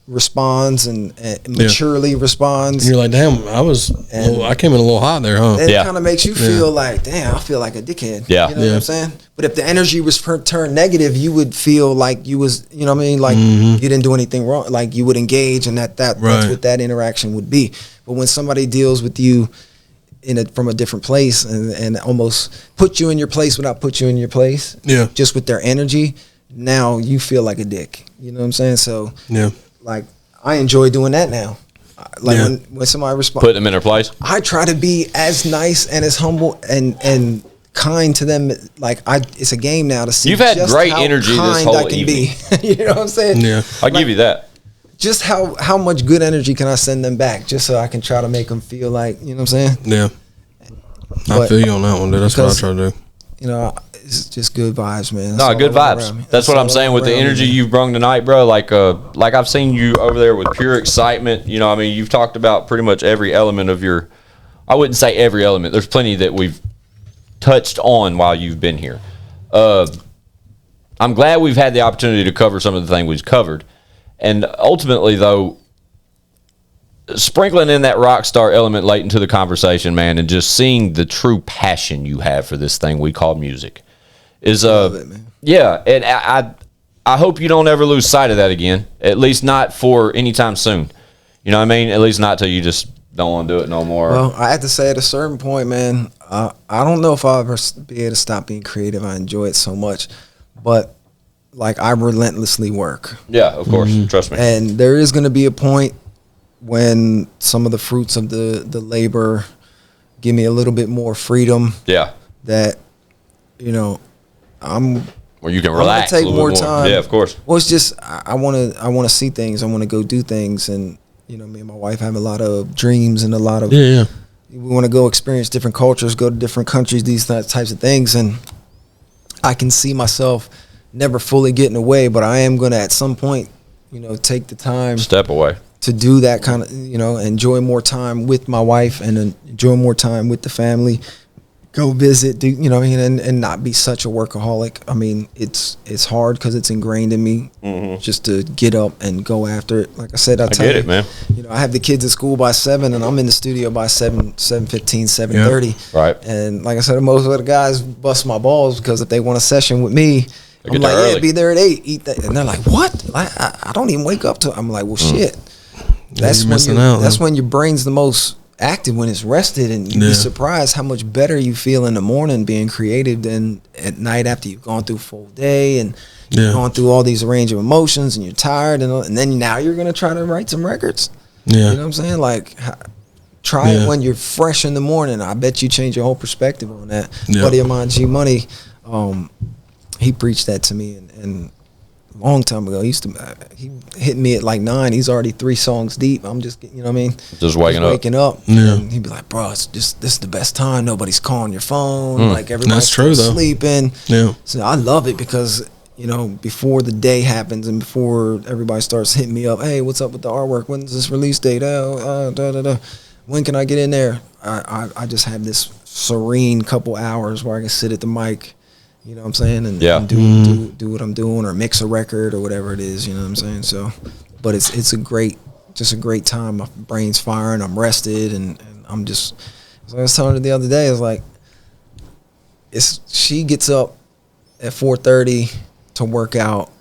responds and maturely responds. And you're like, damn, I came in a little hot there, huh? It kind of makes you feel like, damn, I feel like a dickhead. Yeah. You know what I'm saying? But if the energy was turned negative, you would feel like you was, you know what I mean? Like you didn't do anything wrong. Like you would engage, and that's what that interaction would be. But when somebody deals with you from a different place and almost put you in your place without put you in your place, just with their energy, now you feel like a dick. You know what I'm saying? So like I enjoy doing that now. Like when somebody responds, put them in their place. I try to be as nice and as humble and kind to them. Like it's a game now to see. You've had great energy this whole evening. You know what I'm saying? Yeah, I'll give you that. Just how much good energy can I send them back? Just so I can try to make them feel like, you know what I'm saying? Yeah, I feel you on that one, dude. That's what I try to do. You know, it's just good vibes, man. No, good vibes. That's what I'm saying with the energy you've brought tonight, bro. Like I've seen you over there with pure excitement. You know, I mean, you've talked about pretty much every element of your. I wouldn't say every element. There's plenty that we've touched on while you've been here. I'm glad we've had the opportunity to cover some of the things we've covered, and ultimately, though, sprinkling in that rock star element late into the conversation, man, and just seeing the true passion you have for this thing we call music is and I hope you don't ever lose sight of that again, at least not for any time soon. You know what I mean? At least not till you just don't want to do it no more. Well, I have to say at a certain point, man, I don't know if I'll ever be able to stop being creative. I enjoy it so much, but like I relentlessly work. Yeah, of course. Trust me. And there is going to be a point when some of the fruits of the labor give me a little bit more freedom. Yeah. That, you know, where you can relax. Take more time. Yeah, of course. Well, it's just I want to see things. I want to go do things, and you know, me and my wife have a lot of dreams and a lot of yeah. We want to go experience different cultures, go to different countries, these types of things, and I can see myself never fully getting away, but I am going to at some point, you know, take the time, step away to do that kind of, you know, enjoy more time with my wife and enjoy more time with the family. Go visit, do you know what I mean, and not be such a workaholic. I mean, it's hard because it's ingrained in me just to get up and go after it. Like I said, I get it, man. You know, I have the kids at school by 7, and I'm in the studio by 7:15, 7:30. Yep. Right. And like I said, most of the guys bust my balls because if they want a session with me, I'm like, yeah, be there at 8, eat that, and they're like, what? I don't even wake up to. I'm like, well, shit. That's when your brain's the most active, when it's rested, and you'd be surprised how much better you feel in the morning being creative than at night after you've gone through a full day and you've gone through all these range of emotions and you're tired and then now you're going to try to write some records. You know what I'm saying? Like, try it when you're fresh in the morning. I bet you change your whole perspective on that. Buddy of mine, G Money, he preached that to me and a long time ago. He hit me at like 9. He's already 3 songs deep. I'm just, you know what I mean? Just waking up. Yeah. And he'd be like, bro, this is the best time. Nobody's calling your phone. Like everybody's sleeping. Yeah. So I love it because, you know, before the day happens and before everybody starts hitting me up, hey, what's up with the artwork? When's this release date? When can I get in there? I just have this serene couple hours where I can sit at the mic, you know what I'm saying, and do what I'm doing or mix a record or whatever it is, you know what I'm saying. So, but it's a great time. My brain's firing. I'm rested, and I'm just. As I was telling her the other day, it's like, she gets up at 4:30 to work out,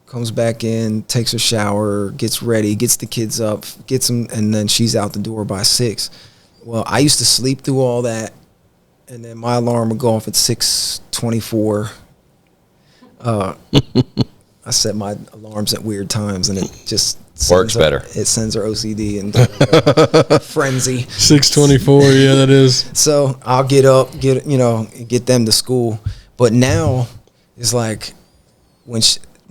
comes back in, takes a shower, gets ready, gets the kids up, gets them, and then she's out the door by 6. Well, I used to sleep through all that. And then my alarm would go off at 6:24. I set my alarms at weird times, and it just works better. It sends her OCD and frenzy. 6:24, yeah, that is. So I'll get up, get them to school. But now it's like when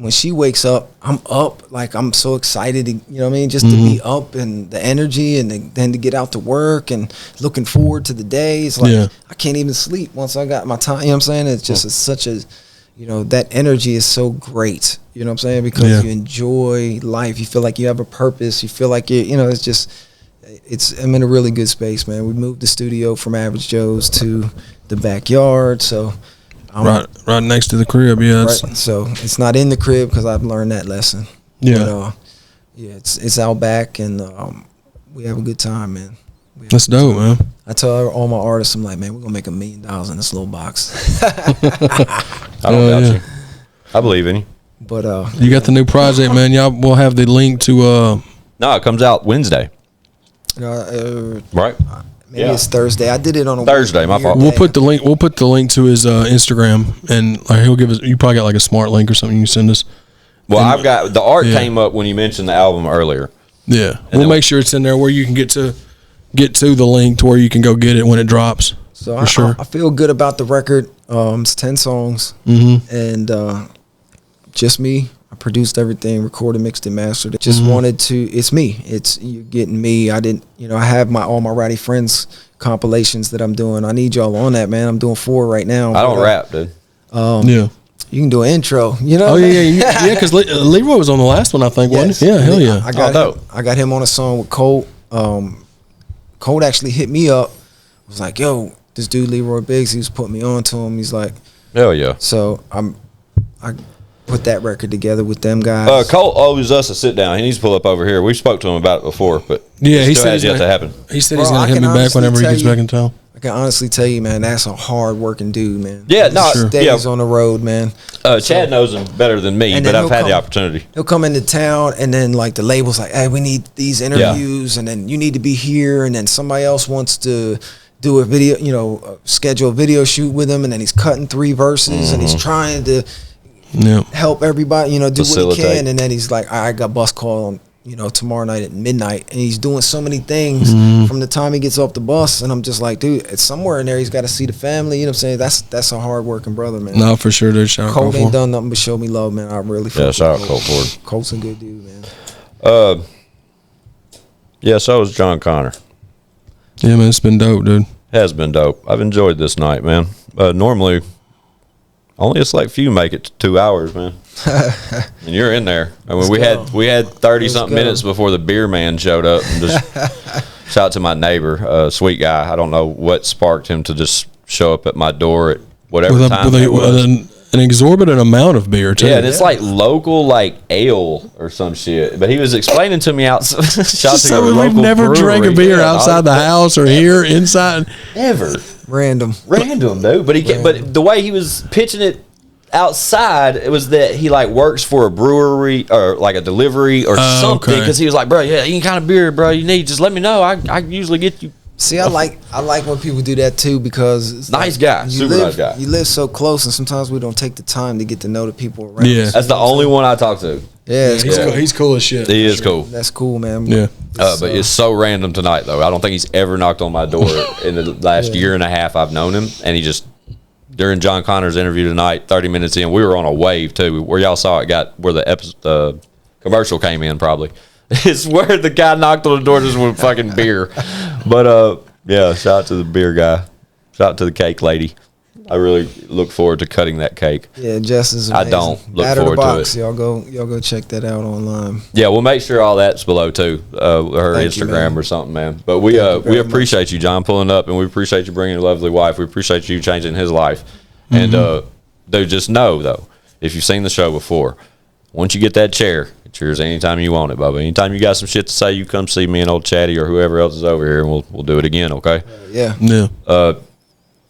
she wakes up, I'm up. Like, I'm so excited, you know what I mean? Just to be up and the energy and then to get out to work and looking forward to the day. It's like, I can't even sleep once I got my time. You know what I'm saying? It's just such a, you know, that energy is so great. You know what I'm saying? Because you enjoy life. You feel like you have a purpose. You feel like you know, it's just, I'm in a really good space, man. We moved the studio from Average Joe's to the backyard. So, right next to the crib, yeah. Right. So it's not in the crib because I've learned that lesson. Yeah, but, it's out back, and we have a good time, man. That's dope, man. I tell all my artists, I'm like, man, we're gonna make $1 million in this little box. I don't doubt you. I believe in you. But you got the new project, man. Y'all will have the link to. No, it comes out Wednesday. Right. Maybe it's Thursday. I did it on a Thursday. My fault. We'll put the link. We'll put the link to his Instagram, and like he'll give us. You probably got like a smart link or something you send us. Well, I've got the art came up when you mentioned the album earlier. Yeah, we'll make sure it's in there where you can get to the link to where you can go get it when it drops. So I I feel good about the record. It's 10 songs, and just me. I produced everything, recorded, mixed, and mastered it. Just wanted to. It's me. You're getting me. I didn't. You know, I have all my Ratty Friends compilations that I'm doing. I need y'all on that, man. I'm doing 4 right now. I don't rap, dude. Yeah. You can do an intro. You know. Oh yeah. Because Leroy was on the last one, I think. Wasn't he? Yeah. Hell yeah. I got him on a song with Colt. Colt actually hit me up. Was like, yo, this dude Leroy Biggs. He was putting me on to him. He's like, hell yeah. So I put that record together with them guys. Colt owes us a sit down. He needs to pull up over here. We spoke to him about it before, but he still has yet to happen. He said he's going to hit me back whenever he gets back in town. I can honestly tell you, man, that's a hard working dude, man. Yeah, no, Sure. Days on the road, man. Chad knows him better than me, And but then I've he'll had the come- opportunity. He'll come into town, and then like the label's like, "Hey, we need these interviews, and then you need to be here," and then somebody else wants to do a video, schedule a video shoot with him, and then he's cutting 3 verses, and he's trying to Yeah. help everybody, do what he Facilitate. can, and then he's like, I got bus call on, tomorrow night at midnight, and he's doing so many things from the time he gets off the bus, and I'm just like, dude, it's somewhere in there. He's got to see the family. You know what I'm saying? That's a hard working brother, man. No, for sure, dude. Shout out Colt Cole ain't for him. done nothing but show me love, man. I really Yeah, fuck shout with out Colt Ford. Colt's a good dude, man. Yeah, so is Jon Conner. Yeah, man, it's been dope, dude. Has been dope. I've enjoyed this night, man. Normally, only a select few make it to 2 hours, man. And you're in there. I mean, we had 30 something go. minutes before the beer man showed up. And just shout out to my neighbor, sweet guy. I don't know what sparked him to just show up at my door at whatever time it was. An exorbitant amount of beer, too. Yeah, and it's like local, like ale or some shit. But he was explaining to me outside. So we've never drank a beer outside the house or here, inside. Never. Random, Dude. But but the way he was pitching it outside, it was that he like works for a brewery or like a delivery or something. Okay. Because he was like, bro, yeah, any kind of beer, bro, you need, just let me know. I usually get you. See, I like when people do that too, because it's Nice guy, super nice guy. You live so close, and sometimes we don't take the time to get to know the people around. Yeah. us. That's the only one I talk to. Yeah, He's cool. He's cool as shit. He is cool. that's cool, man. Yeah. But it's so random tonight, though. I don't think he's ever knocked on my door in the last year and a half I've known him. And he just, during Jon Conner's interview tonight, 30 minutes in, we were on a wave, too. Where y'all saw it where the commercial came in, probably. It's where the guy knocked on the door just with fucking beer. But, yeah, shout out to the beer guy. Shout out to the cake lady. I really look forward to cutting that cake. Yeah, Jess is I amazing. don't look Batter the forward to box. it. Y'all go check that out online. Yeah, we'll make sure all that's below too. Her Thank you, Instagram man. or something, man. But we very appreciate you, John, pulling up, and we appreciate you bringing your lovely wife. We appreciate you changing his life. And dude, just know though, if you've seen the show before, once you get that chair, it's yours anytime you want it, Bubba. Anytime you got some shit to say, you come see me and old Chatty or whoever else is over here, and we'll do it again. Okay? Yeah. Yeah.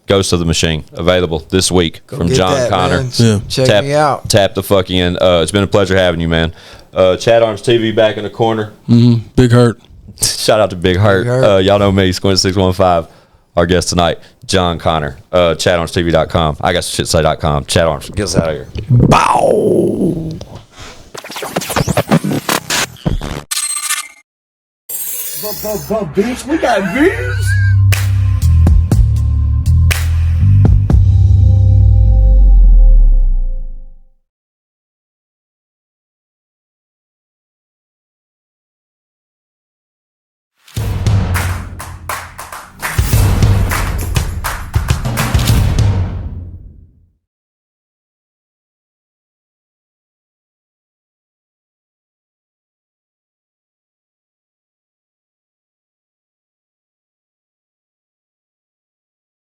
Ghost of the Machine available this week from Get Jon that, Conner. man. Yeah. Check me out. Tap the fuck in. It's been a pleasure having you, man. ChadArmesTV back in the corner. Big hurt. Shout out to Big Hurt. Big Hurt. Y'all know me, Squint615. Our guest tonight, Jon Conner. ChadArmesTV.com. I got some shit to say.com. Chad Arms. Get us out of here. Bow. Bitch, we got views.